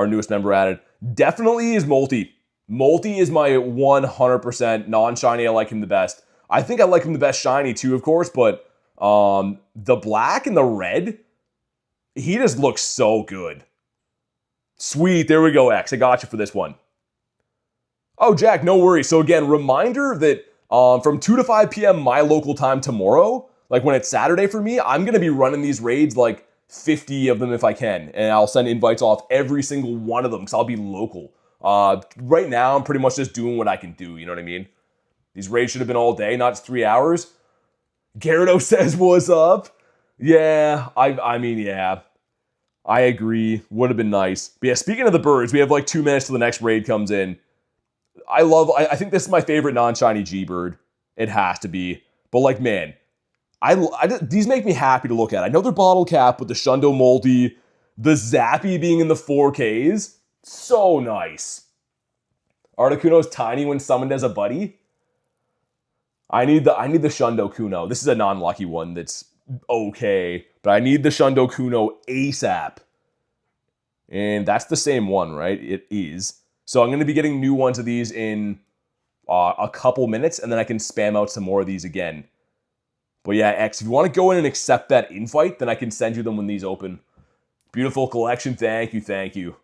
newest member added. Definitely is Multi. Multi is my 100% non-shiny. I like him the best. I think I like him the best shiny too, of course, but the black and the red, he just looks so good. Sweet, there we go, X. I got you for this one. Oh, Jack, no worries. So again, reminder that from 2 to 5 p.m. my local time tomorrow, like when it's Saturday for me, I'm going to be running these raids like 50 of them if I can, and I'll send invites off every single one of them because I'll be local. Right now, I'm pretty much just doing what I can do, you know what I mean? These raids should have been all day, not just 3 hours. Gyarados says, what's up? Yeah, I mean, yeah. I agree. Would have been nice. But yeah, speaking of the birds, we have like 2 minutes till the next raid comes in. I think this is my favorite non-shiny G-Bird. It has to be. But like, man, these make me happy to look at. I know they're bottle cap with the Shundo Multi, the Zappy being in the 4Ks. So nice. Articuno's tiny when summoned as a buddy. I need the Shundo Kuno. This is a non-lucky one that's okay, but I need the Shundo Kuno ASAP. And that's the same one, right? It is. So I'm going to be getting new ones of these in a couple minutes, and then I can spam out some more of these again. But yeah, X, if you want to go in and accept that invite, then I can send you them when these open. Beautiful collection. Thank you, thank you.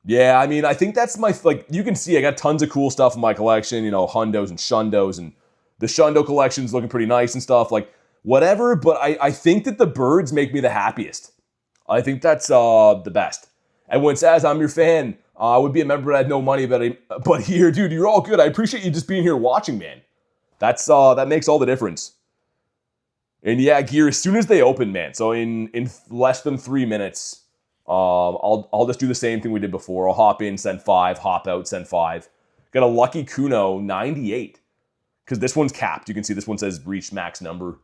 Yeah, I mean, I think that's my, like, you can see I got tons of cool stuff in my collection, you know, Hundos and Shundos, and the Shundo collection's looking pretty nice and stuff, like, whatever, but I think that the birds make me the happiest. I think that's the best. And when it says I'm your fan, I would be a member but I had no money, but here, dude, you're all good. I appreciate you just being here watching, man. That makes all the difference. And yeah, Gear, as soon as they open, man, so in less than 3 minutes, I'll just do the same thing we did before. I'll hop in, send 5, hop out, send 5. Got a lucky Kuno 98. Because this one's capped. You can see this one says reached max number.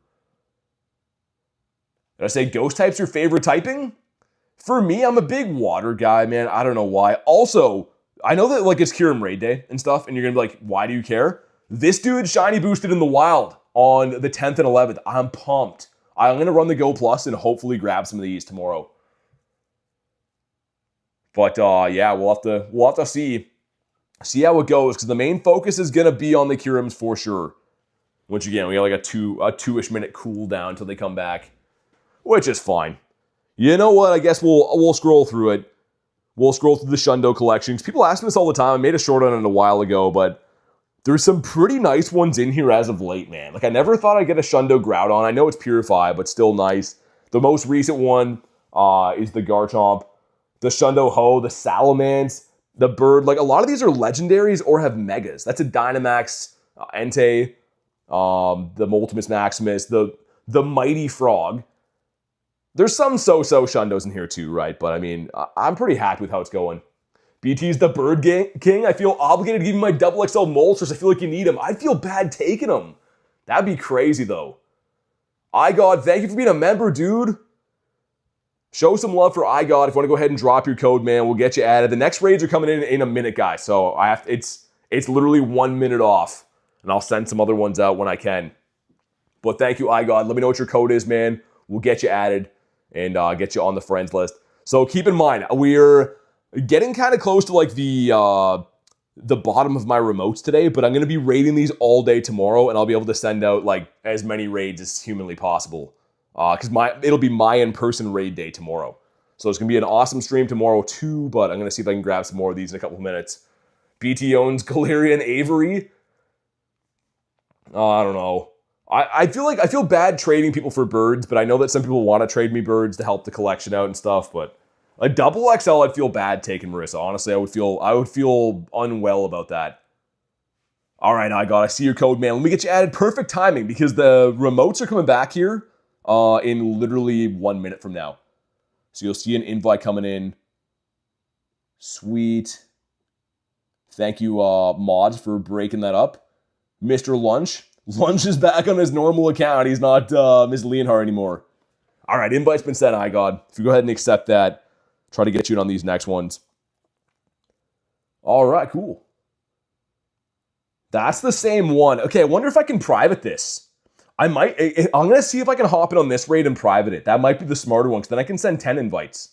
Did I say ghost type's your favorite typing? For me, I'm a big water guy, man. I don't know why. Also, I know that like it's Kyurem raid day and stuff, and you're gonna be like, why do you care? This dude shiny boosted in the wild on the 10th and 11th. I'm pumped. I'm gonna run the Go Plus and hopefully grab some of these tomorrow. But yeah, we'll have to see how it goes, because the main focus is gonna be on the Kyurems for sure. Which again, we got like a 2-ish minute cooldown until they come back, which is fine. You know what? I guess we'll scroll through it. We'll scroll through the Shundo collections. People ask me this all the time. I made a short on it a while ago, but there's some pretty nice ones in here as of late, man. Like, I never thought I'd get a Shundo Groudon. I know it's Purify, but still nice. The most recent one is the Garchomp, the Shundo Ho, the Salamence, the Bird. Like, a lot of these are legendaries or have megas. That's a Dynamax, Entei, the Multimus Maximus, the Mighty Frog. There's some so-so Shundos in here too, right? But I mean, I'm pretty happy with how it's going. BT's the Bird King. I feel obligated to give you my double XL Moltres. I feel like you need them. I feel bad taking them. That'd be crazy though. iGod, thank you for being a member, dude. Show some love for iGod. If you want to go ahead and drop your code, man, we'll get you added. The next raids are coming in a minute, guys. So it's literally 1 minute off, and I'll send some other ones out when I can. But thank you, iGod. Let me know what your code is, man. We'll get you added and get you on the friends list. So keep in mind, we're getting kind of close to like the bottom of my remotes today, but I'm going to be raiding these all day tomorrow, and I'll be able to send out like as many raids as humanly possible. Because it'll be my in-person raid day tomorrow. So it's going to be an awesome stream tomorrow too, but I'm going to see if I can grab some more of these in a couple of minutes. BT owns Galarian Avery. I don't know. I feel bad trading people for birds, but I know that some people want to trade me birds to help the collection out and stuff, but a double XL, I'd feel bad taking Marissa. Honestly, I would feel unwell about that. All right, I see your code, man. Let me get you added. Perfect timing because the remotes are coming back here in literally 1 minute from now. So you'll see an invite coming in. Sweet. Thank you, Mods, for breaking that up. Mr. Lunch. Lunch is back on his normal account. He's not Ms. Leonhardt anymore. All right, invite's been sent, iGod. If you go ahead and accept that, try to get you in on these next ones. All right, cool. That's the same one. Okay, I wonder if I can private this. I'm going to see if I can hop in on this raid and private it. That might be the smarter one, because then I can send 10 invites.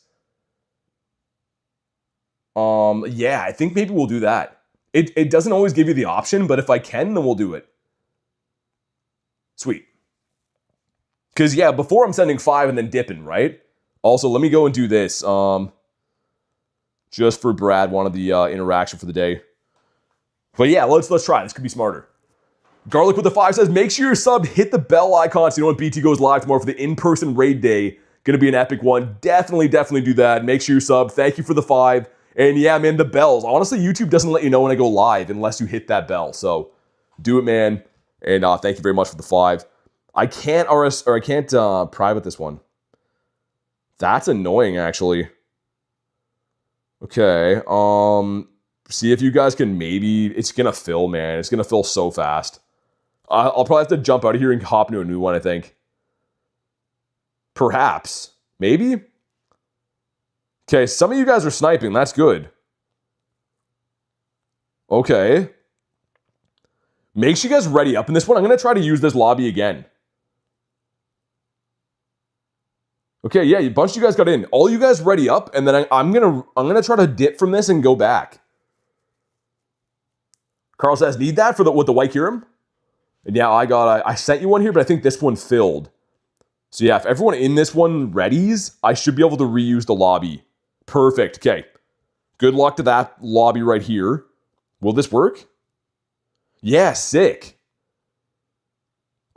Yeah, I think maybe we'll do that. It doesn't always give you the option, but if I can, then we'll do it. Sweet. Because, yeah, before I'm sending 5 and then dipping, right? Also, let me go and do this. Just for Brad, wanted the interaction for the day. But yeah, let's try. This could be smarter. Garlic with the 5 says, make sure you're subbed, hit the bell icon so you know when BT goes live tomorrow for the in-person raid day. Gonna be an epic one. Definitely do that. Make sure you're subbed. Thank you for the 5. And yeah, man, the bells. Honestly, YouTube doesn't let you know when I go live unless you hit that bell. So do it, man. And thank you very much for the 5. I can't private this one. That's annoying, actually. Okay. See if you guys can maybe... It's gonna fill, man. It's gonna fill so fast. I'll probably have to jump out of here and hop into a new one, I think. Perhaps. Maybe? Okay, some of you guys are sniping. That's good. Okay. Make sure you guys ready up in this one. I'm going to try to use this lobby again. Okay, yeah, a bunch of you guys got in. All you guys ready up, and then I'm gonna try to dip from this and go back. Carl says, need that with the White Kyurem? And yeah, I sent you one here, but I think this one filled. So yeah, if everyone in this one readies, I should be able to reuse the lobby. Perfect. Okay. Good luck to that lobby right here. Will this work? Yeah, sick.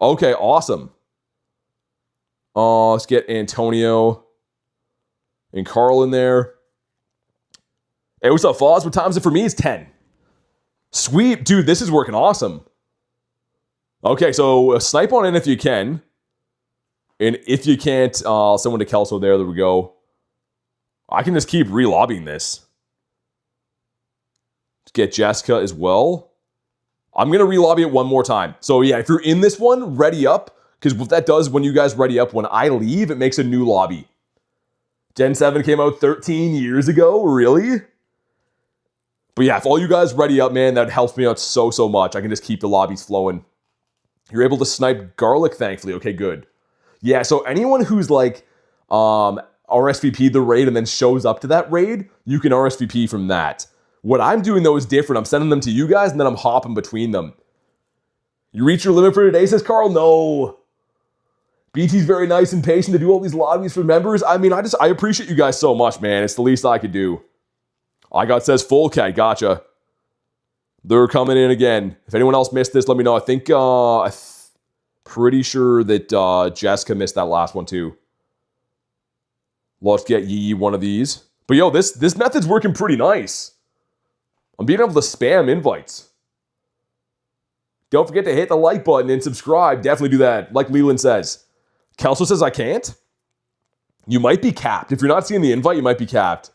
Okay, awesome. Let's get Antonio and Carl in there. Hey, what's up, Foz? What time is it for me? It's 10. Sweet. Dude, this is working awesome. Okay, so snipe on in if you can. And if you can't, someone to Kelso there. There we go. I can just keep re-lobbying this. Let's get Jessica as well. I'm going to re-lobby it one more time. So yeah, if you're in this one, ready up. Because what that does when you guys ready up, when I leave, it makes a new lobby. Gen 7 came out 13 years ago? Really? But yeah, if all you guys ready up, man, that helps me out so much. I can just keep the lobbies flowing. You're able to snipe Garlic, thankfully. Okay, good. Yeah, so anyone who's like RSVP the raid and then shows up to that raid, you can RSVP from that. What I'm doing, though, is different. I'm sending them to you guys, and then I'm hopping between them. You reach your limit for today, says Carl? No. BT's very nice and patient to do all these lobbies for members. I mean, I appreciate you guys so much, man. It's the least I could do. says full. Okay, gotcha. They're coming in again. If anyone else missed this, let me know. I think, pretty sure that Jessica missed that last one too. Let's get Yee one of these. But yo, this method's working pretty nice. I'm being able to spam invites. Don't forget to hit the like button and subscribe. Definitely do that, like Leland says. Kelso says I can't. You might be capped. If you're not seeing the invite, you might be capped.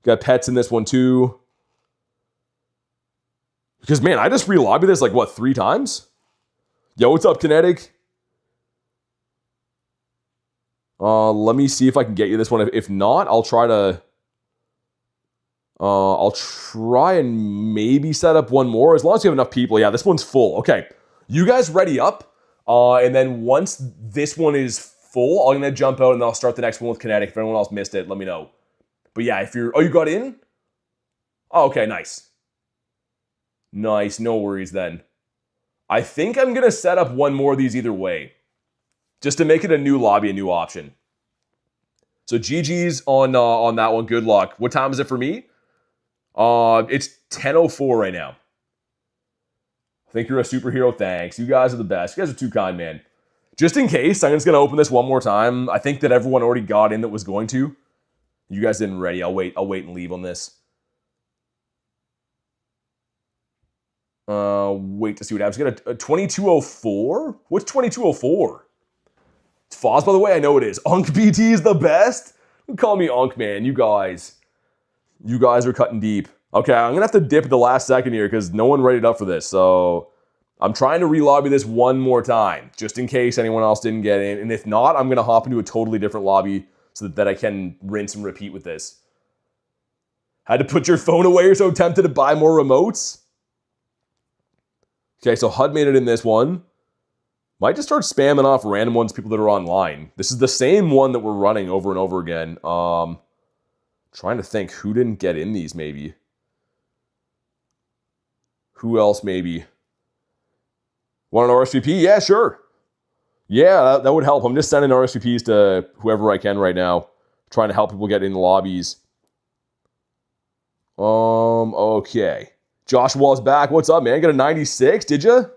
Got pets in this one too. Because, man, I just re-lobbied this like, what, 3 times? Yo, what's up, Kinetic? Let me see if I can get you this one. If not, I'll try to... I'll try and maybe set up one more. As long as you have enough people. Yeah, this one's full. Okay. You guys ready up. And then once this one is full, I'm going to jump out and I'll start the next one with Kinetic. If anyone else missed it, let me know. But yeah, if you're... Oh, you got in? Oh, okay, nice. Nice, no worries then. I think I'm going to set up one more of these either way. just to make it a new lobby, a new option. So GG's on that one. Good luck. What time is it for me? It's 10:04 right now. I think you're a superhero. Thanks. You guys are the best. You guys are too kind, man. Just in case, I'm just going to open this one more time. I think that everyone already got in that was going to. You guys didn't ready. I'll wait and leave on this. Wait to see what happens. Get a 2204? What's 2204? It's Foz, by the way. I know it is. Unk BT is the best. Call me Unk, man. You guys are cutting deep. Okay, I'm going to have to dip at the last second here because no one readied up for this. So I'm trying to relobby this one more time just in case anyone else didn't get in. And if not, I'm going to hop into a totally different lobby so that I can rinse and repeat with this. Had to put your phone away. You're so tempted to buy more remotes. Okay, so HUD made it in this one. Might just start spamming off random ones, people that are online. This is the same one that we're running over and over again. Trying to think who didn't get in these maybe. Who else maybe? Want an RSVP? Yeah, sure. Yeah, that would help. I'm just sending RSVPs to whoever I can right now. Trying to help people get in the lobbies. Okay. Joshua's back. What's up, man? Got a 96, did you?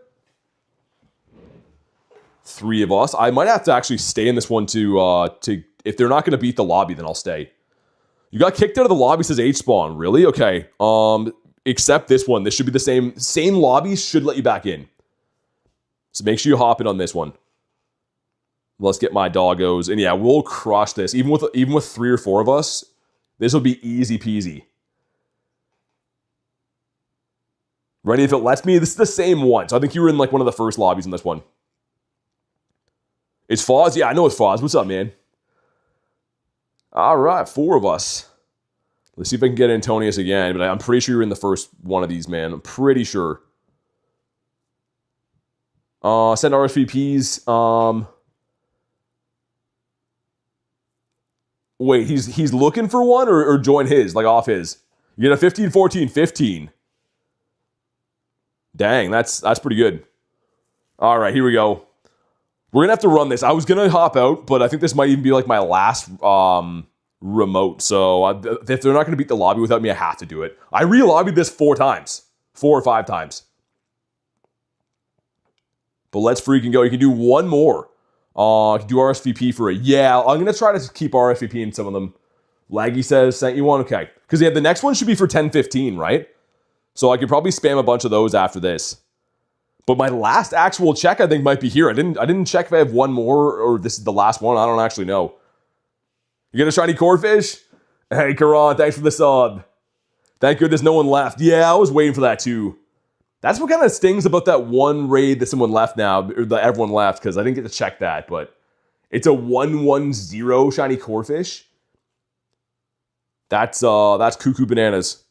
3 of us. I might have to actually stay in this one to if they're not going to beat the lobby, then I'll stay. You got kicked out of the lobby, says H-Spawn. Really? Okay. Except this one. This should be the same. Same lobbies should let you back in. So make sure you hop in on this one. Let's get my doggos. And yeah, we'll crush this. Even with 3 or 4 of us, this will be easy peasy. Ready if it lets me? This is the same one. So I think you were in like one of the first lobbies in this one. It's Foz? Yeah, I know it's Foz. What's up, man? All right, 4 of us. Let's see if I can get Antonius again. But I'm pretty sure you're in the first one of these, man. I'm pretty sure. Send RSVPs. Wait, he's looking for one or join his, like off his. You get a 15, 14, 15. Dang, that's pretty good. All right, here we go. We're going to have to run this. I was going to hop out, but I think this might even be like my last remote. So if they're not going to beat the lobby without me, I have to do it. I re-lobbied this 4 times. 4 or 5 times. But let's freaking go. You can do one more. You can do RSVP for it. Yeah, I'm going to try to keep RSVP in some of them. Laggy says, sent you one? Okay. Because yeah, the next one should be for 10:15, right? So I could probably spam a bunch of those after this. But my last actual check, I think, might be here. I didn't check if I have one more or this is the last one. I don't actually know. You get a shiny corefish? Hey, Karan, thanks for the sub. Thank goodness no one left. Yeah, I was waiting for that too. That's what kind of stings about that one raid that someone left now, or that everyone left, because I didn't get to check that, but it's a 110 shiny corefish. That's cuckoo bananas.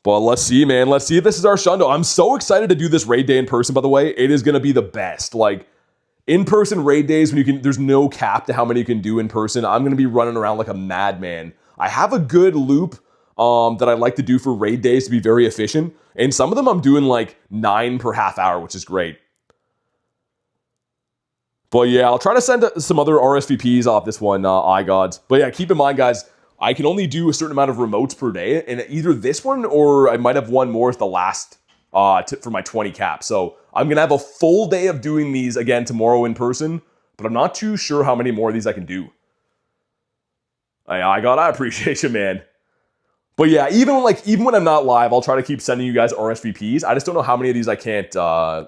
But let's see, man. Let's see if this is our shundo. I'm so excited to do this raid day in person, by the way. It is going to be the best. Like, in-person raid days, there's no cap to how many you can do in person. I'm going to be running around like a madman. I have a good loop that I like to do for raid days to be very efficient. And some of them I'm doing like 9 per half hour, which is great. But yeah, I'll try to send some other RSVPs off this one, iGods. But yeah, keep in mind, guys, I can only do a certain amount of remotes per day, and either this one or I might have one more as the last for my 20 cap. So I'm going to have a full day of doing these again tomorrow in person, but I'm not too sure how many more of these I can do. I appreciate you, man. But yeah, even when I'm not live, I'll try to keep sending you guys RSVPs. I just don't know how many of these I can't, or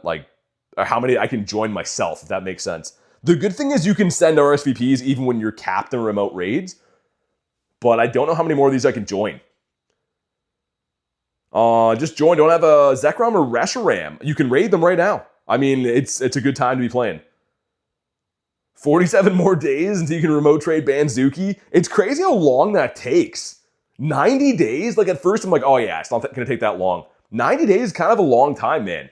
how many I can join myself, if that makes sense. The good thing is you can send RSVPs even when you're capped in remote raids, but I don't know how many more of these I can join. Just join. Don't have a Zekrom or Reshiram. You can raid them right now. I mean, it's a good time to be playing. 47 more days until you can remote trade Banzuki. It's crazy how long that takes. 90 days? Like at first I'm like, oh yeah, it's not going to take that long. 90 days is kind of a long time, man.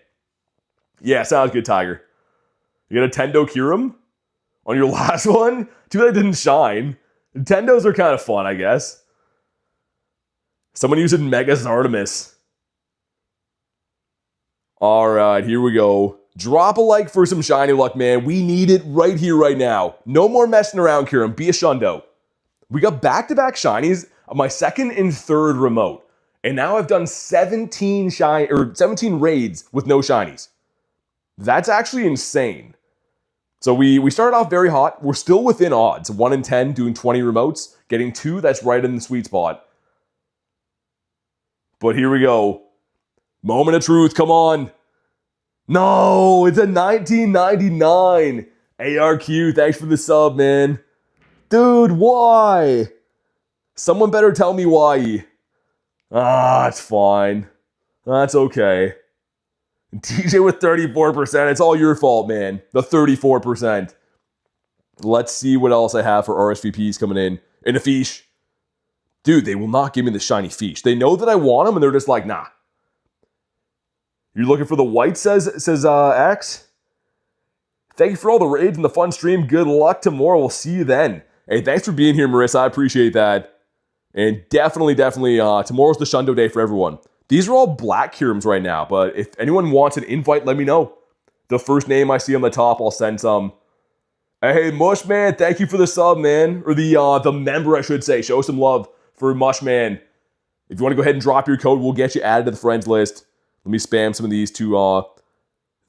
Yeah, sounds good, Tiger. You got a Tendo Kyurem on your last one? Too bad it didn't shine. Tendos are kind of fun, I guess. Someone using Mega Zardemus. Alright, here we go. Drop a like for some shiny luck, man. We need it right here, right now. No more messing around, Kyurem. Be a shundo. We got back-to-back shinies, my second and third remote. And now I've done 17 raids with no shinies. That's actually insane. So we started off very hot. We're still within odds. 1 in 10 doing 20 remotes. Getting 2, that's right in the sweet spot. But here we go. Moment of truth, come on. No, it's a 1999. ARQ, thanks for the sub, man. Dude, why? Someone better tell me why. It's fine. That's okay. DJ with 34%. It's all your fault, man. The 34%. Let's see what else I have for RSVPs coming in. And a fish. Dude, they will not give me the shiny fish. They know that I want them, and they're just like, nah. You're looking for the white, says X. Thank you for all the raids and the fun stream. Good luck tomorrow. We'll see you then. Hey, thanks for being here, Marissa. I appreciate that. And definitely, tomorrow's the Shundo day for everyone. These are all Black Kyurems right now, but if anyone wants an invite, let me know. The first name I see on the top, I'll send some. Hey, Mushman, thank you for the sub, man. Or the member, I should say. Show some love for Mushman. If you want to go ahead and drop your code, we'll get you added to the friends list. Let me spam some of these to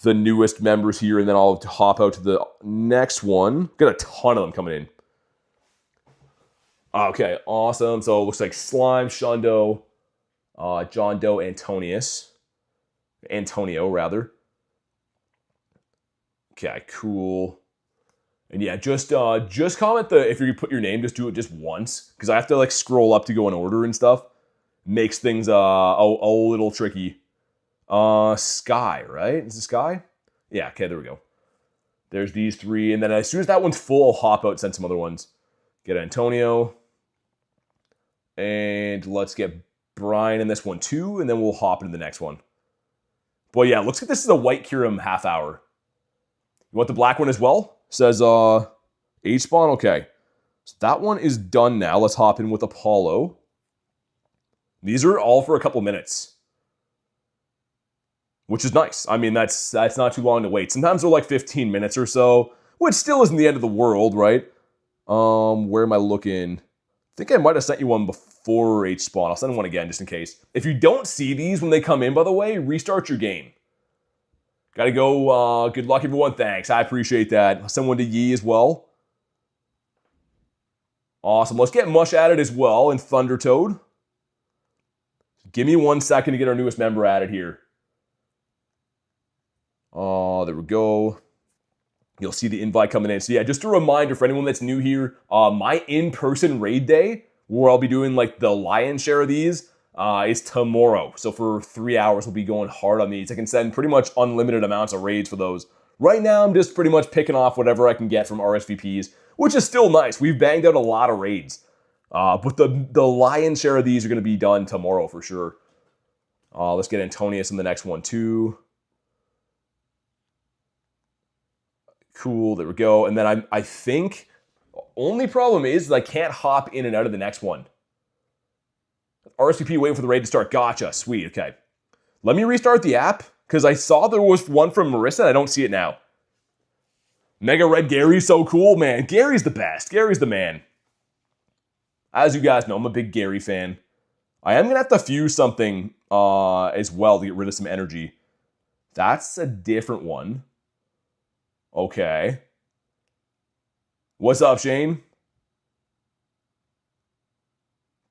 the newest members here, and then I'll hop out to the next one. Got a ton of them coming in. Okay, awesome. So it looks like Slime, Shundo, John Doe, Antonio, rather. Okay, cool. And yeah, just comment if you put your name, just do it just once, because I have to like scroll up to go in order and stuff. Makes things a little tricky. Sky, right? Is it Sky? Yeah, okay, there we go. There's these 3, and then as soon as that one's full, I'll hop out, send some other ones. Get Antonio. And let's get Brian in this one too, and then we'll hop into the next one. But yeah, looks like this is a White Kyurem half hour. You want the black one as well? Says H-spawn, okay. So that one is done now. Let's hop in with Apollo. These are all for a couple minutes. Which is nice. I mean, that's not too long to wait. Sometimes they're like 15 minutes or so, which still isn't the end of the world, right? Where am I looking? I think I might have sent you one before H-spawn. I'll send one again just in case. If you don't see these when they come in, by the way, restart your game. Gotta go. Good luck, everyone. Thanks. I appreciate that. I'll send one to Yi as well. Awesome. Let's get Mush added as well and Thunder Toad. Give me 1 second to get our newest member added here. There we go. You'll see the invite coming in. So yeah, just a reminder for anyone that's new here, my in-person raid day, where I'll be doing like the lion's share of these, is tomorrow. So for 3 hours, we'll be going hard on these. I can send pretty much unlimited amounts of raids for those. Right now, I'm just pretty much picking off whatever I can get from RSVPs, which is still nice. We've banged out a lot of raids. But the lion's share of these are going to be done tomorrow for sure. Let's get Antonius in the next one too. Cool, there we go. And then I think only problem is I can't hop in and out of the next one. RSVP waiting for the raid to start. Gotcha, sweet, okay. Let me restart the app, because I saw there was one from Marissa and I don't see it now. Mega Red Gary's so cool, man. Gary's the best. Gary's the man. As you guys know, I'm a big Gary fan. I am going to have to fuse something as well to get rid of some energy. That's a different one. Okay. What's up, Shane?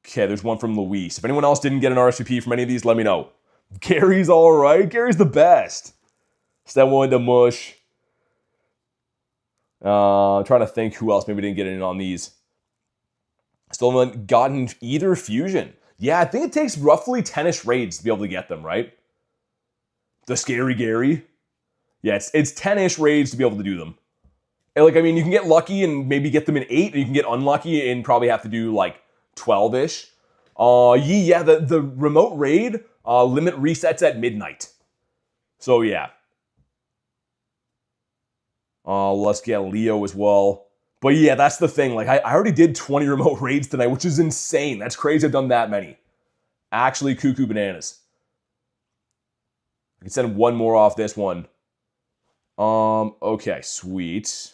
Okay, there's one from Luis. If anyone else didn't get an RSVP from any of these, let me know. Gary's all right. Gary's the best. Step one to Mush. I'm trying to think who else maybe didn't get in on these. Still haven't gotten either fusion. Yeah, I think it takes roughly 10-ish raids to be able to get them, right? The Scary Gary. Yeah, it's 10-ish raids to be able to do them. And like, I mean, you can get lucky and maybe get them in 8, and you can get unlucky and probably have to do like 12-ish. Yeah, the remote raid limit resets at midnight. So yeah. Let's get Leo as well. But yeah, that's the thing. Like, I already did 20 remote raids tonight, which is insane. That's crazy I've done that many. Actually, cuckoo bananas. I can send one more off this one. Okay, sweet.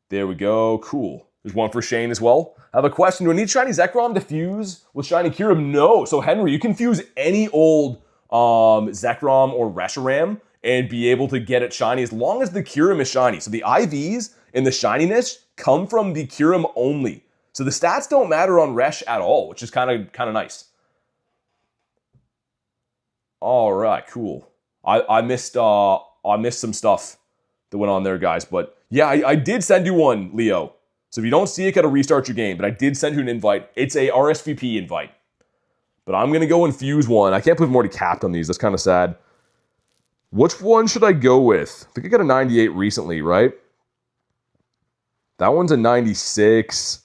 There we go. Cool. There's one for Shane as well. I have a question. Do I need Shiny Zekrom to fuse with Shiny Kyurem? No. So, Henry, you can fuse any old Zekrom or Reshiram and be able to get it shiny as long as the Kyurem is shiny. So, the IVs and the shininess come from the Kyurem only. So, the stats don't matter on Resh at all, which is kind of nice. All right, cool. I missed some stuff that went on there, guys. But yeah, I did send you one, Leo. So if you don't see it, gotta restart your game. But I did send you an invite. It's a RSVP invite. But I'm gonna go and fuse one. I can't believe I'm already capped on these. That's kind of sad. Which one should I go with? I think I got a 98 recently, right? That one's a 96.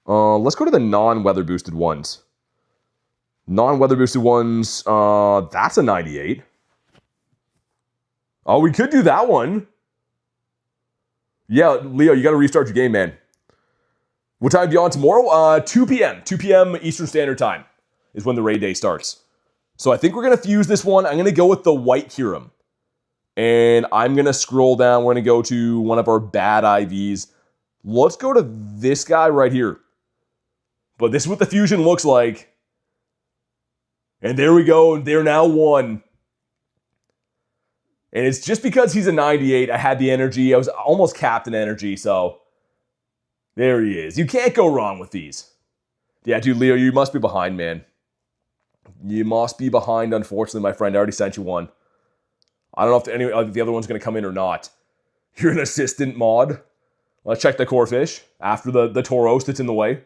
Let's go to the non-weather boosted ones. Non-weather boosted ones, that's a 98. Oh, we could do that one. Yeah, Leo, you got to restart your game, man. What time do you on tomorrow? 2 p.m. 2 p.m. Eastern Standard Time is when the raid day starts. So I think we're going to fuse this one. I'm going to go with the White Kyurem. And I'm going to scroll down. We're going to go to one of our bad IVs. Let's go to this guy right here. But this is what the fusion looks like. And there we go. They're now one. And it's just because he's a 98, I had the energy. I was almost capped in energy, so there he is. You can't go wrong with these. Yeah, dude, Leo, you must be behind, man. You must be behind, unfortunately, my friend. I already sent you one. I don't know if the other one's going to come in or not. You're an assistant mod. Let's check the core fish after the Tauros that's in the way.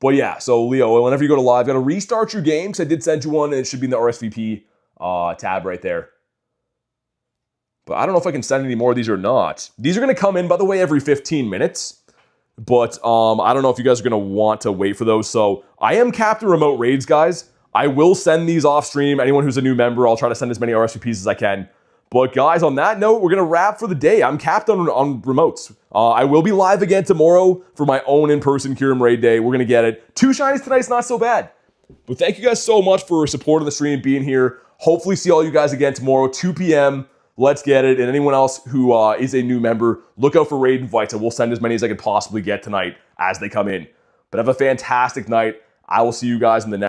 But yeah, so Leo, whenever you go to live, you got to restart your game. So I did send you one, and it should be in the RSVP tab right there. But I don't know if I can send any more of these or not. These are going to come in, by the way, every 15 minutes. But I don't know if you guys are going to want to wait for those. So I am capped in remote raids, guys. I will send these off stream. Anyone who's a new member, I'll try to send as many RSVPs as I can. But guys, on that note, we're going to wrap for the day. I'm capped on remotes. I will be live again tomorrow for my own in-person Kyurem raid day. We're going to get it. 2 shinies tonight's not so bad. But thank you guys so much for supporting the stream, being here. Hopefully see all you guys again tomorrow, 2 p.m. Let's get it. And anyone else who is a new member, look out for raid invites. And we'll send as many as I can possibly get tonight as they come in. But have a fantastic night. I will see you guys in the next